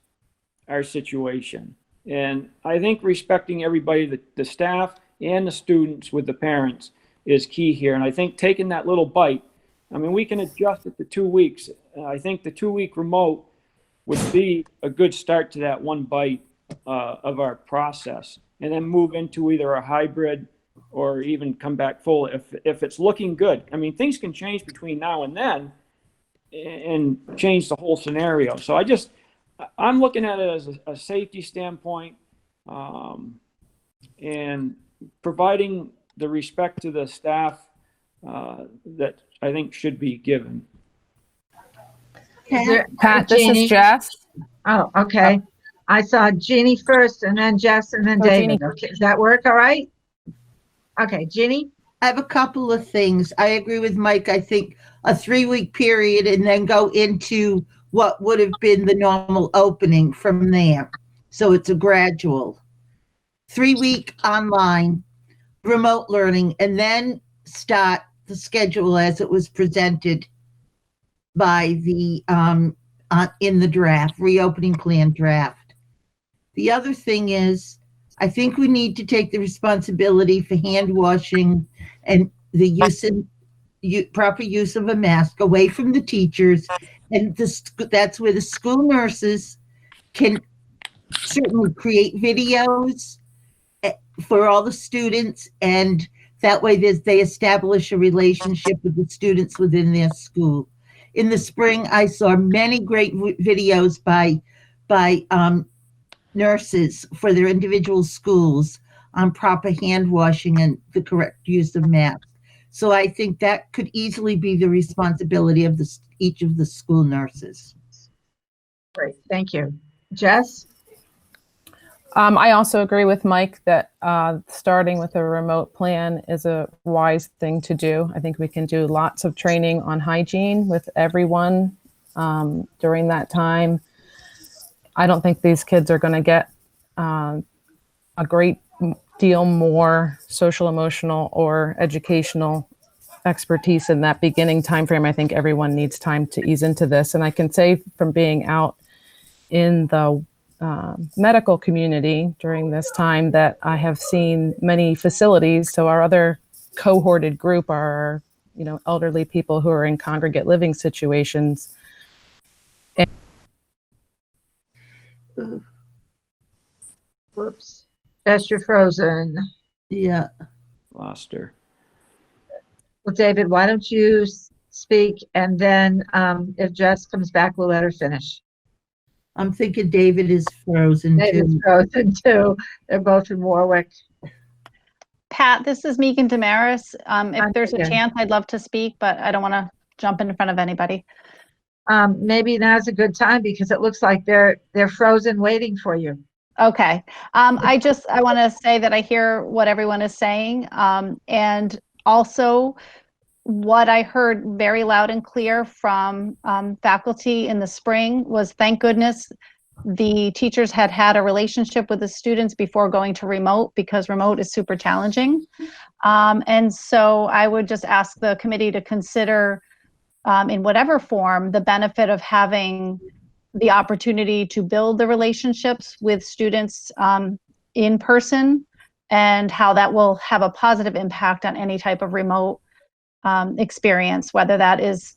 S6: our situation. And I think respecting everybody, the staff and the students with the parents, is key here. And I think taking that little bite, I mean, we can adjust it to 2 weeks. I think the 2 week remote would be a good start to that one bite of our process, and then move into either a hybrid or even come back full if it's looking good. I mean, things can change between now and then and change the whole scenario. So I'm looking at it as a safety standpoint, and providing the respect to the staff that I think should be given.
S20: Pat, this is Jess.
S1: Oh, okay. I saw Jeannie first, and then Jess, and then David.
S20: Jeannie.
S1: Okay, does that work all right? Okay, Jeannie?
S7: I have a couple of things. I agree with Mike. I think a 3 week period and then go into what would have been the normal opening from there. So it's a gradual 3 week online remote learning, and then start the schedule as it was presented by the in the draft, reopening plan draft. The other thing is, I think we need to take the responsibility for hand washing and the proper use of a mask away from the teachers. And that's where the school nurses can certainly create videos for all the students. And that way they establish a relationship with the students within their school. In the spring, I saw many great videos by nurses for their individual schools on proper hand washing and the correct use of masks. So I think that could easily be the responsibility of each of the school nurses.
S1: Great, thank you. Jess?
S20: I also agree with Mike that starting with a remote plan is a wise thing to do. I think we can do lots of training on hygiene with everyone during that time. I don't think these kids are going to get a great deal more social, emotional, or educational expertise in that beginning time frame. I think everyone needs time to ease into this. And I can say from being out in the medical community during this time that I have seen many facilities. So our other cohorted group are, elderly people who are in congregate living situations.
S1: Whoops. Jess, you're frozen.
S7: Yeah.
S6: Lost her.
S1: Well, David, why don't you speak, and then if Jess comes back, we'll let her finish.
S7: I'm thinking David is frozen
S1: David's
S7: too.
S1: frozen too. They're both in Warwick.
S8: Pat, this is Megan Damaris. If there's a
S1: Okay.
S8: chance, I'd love to speak, but I don't want to jump in front of anybody.
S1: Maybe now's a good time because it looks like they're frozen waiting for you.
S8: Okay. I want to say that I hear what everyone is saying. And also what I heard very loud and clear from faculty in the spring was, thank goodness the teachers had had a relationship with the students before going to remote, because remote is super challenging. And so I would just ask the committee to consider in whatever form the benefit of having the opportunity to build the relationships with students in person, and how that will have a positive impact on any type of remote experience, whether that is,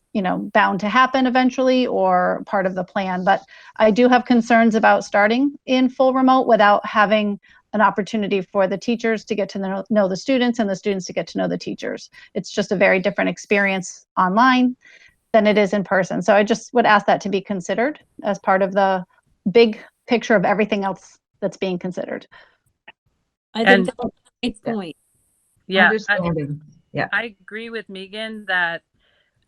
S8: bound to happen eventually or part of the plan. But I do have concerns about starting in full remote without having an opportunity for the teachers to get to know the students and the students to get to know the teachers. It's just a very different experience online than it is in person. So I just would ask that to be considered as part of the big picture of everything else that's being considered.
S19: I think that's a great point.
S5: Yeah,
S1: Understanding. Yeah.
S5: I agree with Megan that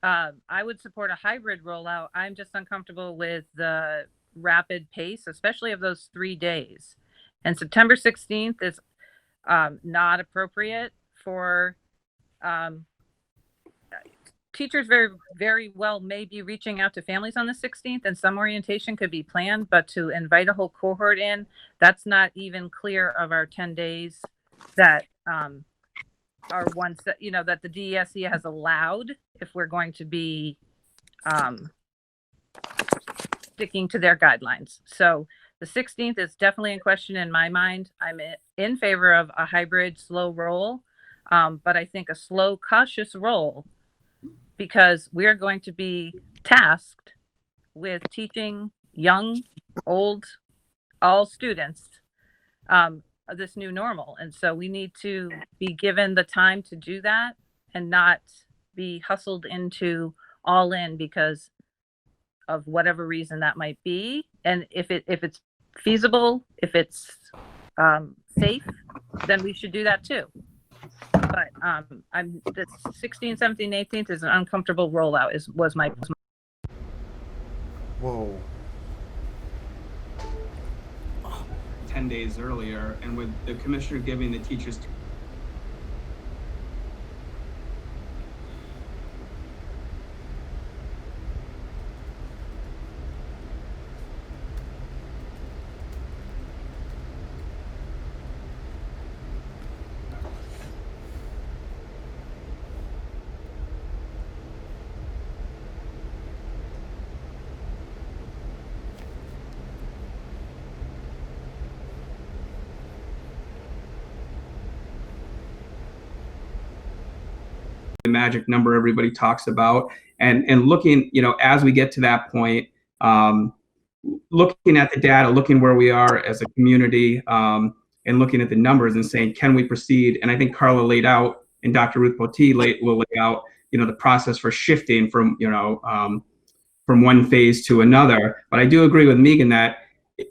S5: I would support a hybrid rollout. I'm just uncomfortable with the rapid pace, especially of those 3 days. And September 16th is not appropriate for teachers. Very, very well may be reaching out to families on the 16th, and some orientation could be planned, but to invite a whole cohort in, that's not even clear of our 10 days that are ones that, that the DESE has allowed, if we're going to be sticking to their guidelines. So the 16th is definitely in question in my mind. I'm in favor of a hybrid slow roll, but I think a slow, cautious roll, because we're going to be tasked with teaching young, old, all students this new normal. And so we need to be given the time to do that and not be hustled into all in because of whatever reason that might be. And if it's feasible, if it's safe, then we should do that too. But the 16th, 17th, 18th is an uncomfortable rollout. Was my.
S21: Whoa.
S2: 10 days earlier, and with the commissioner giving the teachers the magic number everybody talks about, and looking, as we get to that point, looking at the data, looking where we are as a community, and looking at the numbers and saying, can we proceed? And I think Carla laid out, and Dr. Ruth Potee will lay out, the process for shifting from one phase to another. But I do agree with Megan that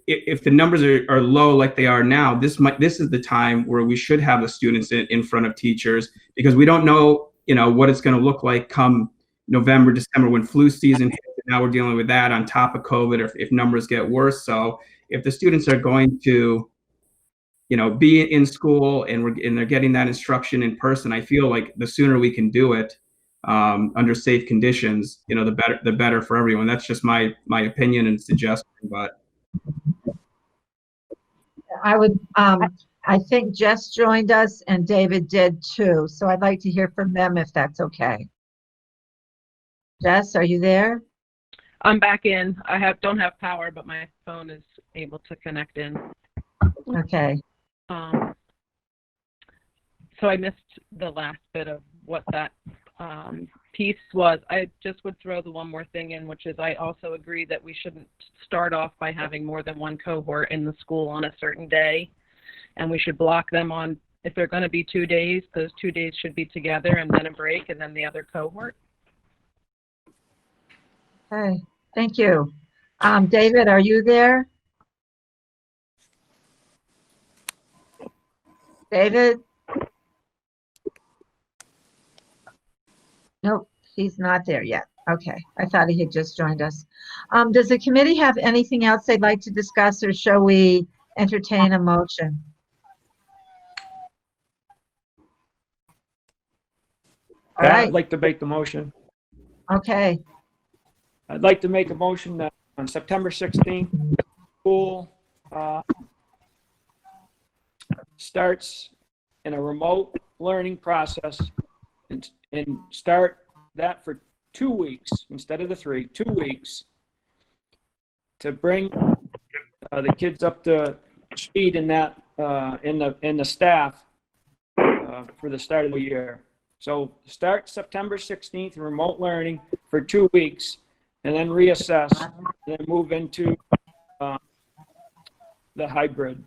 S2: if the numbers are low like they are now, this is the time where we should have the students in front of teachers, because we don't know what it's going to look like come November, December, when flu season hits. And now we're dealing with that on top of COVID, or if numbers get worse. So if the students are going to, be in school and they're getting that instruction in person, I feel like the sooner we can do it under safe conditions, the better for everyone. That's just my opinion and suggestion. But
S1: I would, I think Jess joined us and David did too. So I'd like to hear from them if that's okay. Jess, are you there?
S22: I'm back in. I don't have power, but my phone is able to connect in.
S1: Okay.
S22: So I missed the last bit of what that piece was. I just would throw the one more thing in, which is I also agree that we shouldn't start off by having more than one cohort in the school on a certain day. And we should block them on, if they're going to be 2 days, those 2 days should be together and then a break and then the other cohort.
S1: Okay, thank you. David, are you there? David? Nope, he's not there yet. Okay, I thought he had just joined us. Does the committee have anything else they'd like to discuss, or shall we entertain a motion? All
S6: Pat,
S1: right,
S6: I'd like to make the motion.
S1: okay.
S6: I'd like to make a motion that on September 16th, school starts in a remote learning process and start that for 2 weeks instead of the 3, 2 weeks to bring the kids up to speed in that in the staff for the start of the year. So start September 16th in remote learning for 2 weeks, and then reassess, and then move into the hybrid.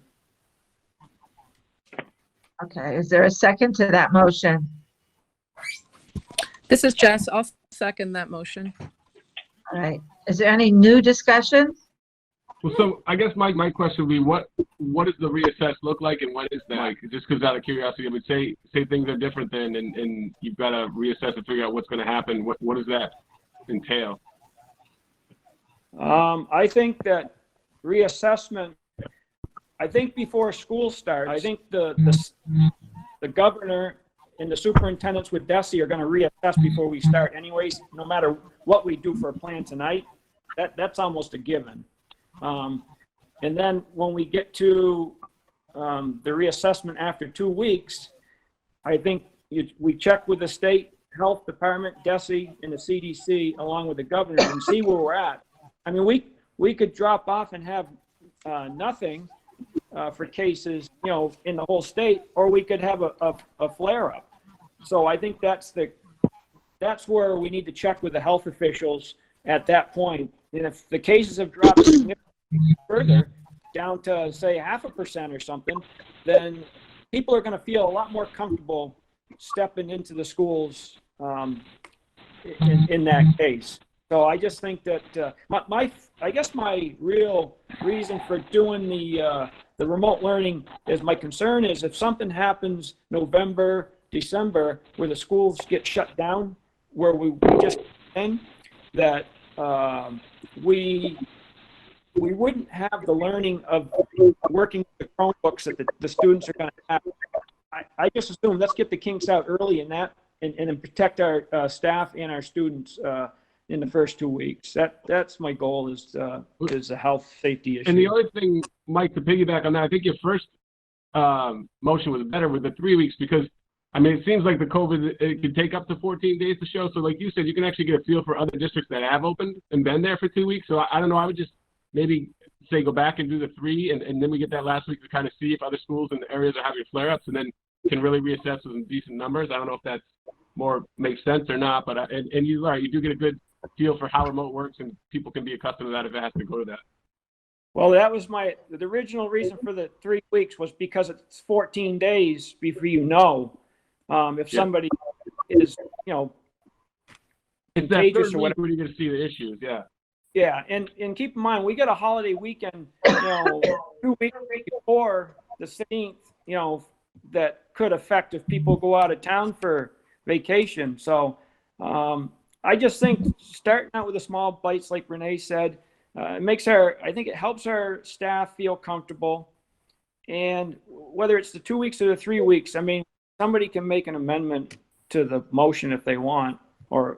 S1: Okay, is there a second to that motion?
S4: This is Jess. I'll second that motion.
S1: All right, is there any new discussion?
S18: Well, so I guess my question would be, what does the reassess look like, and what is that? Like, just because out of curiosity, I would say things are different then, and you've got to reassess and figure out what's going to happen. What does that entail?
S6: I think that reassessment, I think before school starts, I think the governor and the superintendents with DESE are going to reassess before we start anyways, no matter what we do for a plan tonight. That's almost a given. And then when we get to the reassessment after 2 weeks, I think we check with the state health department, DESE, and the CDC, along with the governor, and see where we're at. I mean, we could drop off and have nothing for cases, in the whole state, or we could have a flare-up. So I think that's where we need to check with the health officials at that point. And if the cases have dropped significantly further, down to say 0.5% or something, then people are going to feel a lot more comfortable stepping into the schools in that case. So I just think that I guess my real reason for doing the remote learning is, my concern is if something happens November, December, where the schools get shut down, where we just in, that we wouldn't have the learning of working with the Chromebooks that the students are going to have. I just assume let's get the kinks out early in that and protect our staff and our students in the first 2 weeks. That's my goal, is a health safety issue.
S18: And the other thing, Mike, to piggyback on that, I think your first motion was better with the 3 weeks, because I mean, it seems like the COVID, it could take up to 14 days to show. So like you said, you can actually get a feel for other districts that have opened and been there for 2 weeks. So I don't know, I would just maybe say go back and do the 3, and then we get that last week to kind of see if other schools in the areas are having flare-ups, and then can really reassess with some decent numbers. I don't know if that's more makes sense or not, but and you're right, you do get a good feel for how remote works, and people can be accustomed to that if it has to go to that.
S6: Well, that was the original reason for the 3 weeks, was because it's 14 days before if somebody is,
S18: it's
S6: contagious
S18: that
S6: or whatever.
S18: where you're going to see the issues, yeah.
S6: Yeah, and keep in mind, we got a holiday weekend, 2 weeks before the 16th, that could affect if people go out of town for vacation. So I just think starting out with the small bites, like Renee said, I think it helps our staff feel comfortable. And whether it's the 2 weeks or the 3 weeks, I mean, somebody can make an amendment to the motion if they want, or.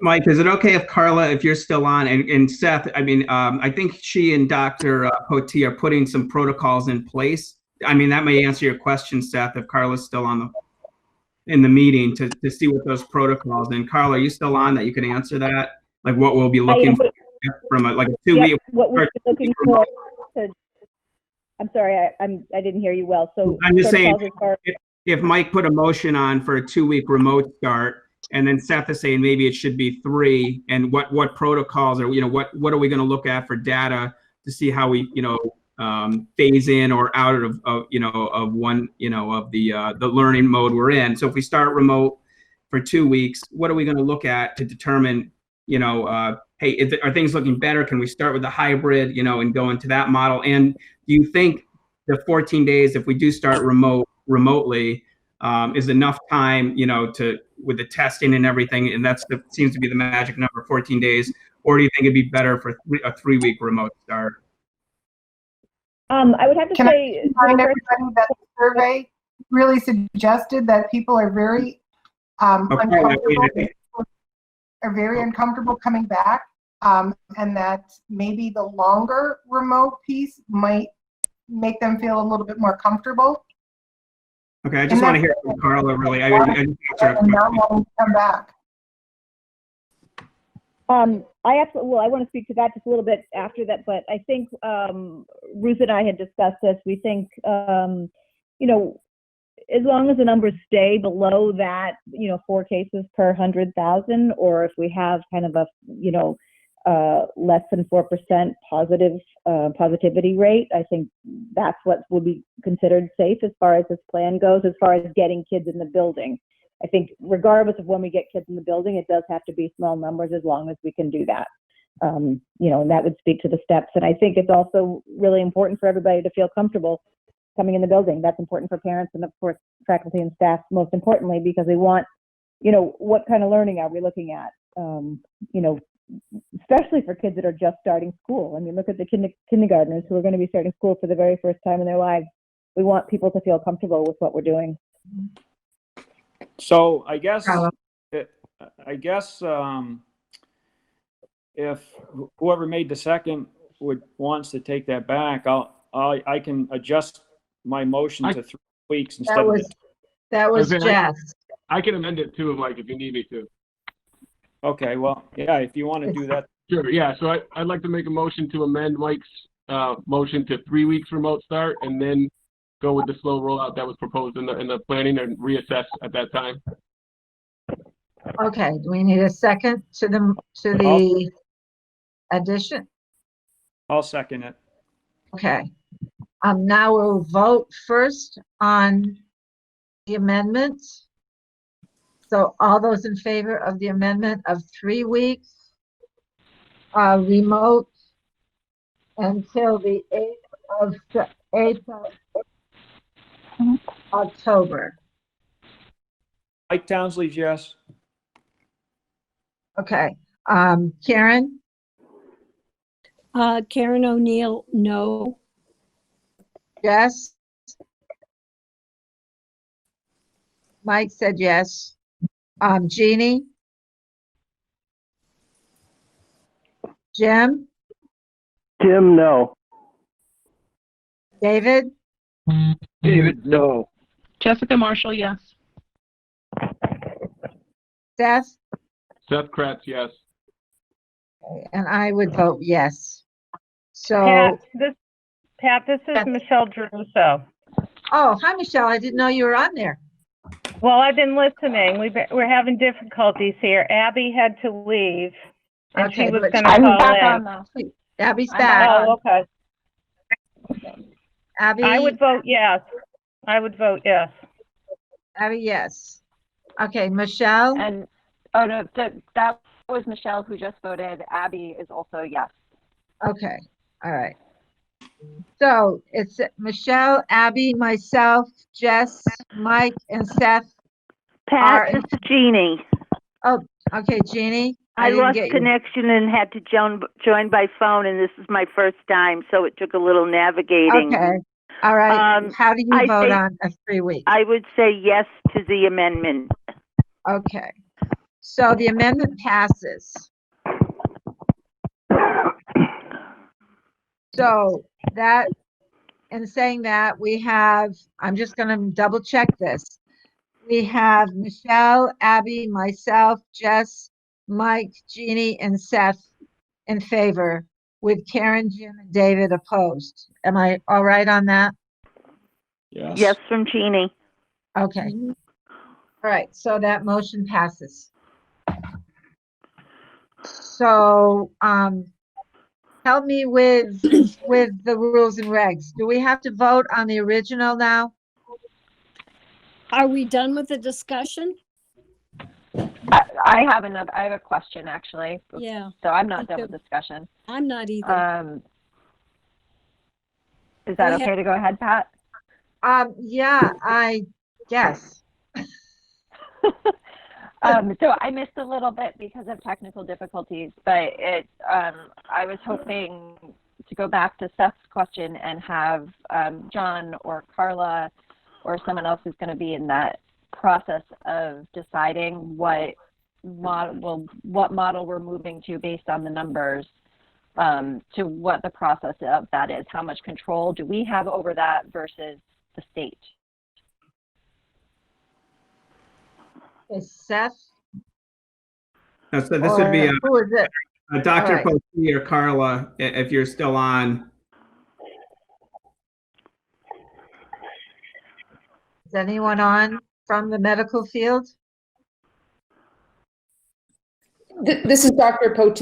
S2: Mike, is it okay if Carla, if you're still on, and Seth, I mean, I think she and Dr. Poti are putting some protocols in place. I mean, that may answer your question, Seth, if Carla's still in the meeting to see what those protocols. And Carla, are you still on that you can answer that? Like what we'll be looking for from a 2 week.
S11: What we're looking for. I'm sorry, I didn't hear you well. So
S2: I'm just saying, if Mike put a motion on for a 2 week remote start, and then Seth is saying maybe it should be 3, and what protocols or what are we going to look at for data to see how we phase in or out of one of the learning mode we're in. So if we start remote for 2 weeks, what are we going to look at to determine hey, are things looking better? Can we start with the hybrid, and go into that model? And do you think the 14 days, if we do start remotely, is enough time, with the testing and everything, and seems to be the magic number, 14 days, or do you think it'd be better for a 3-week remote start?
S11: I would have to say,
S10: remind everybody that the survey really suggested that people are very uncomfortable coming back, and that maybe the longer remote piece might make them feel a little bit more comfortable.
S2: Okay, I just want to hear from Carla, really. I just answer a question.
S10: Come back.
S11: I want to speak to that just a little bit after that, but I think Ruth and I had discussed this. We think, as long as the numbers stay below that, 4 cases per 100,000, or if we have kind of a, less than 4% positivity rate, I think that's what would be considered safe as far as this plan goes, as far as getting kids in the building. I think regardless of when we get kids in the building, it does have to be small numbers as long as we can do that. And that would speak to the steps. And I think it's also really important for everybody to feel comfortable coming in the building. That's important for parents and, of course, faculty and staff, most importantly, because they want, what kind of learning are we looking at? Especially for kids that are just starting school. I mean, look at the kindergartners who are going to be starting school for the very first time in their lives. We want people to feel comfortable with what we're doing.
S6: So I guess if whoever made the second wants to take that back, I can adjust my motion to 3 weeks instead of
S1: that was Jess.
S18: I can amend it too, Mike, if you need me to.
S6: Okay, well, yeah, if you want to do that.
S18: Sure, yeah. So I'd like to make a motion to amend Mike's motion to 3 weeks remote start, and then go with the slow rollout that was proposed in the planning, and reassess at that time.
S1: Okay, do we need a second to the addition?
S6: I'll second it.
S1: Okay. Now we'll vote first on the amendment. So all those in favor of the amendment of 3 weeks remote until the 8th of October.
S6: Mike Townsley's yes.
S1: Okay. Karen?
S19: Karen O'Neill, no.
S1: Yes. Mike said yes. Jeannie? Jim?
S21: Jim, no.
S1: David?
S21: David, no.
S22: Jessica Marshall, yes.
S1: Seth?
S18: Seth Kratz, yes.
S1: And I would vote yes. So
S23: Pat, this is Michelle Druso.
S1: Oh, hi, Michelle. I didn't know you were on there.
S23: Well, I've been listening. We're having difficulties here. Abby had to leave, and she was going to call in.
S1: Abby's back.
S23: Oh, okay.
S1: Abby?
S23: I would vote yes.
S1: Abby, yes. Okay, Michelle?
S24: And, oh, no, that was Michelle who just voted. Abby is also yes.
S1: Okay, all right. So it's Michelle, Abby, myself, Jess, Mike, and Seth.
S23: Pat, this is Jeannie.
S1: Oh, okay, Jeannie.
S23: I
S1: didn't
S23: lost
S1: get you.
S23: connection and had to join by phone, and this is my first time, so it took a little navigating.
S1: Okay, all right. How do you vote
S23: think
S1: on a 3 week?
S23: I would say yes to the amendment.
S1: Okay, so the amendment passes. So that, in saying that, we have, I'm just going to double check this. We have Michelle, Abby, myself, Jess, Mike, Jeannie, and Seth in favor, with Karen, Jim, and David opposed. Am I all right on that?
S6: Yes.
S23: Yes, from Jeannie.
S1: Okay. All right, so that motion passes. So, help me with the rules and regs. Do we have to vote on the original now?
S19: Are we done with the discussion?
S24: I have a question actually.
S19: Yeah.
S24: So I'm not done with discussion.
S19: I'm not either.
S24: Is that
S19: Go
S24: okay
S19: ahead.
S24: to go ahead, Pat?
S1: Yeah, I guess.
S24: So I missed a little bit because of technical difficulties, but I was hoping to go back to Seth's question and have John or Carla or someone else who's going to be in that process of deciding what model we're moving to based on the numbers, to what the process of that is. How much control do we have over that versus the state?
S1: Is Seth?
S2: So this would be
S1: who is it?
S2: Dr.
S1: All right.
S2: Pote or Carla, if you're still on.
S1: Is anyone on from the medical field?
S13: This is Dr. Pote.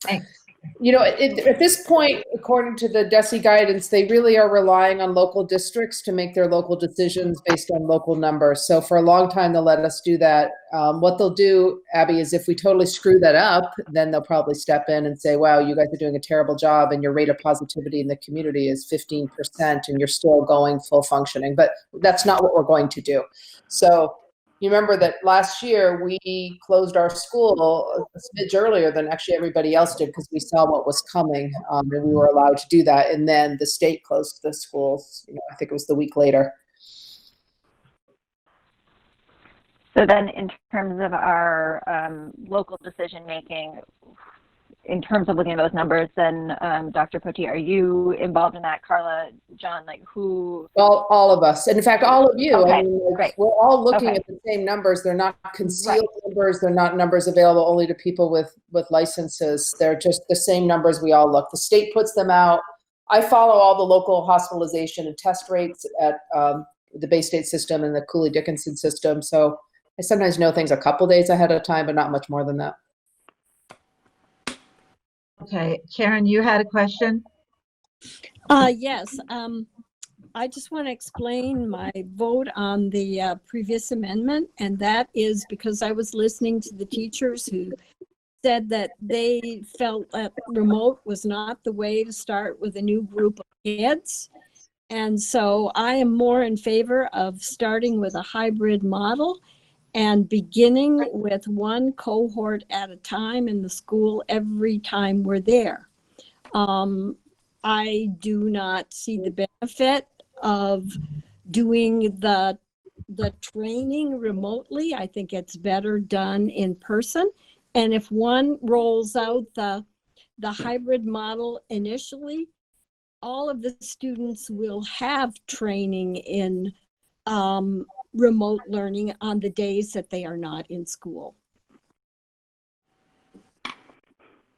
S1: Thanks.
S13: You know, at this point, according to the DESE guidance, they really are relying on local districts to make their local decisions based on local numbers. So for a long time, they'll let us do that. What they'll do, Abby, is if we totally screw that up, then they'll probably step in and say, wow, you guys are doing a terrible job and your rate of positivity in the community is 15% and you're still going full functioning. But that's not what we're going to do. So you remember that last year we closed our school a smidge earlier than actually everybody else did because we saw what was coming, and we were allowed to do that. And then the state closed the schools. You know, I think it was the week later.
S24: So then in terms of our local decision making, in terms of looking at those numbers, then Dr. Pote, are you involved in that? Carla, John, like who?
S13: All of us. And in fact, all of you.
S24: Okay,
S13: I mean, like,
S24: great.
S13: we're all looking
S24: Okay.
S13: at the same numbers. They're not concealed numbers. They're not numbers available only to people with licenses. They're just the same numbers we all look. The state puts them out. I follow all the local hospitalization and test rates at the Bay State system and the Cooley-Dickinson system. So I sometimes know things a couple days ahead of time, but not much more than that.
S1: Okay, Karen, you had a question?
S19: Yes. I just want to explain my vote on the previous amendment, and that is because I was listening to the teachers who said that they felt that remote was not the way to start with a new group of kids. And so I am more in favor of starting with a hybrid model and beginning with one cohort at a time in the school every time we're there. I do not see the benefit of doing the training remotely. I think it's better done in person. And if one rolls out the hybrid model initially, all of the students will have training in remote learning on the days that they are not in school.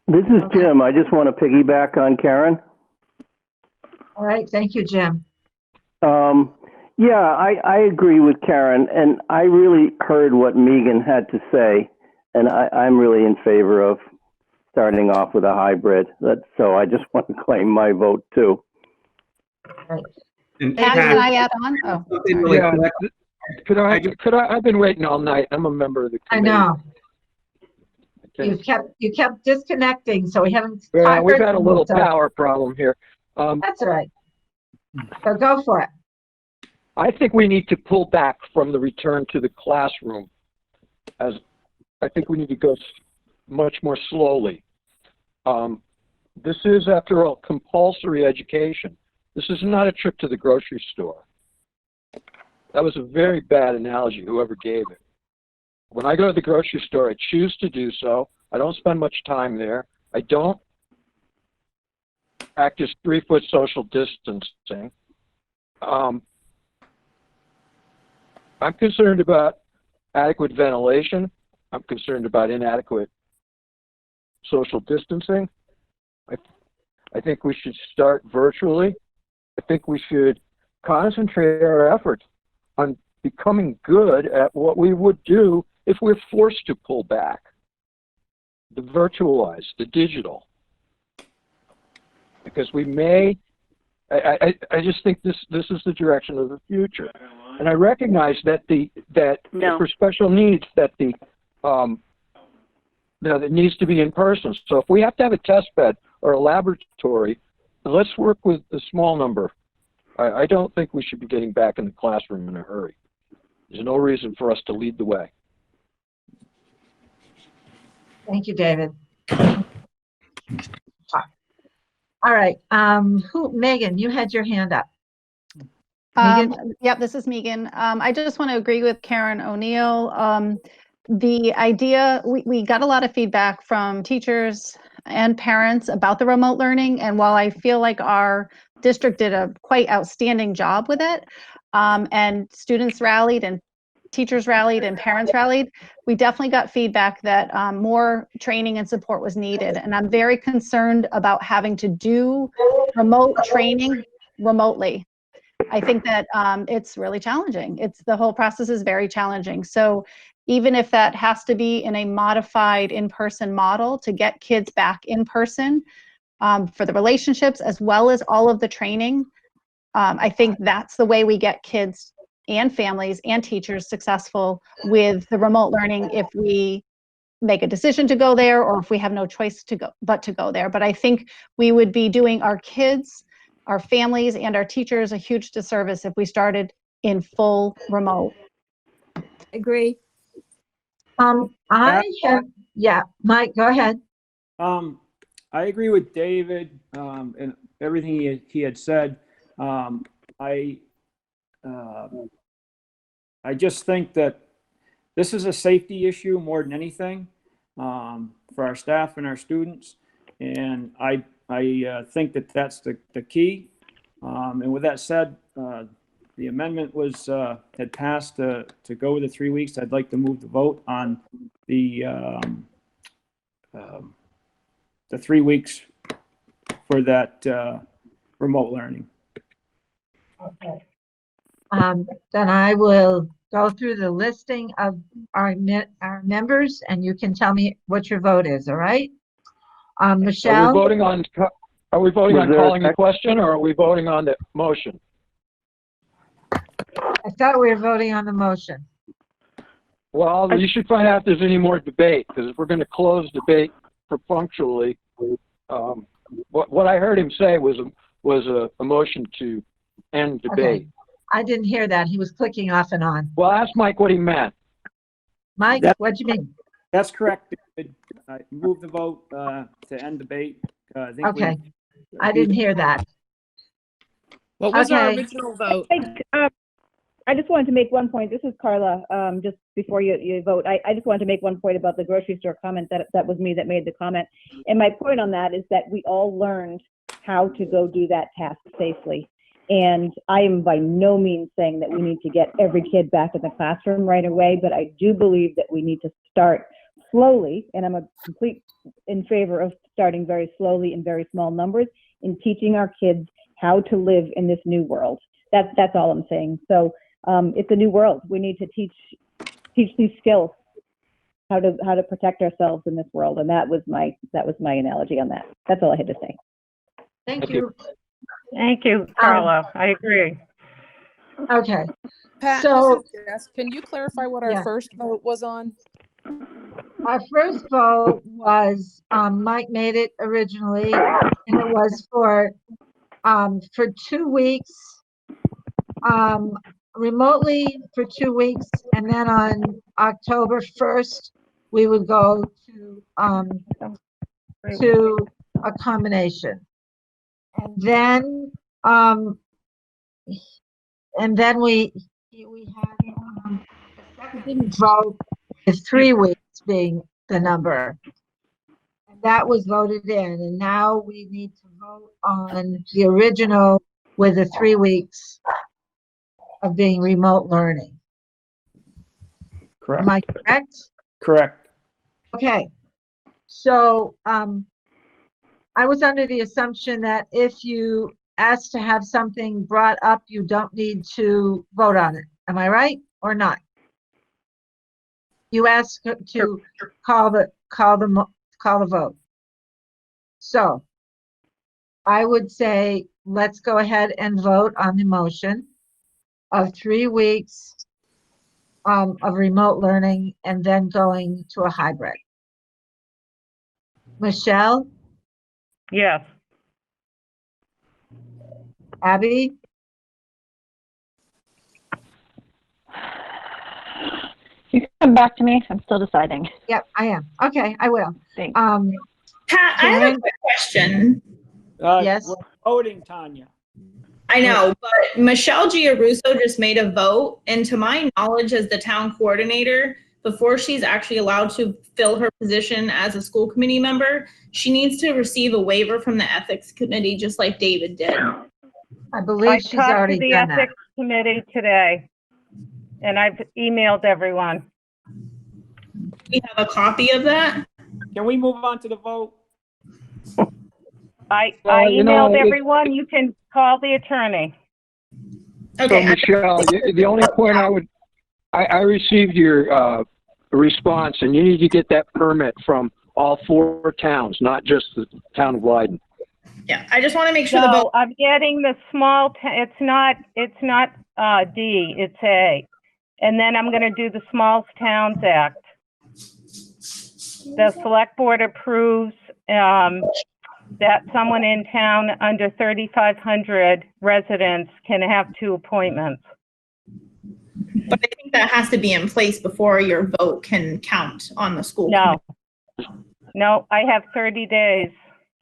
S21: This is Jim. I just want to piggyback on Karen.
S1: All right, thank you, Jim.
S21: Yeah, I agree with Karen, and I really heard what Megan had to say, and I'm really in favor of starting off with a hybrid. So I just want to claim my vote too.
S1: Right.
S2: And
S8: Pat, can I add on? Oh,
S2: something
S8: sorry.
S2: really
S14: Yeah.
S2: quick.
S14: Could I, I've been waiting all night. I'm a member of the
S1: I
S14: committee.
S1: know.
S14: Okay.
S1: You kept disconnecting, so we haven't.
S14: Yeah, we've
S1: heard
S14: had a
S1: from
S14: little
S1: you, so
S14: power problem here.
S1: That's all right. So go for it.
S14: I think we need to pull back from the return to the classroom, as I think we need to go much more slowly. This is, after all, compulsory education. This is not a trip to the grocery store. That was a very bad analogy, whoever gave it. When I go to the grocery store, I choose to do so. I don't spend much time there. I don't practice 3-foot social distancing. I'm concerned about adequate ventilation. I'm concerned about inadequate social distancing. I think we should start virtually. I think we should concentrate our efforts on becoming good at what we would do if we're forced to pull back. The virtualized, the digital. Because we may, I just think this is the direction of the future. And I recognize that for special needs, that the that needs to be in person. So if we have to have a test bed or a laboratory, let's work with the small number. I don't think we should be getting back in the classroom in a hurry. There's no reason for us to lead the way.
S1: Thank you, David. All right, Megan, you had your hand up.
S8: Yep, this is Megan. I just want to agree with Karen O'Neill. The idea, we got a lot of feedback from teachers and parents about the remote learning. And while I feel like our district did a quite outstanding job with it, and students rallied and teachers rallied and parents rallied, we definitely got feedback that more training and support was needed. And I'm very concerned about having to do remote training remotely. I think that it's really challenging. The whole process is very challenging. So even if that has to be in a modified in-person model to get kids back in person for the relationships as well as all of the training, I think that's the way we get kids and families and teachers successful with the remote learning if we make a decision to go there or if we have no choice to go there. But I think we would be doing our kids, our families, and our teachers a huge disservice if we started in full remote.
S19: Agree.
S1: Yeah, Mike, go ahead.
S6: I agree with David and everything he had said. I just think that this is a safety issue more than anything for our staff and our students, and I think that that's the key. And with that said, the amendment was had passed to go with the 3 weeks. I'd like to move the vote on the 3 weeks for that remote learning.
S1: Okay. Then I will go through the listing of our members, and you can tell me what your vote is. All right, Michelle.
S14: Are we voting on calling the question, or are we voting on the motion?
S1: I thought we were voting on the motion.
S14: Well, you should find out if there's any more debate, because if we're going to close debate perfunctorily, what I heard him say was a motion to end debate.
S1: Okay. I didn't hear that. He was clicking off and on.
S14: Well, ask Mike what he meant.
S1: Mike, what'd you mean?
S6: That's correct. I move the vote to end debate.
S1: Okay. I didn't hear that.
S4: What was our original vote?
S11: I just wanted to make one point. This is Carla. Just before you vote, I just wanted to make one point about the grocery store comment. That was me that made the comment. And my point on that is that we all learned how to go do that task safely. And I am by no means saying that we need to get every kid back in the classroom right away, but I do believe that we need to start slowly, and I'm in favor of starting very slowly in very small numbers in teaching our kids how to live in this new world. That's all I'm saying. So it's a new world. We need to teach these skills, how to protect ourselves in this world, and that was my analogy on that. That's all I had to say.
S1: Thank you.
S23: Thank you, Carla. I agree.
S1: Okay.
S20: Pat,
S1: so
S20: this is Jess. Can you clarify what our first vote was on?
S1: Our first vote was Mike made it originally, and it was for 2 weeks, remotely for 2 weeks, and then on October 1st we would go to a combination. And then we had a second vote with 3 weeks being the number. And that was voted in, and now we need to vote on the original with the 3 weeks of being remote learning.
S6: Correct.
S1: Am I correct?
S6: Correct.
S1: Okay. So I was under the assumption that if you ask to have something brought up, you don't need to vote on it. Am I right or not? You ask to call the vote. So I would say let's go ahead and vote on the motion of 3 weeks of remote learning and then going to a hybrid. Michelle,
S23: Yes.
S1: Abby,
S24: You can come back to me. I'm still deciding.
S1: yep, I am. Okay, I will.
S24: Thanks.
S9: Pat, I have a
S1: Karen?
S9: quick question.
S1: Yes.
S6: We're voting, Tanya.
S9: I know, but Michelle Giarrusso just made a vote, and to my knowledge, as the town coordinator, before she's actually allowed to fill her position as a school committee member, she needs to receive a waiver from the ethics committee, just like David did.
S1: I believe she's
S23: talked
S1: already
S23: to the
S1: done that.
S23: ethics committee today, and I've emailed everyone.
S9: We have a copy of that.
S6: Can we move on to the vote?
S23: I
S14: you know,
S23: emailed everyone. You can call the attorney.
S14: So Michelle, the only point I received your response, and you need to get that permit from all 4 towns, not just the town of Leiden.
S9: Yeah, I just want to make sure the
S23: No,
S9: vote.
S23: I'm getting the small, it's not D, it's A. And then I'm going to do the Small Towns Act. The select board approves that someone in town under 3,500 residents can have 2 appointments.
S9: But I think that has to be in place before your vote can count on the school.
S23: No, I have 30 days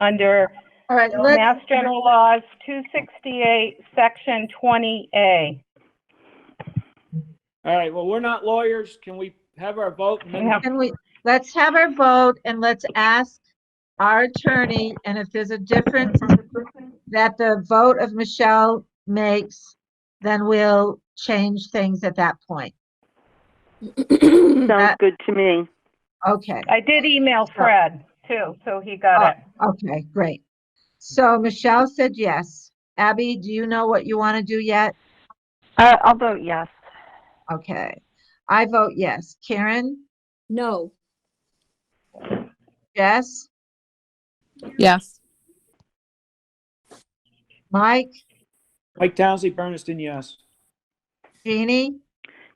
S23: under
S1: All right,
S23: Mass General Laws 268, Section 20A.
S6: All right, well, we're not lawyers. Can we have our vote?
S1: Let's have our vote and let's ask our attorney, and if there's a difference that the vote of Michelle makes, then we'll change things at that point.
S21: Sounds good to me.
S1: Okay.
S23: I did email Fred too, so he got it.
S1: Okay, great. So Michelle said yes. Abby, do you know what you want to do yet?
S24: I'll vote yes.
S1: Okay. I vote yes. Karen?
S19: No.
S1: Jess?
S4: Yes.
S1: Mike?
S6: Mike Townsley, Bernardston, yes.
S1: Jeannie?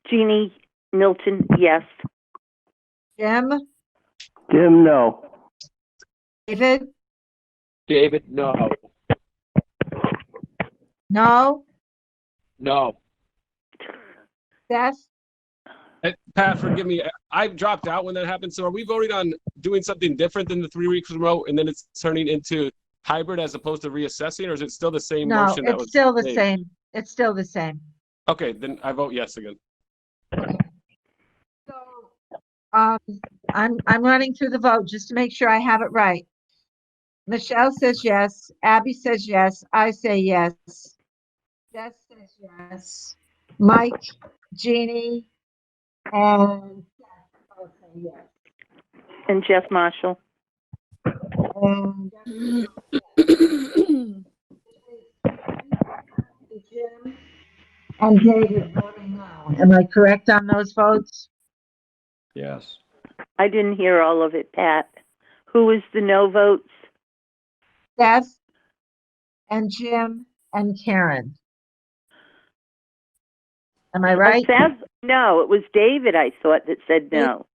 S21: Jeannie Milton, yes.
S1: Jim?
S21: Jim, no.
S1: David?
S14: David, no.
S1: No?
S14: No.
S1: Seth?
S18: Pat, forgive me. I dropped out when that happened. So are we voting on doing something different than the 3 weeks remote, and then it's turning into hybrid as opposed to reassessing, or is it still the same
S1: No,
S18: motion that
S1: it's
S18: was
S1: still the
S18: made?
S1: same. It's still the same.
S18: Okay, then I vote yes again.
S1: I'm running through the vote just to make sure I have it right. Michelle says yes. Abby says yes. I say yes. Jess says yes. Mike, Jeannie, and Seth both say yes.
S21: And Jeff Marshall.
S1: And Jim and David voting no. Am I correct on those votes?
S6: Yes.
S21: I didn't hear all of it, Pat. Who was the no votes?
S1: Seth and Jim and Karen. Am I right?
S21: Seth? No, it was David, I thought, that said no.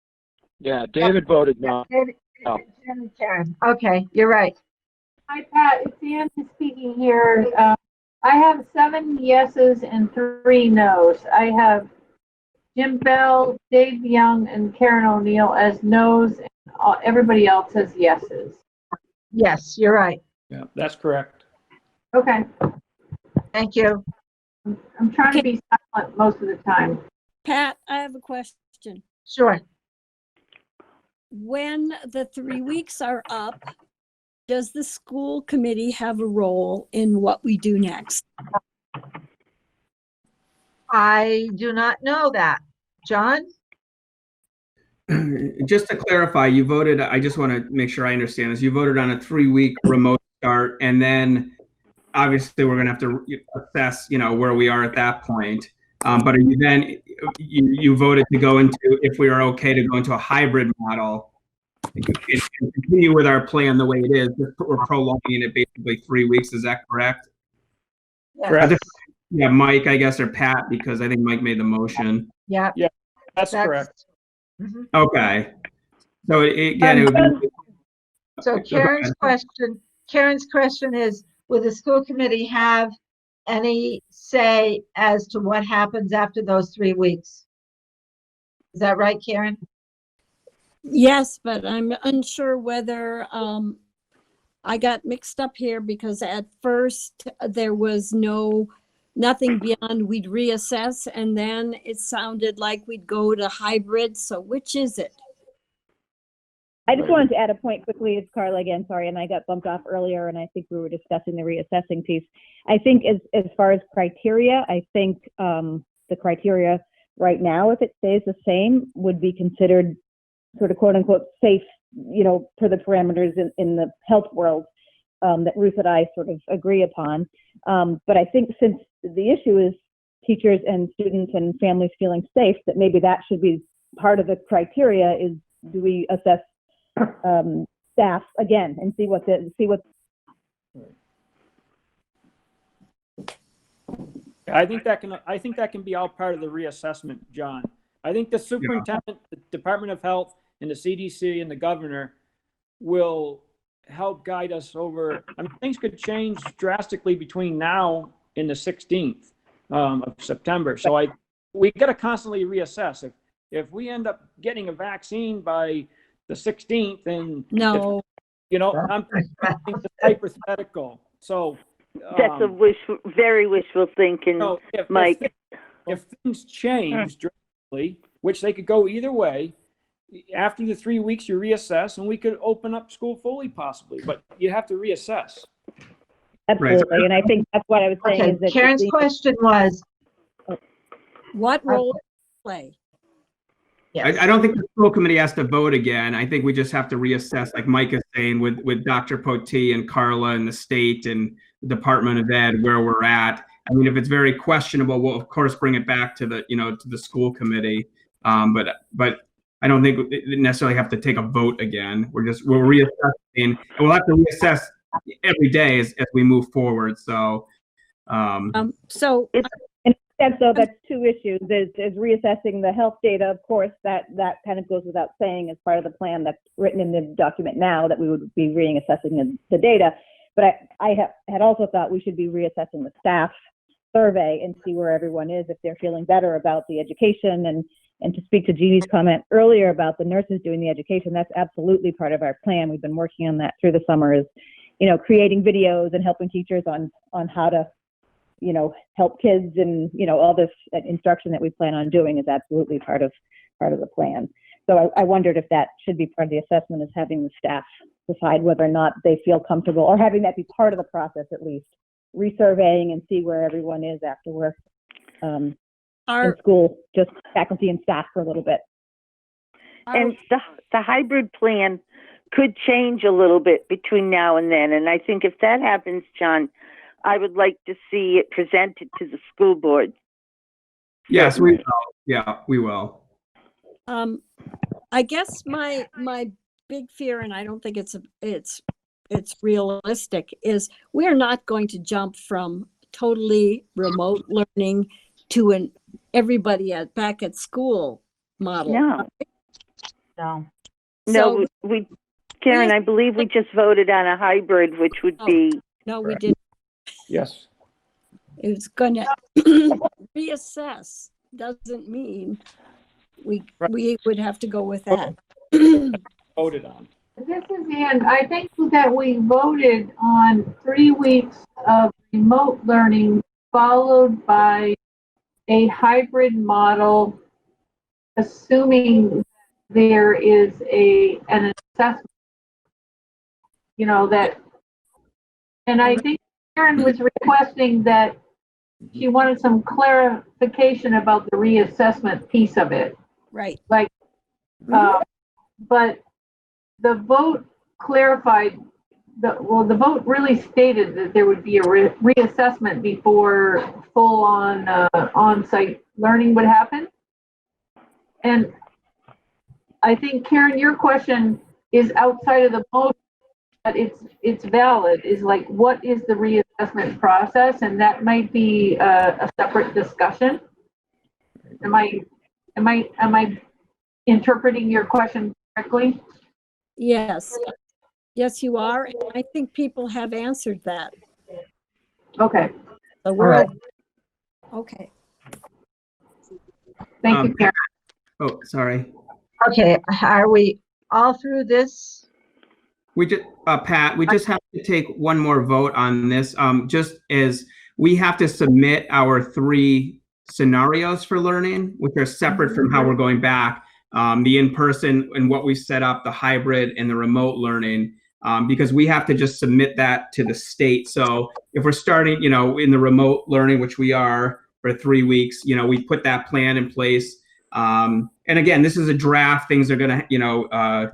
S14: Yeah, David voted no.
S1: David,
S14: No.
S1: Jim and Karen. Okay, you're right.
S15: Hi, Pat. It's Ann speaking here. I have 7 yeses and 3 nos. I have Jim Bell, Dave Young, and Karen O'Neill as nos, and everybody else as yeses.
S1: Yes, you're right.
S6: Yeah, that's correct.
S15: Okay.
S1: Thank you.
S15: I'm trying to be silent most of the time.
S19: Pat, I have a question.
S1: Sure.
S19: When the 3 weeks are up, does the school committee have a role in what we do next?
S1: I do not know that. John?
S2: Just to clarify, you voted, I just want to make sure I understand this. You voted on a 3-week remote start, and then obviously we're going to have to assess, where we are at that point. But are you then, you voted to go into, if we are okay to go into a hybrid model and continue with our plan the way it is, we're prolonging it basically 3 weeks. Is that correct?
S1: Yes.
S2: Yeah, Mike, I guess, or Pat, because I think Mike made the motion.
S1: Yeah.
S6: Yeah. That's correct.
S1: Mhm.
S2: Okay. So again, it would be.
S1: So
S2: Go ahead.
S1: Karen's question is, will the school committee have any say as to what happens after those 3 weeks? Is that right, Karen?
S19: Yes, but I'm unsure whether, I got mixed up here because at first there was nothing beyond we'd reassess, and then it sounded like we'd go to hybrid. So which is it?
S11: I just wanted to add a point quickly. It's Carla again, sorry, and I got bumped off earlier, and I think we were discussing the reassessing piece. I think as far as criteria, I think the criteria right now, if it stays the same, would be considered sort of quote unquote safe, for the parameters in the health world that Ruth and I sort of agree upon. But I think since the issue is teachers and students and families feeling safe, that maybe that should be part of the criteria is, do we assess staff again and see what.
S6: I think that can be all part of the reassessment, John. I think the superintendent, the Department of Health, and the CDC and the governor will help guide us over. I mean, things could change drastically between now and the 16th of September. So we got to constantly reassess. If we end up getting a vaccine by the 16th, and I'm thinking it's hypothetical. So
S3: that's very wishful thinking, Mike.
S6: If things change drastically, which they could go either way, after the 3 weeks you reassess, and we could open up school fully possibly, but you have to reassess.
S11: Absolutely, right. And I think that's what I was saying.
S1: Okay.
S11: Is that
S1: Karen's question was,
S19: what role play?
S1: Yes.
S2: I don't think the school committee has to vote again. I think we just have to reassess, like Mike is saying, with Dr. Potee and Carla and the state and the Department of Ed, where we're at. I mean, if it's very questionable, we'll of course bring it back to the school committee. But I don't think we necessarily have to take a vote again. We'll reassess, and we'll have to reassess every day as we move forward. So,
S11: that's two issues. Is reassessing the health data, of course, that kind of goes without saying as part of the plan that's written in the document now, that we would be reassessing the data. But I had also thought we should be reassessing the staff survey and see where everyone is, if they're feeling better about the education. And to speak to Jeannie's comment earlier about the nurses doing the education, that's absolutely part of our plan. We've been working on that through the summer, is creating videos and helping teachers on how to help kids, and all this instruction that we plan on doing is absolutely part of the plan. So I wondered if that should be part of the assessment, is having the staff decide whether or not they feel comfortable, or having that be part of the process, at least resurveying and see where everyone is after we're in school, just faculty and staff for a little bit.
S3: And the hybrid plan could change a little bit between now and then. And I think if that happens, John, I would like to see it presented to the school board.
S2: Yes, we will. Yeah, we will.
S19: I guess my big fear, and I don't think it's realistic, is we're not going to jump from totally remote learning to everybody back at school model.
S3: No, Karen, I believe we just voted on a hybrid, which would be.
S19: No, we didn't.
S6: Yes.
S19: It's going to reassess. Doesn't mean we would have to go with that.
S6: Voted on.
S15: This is Ann. I think that we voted on 3 weeks of remote learning, followed by a hybrid model, assuming there is an assessment. And I think Karen was requesting that she wanted some clarification about the reassessment piece of it.
S19: Right.
S15: But the vote clarified, the vote really stated that there would be a reassessment before full-on on-site learning would happen. And I think, Karen, your question is outside of the vote, but it's valid, is like, what is the reassessment process? And that might be a separate discussion. Am I interpreting your question correctly?
S19: Yes. Yes, you are. And I think people have answered that.
S15: Okay.
S19: So
S1: All
S19: we're
S1: right.
S19: okay.
S15: Thank you, Karen.
S2: Oh, sorry.
S1: Okay, are we all through this?
S2: We just, Pat, we just have to take one more vote on this. Just as we have to submit our 3 scenarios for learning, which are separate from how we're going back. The in-person and what we set up, the hybrid and the remote learning, because we have to just submit that to the state. So if we're starting, in the remote learning, which we are for 3 weeks, we put that plan in place. And again, this is a draft. Things are going to,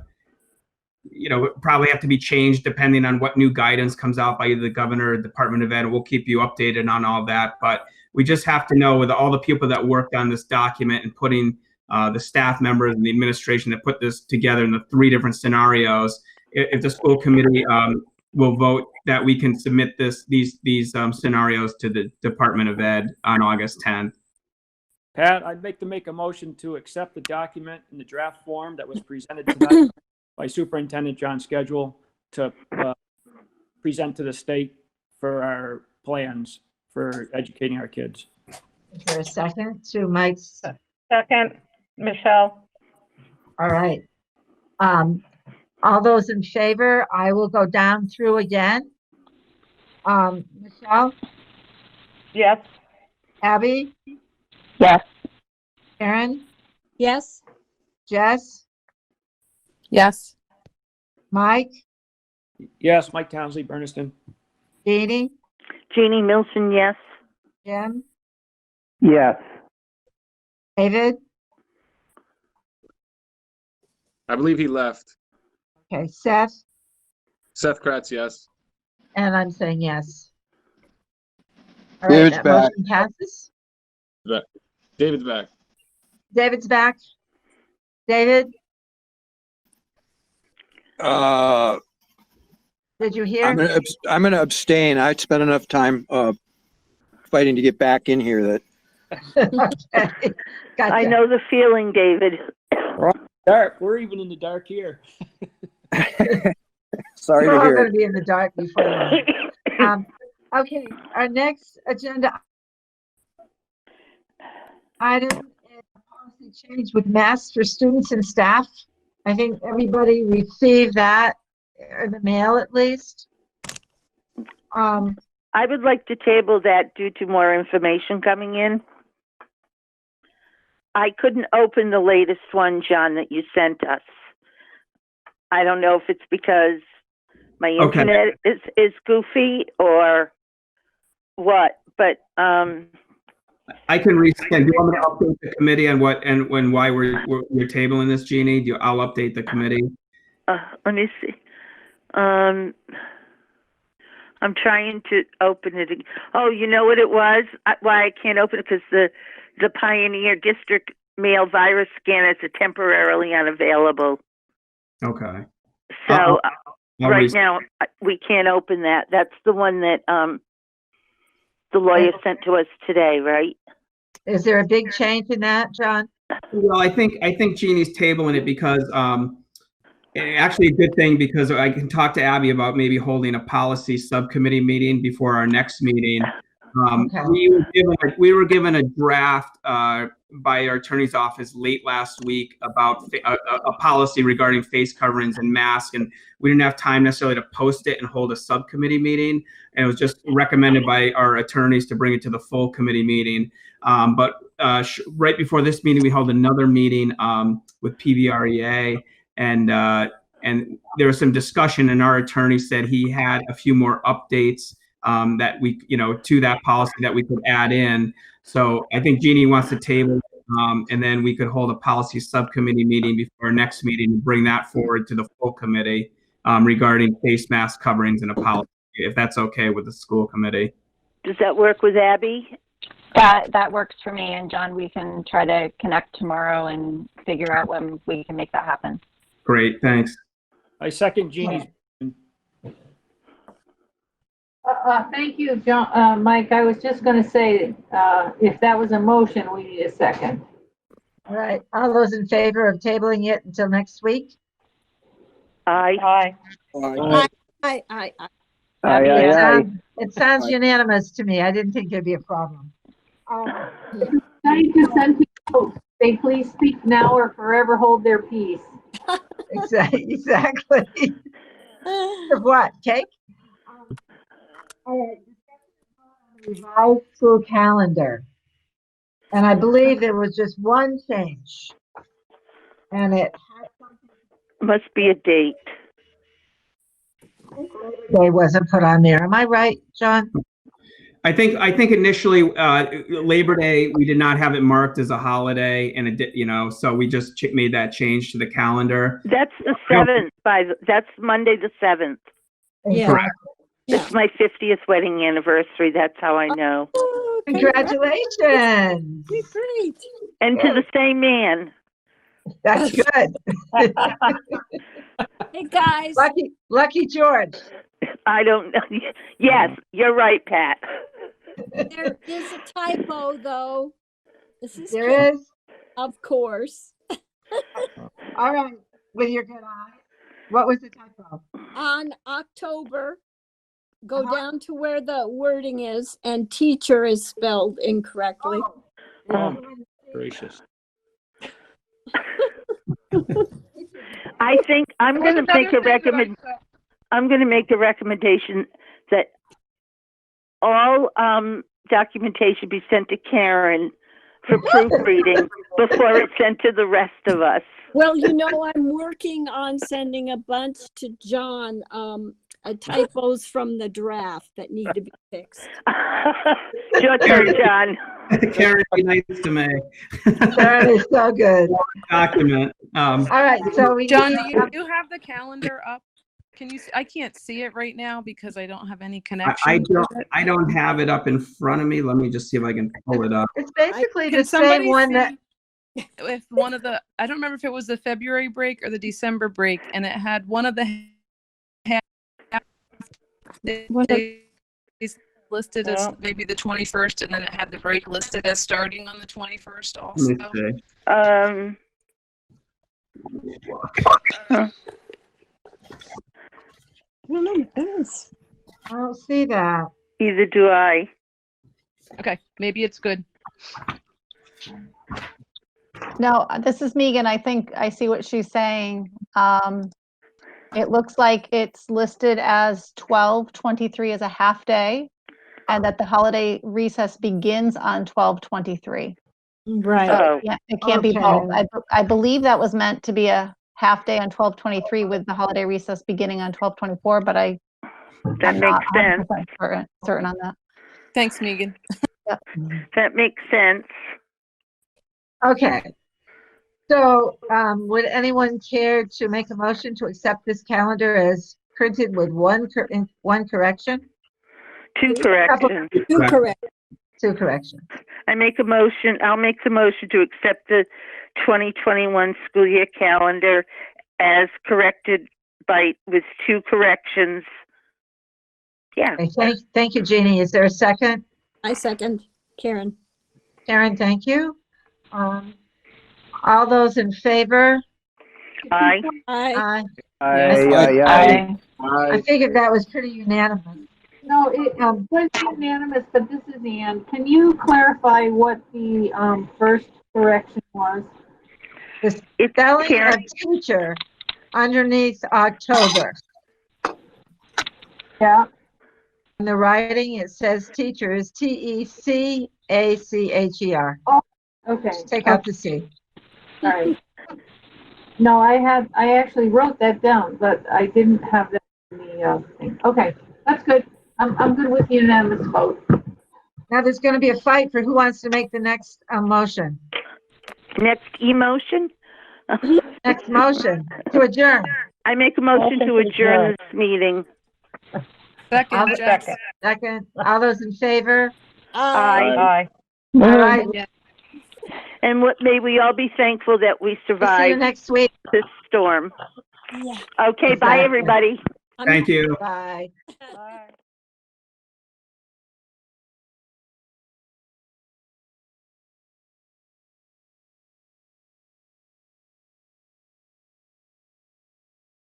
S2: probably have to be changed depending on what new guidance comes out by either the governor or Department of Ed. We'll keep you updated on all that. But we just have to know, with all the people that worked on this document and putting the staff members and the administration that put this together in the 3 different scenarios, if the school committee will vote that we can submit these scenarios to the Department of Ed on August 10th.
S6: Pat, I'd make a motion to accept the document in the draft form that was presented tonight by Superintendent John Schedule to present to the state for our plans for educating our kids.
S1: Is there a second to Mike's?
S23: Second, Michelle.
S1: All right. All those in favor, I will go down through again. Michelle?
S23: Yes.
S1: Abby?
S3: Yes.
S1: Karen?
S19: Yes.
S1: Jess?
S20: Yes.
S1: Mike?
S6: Yes, Mike Townsley, Bernardston.
S1: Jeannie?
S3: Jeannie Milson, yes.
S1: Jim?
S21: Yes.
S1: David?
S7: I believe he left.
S1: Okay, Seth?
S7: Seth Kratz, yes.
S1: And I'm saying yes. All right,
S7: David's
S1: that
S7: back.
S1: motion passes.
S7: David's back.
S1: David's back. David, did you hear?
S12: I'm gonna abstain. I'd spent enough time fighting to get back in here that.
S1: Okay. Gotcha.
S3: I know the feeling, David.
S6: Dark. We're even in the dark here.
S12: Sorry
S1: We're
S12: to
S1: all
S12: hear
S1: going
S12: it.
S1: to be in the dark before long. Okay, our next agenda item is policy change with masks for students and staff. I think everybody received that in the mail at least.
S3: I would like to table that due to more information coming in. I couldn't open the latest one, John, that you sent us. I don't know if it's because my internet is goofy or what, but
S2: I can resend. Do you want me to update the committee on what and why we're tabling this, Jeannie? I'll update the committee.
S3: let me see. I'm trying to open it. Oh, you know what it was? Why I can't open it? Because the Pioneer District mail virus scanner is temporarily unavailable.
S2: Okay.
S3: So right now we can't open that. That's the one that the lawyer sent to us today, right?
S1: Is there a big change in that, John?
S2: Well, I think Jeannie's tabling it because actually a good thing, because I can talk to Abby about maybe holding a policy subcommittee meeting before our next meeting.
S1: Okay.
S2: We were given a draft by our attorney's office late last week about a policy regarding face coverings and masks, and we didn't have time necessarily to post it and hold a subcommittee meeting. And it was just recommended by our attorneys to bring it to the full committee meeting. But right before this meeting, we held another meeting with PVREA, and there was some discussion, and our attorney said he had a few more updates that we, to that policy that we could add in. So I think Jeannie wants to table it, and then we could hold a policy subcommittee meeting before our next meeting and bring that forward to the full committee regarding face mask coverings and a policy, if that's okay with the school committee.
S3: Does that work with Abby?
S24: That works for me, and John, we can try to connect tomorrow and figure out when we can make that happen.
S2: Great, thanks.
S6: I second Jeannie's.
S15: Thank you, John. Mike, I was just going to say, if that was a motion, we need a second.
S1: All right, all those in favor of tabling it until next week?
S3: Aye.
S23: Aye.
S24: I.
S1: It sounds unanimous to me. I didn't think there'd be a problem.
S15: Trying to send people, they please speak now or forever hold their peace.
S1: Exactly. Of what, cake? All right. Revised school calendar. And I believe there was just one change. And it
S3: Must be a date.
S1: day wasn't put on there. Am I right, John?
S2: I think initially Labor Day, we did not have it marked as a holiday, and it did, so we just made that change to the calendar.
S3: That's the 7th. That's Monday the 7th.
S1: Yeah.
S2: Correct.
S3: It's my 50th wedding anniversary. That's how I know.
S1: Oh, congratulations.
S24: Great.
S3: And to the same man.
S1: That's good.
S24: Hey, guys.
S1: Lucky George.
S3: I don't know. Yes, you're right, Pat.
S24: There is a typo, though.
S1: There is?
S24: Of course.
S1: All right. With your good eye. What was the typo?
S24: On October, go down to where the wording is, and teacher is spelled incorrectly.
S3: Oh.
S7: Gracious.
S3: I think I'm going to make a recommendation that all documentation be sent to Karen for proofreading before it's sent to the rest of us.
S24: Well, I'm working on sending a bunch to John, typos from the draft that need to be fixed.
S3: Your turn, John.
S2: Karen, be nice to me.
S1: Karen is so good.
S2: Document.
S1: All right, so
S20: John, do you have the calendar up? Can you? I can't see it right now because I don't have any connection.
S2: I don't have it up in front of me. Let me just see if I can pull it up.
S1: It's basically
S20: Can
S1: the same
S20: somebody
S1: one
S20: see
S1: that.
S20: If one of the, I don't remember if it was the February break or the December break, and it had one of the days listed as maybe the 21st, and then it had the break listed as starting on the 21st also.
S2: Let me see.
S24: I don't know what that is.
S1: I don't see that.
S3: Either do I.
S20: Okay, maybe it's good.
S8: No, this is Megan. I think I see what she's saying. It looks like it's listed as 12/23 as a half day, and that the holiday recess begins on 12/23.
S24: Right.
S3: Oh.
S8: Yeah, it can't be both. I believe that was meant to be a half day on 12/23 with the holiday recess beginning on 12/24, but
S3: That
S8: I'm not
S3: makes sense.
S8: 100% certain on that.
S20: Thanks, Megan.
S8: Yep.
S3: That makes sense.
S1: Okay. So, would anyone care to make a motion to accept this calendar as printed with one correction?
S3: Two corrections.
S1: Two corrections.
S3: I'll make the motion to accept the 2021 school year calendar as corrected with two corrections. Yeah.
S1: Okay, thank you, Jeannie. Is there a second?
S24: I second. Karen.
S1: Karen, thank you. All those in favor?
S3: Aye.
S24: Aye.
S21: Aye.
S1: I figured that was pretty unanimous.
S15: No, it was unanimous, but this is Ann. Can you clarify what the first correction was?
S1: The spelling of teacher underneath October.
S15: Yeah.
S1: In the writing, it says teacher is TECACHER.
S15: Oh, okay.
S1: Just take out the C.
S15: All right. No, I actually wrote that down, but I didn't have that in the thing. Okay, that's good. I'm good with the unanimous vote.
S1: Now there's going to be a fight for who wants to make the next motion.
S3: Next emotion?
S1: Next motion to adjourn.
S3: I make a motion to adjourn this meeting.
S20: Second, Jess.
S1: Second. All those in favor?
S3: Aye.
S1: All right.
S20: Yeah.
S3: And may we all be thankful that we survived
S1: See you next week.
S3: this storm.
S24: Yeah.
S3: Okay, bye everybody.
S2: Thank you.
S1: Bye.
S23: Bye.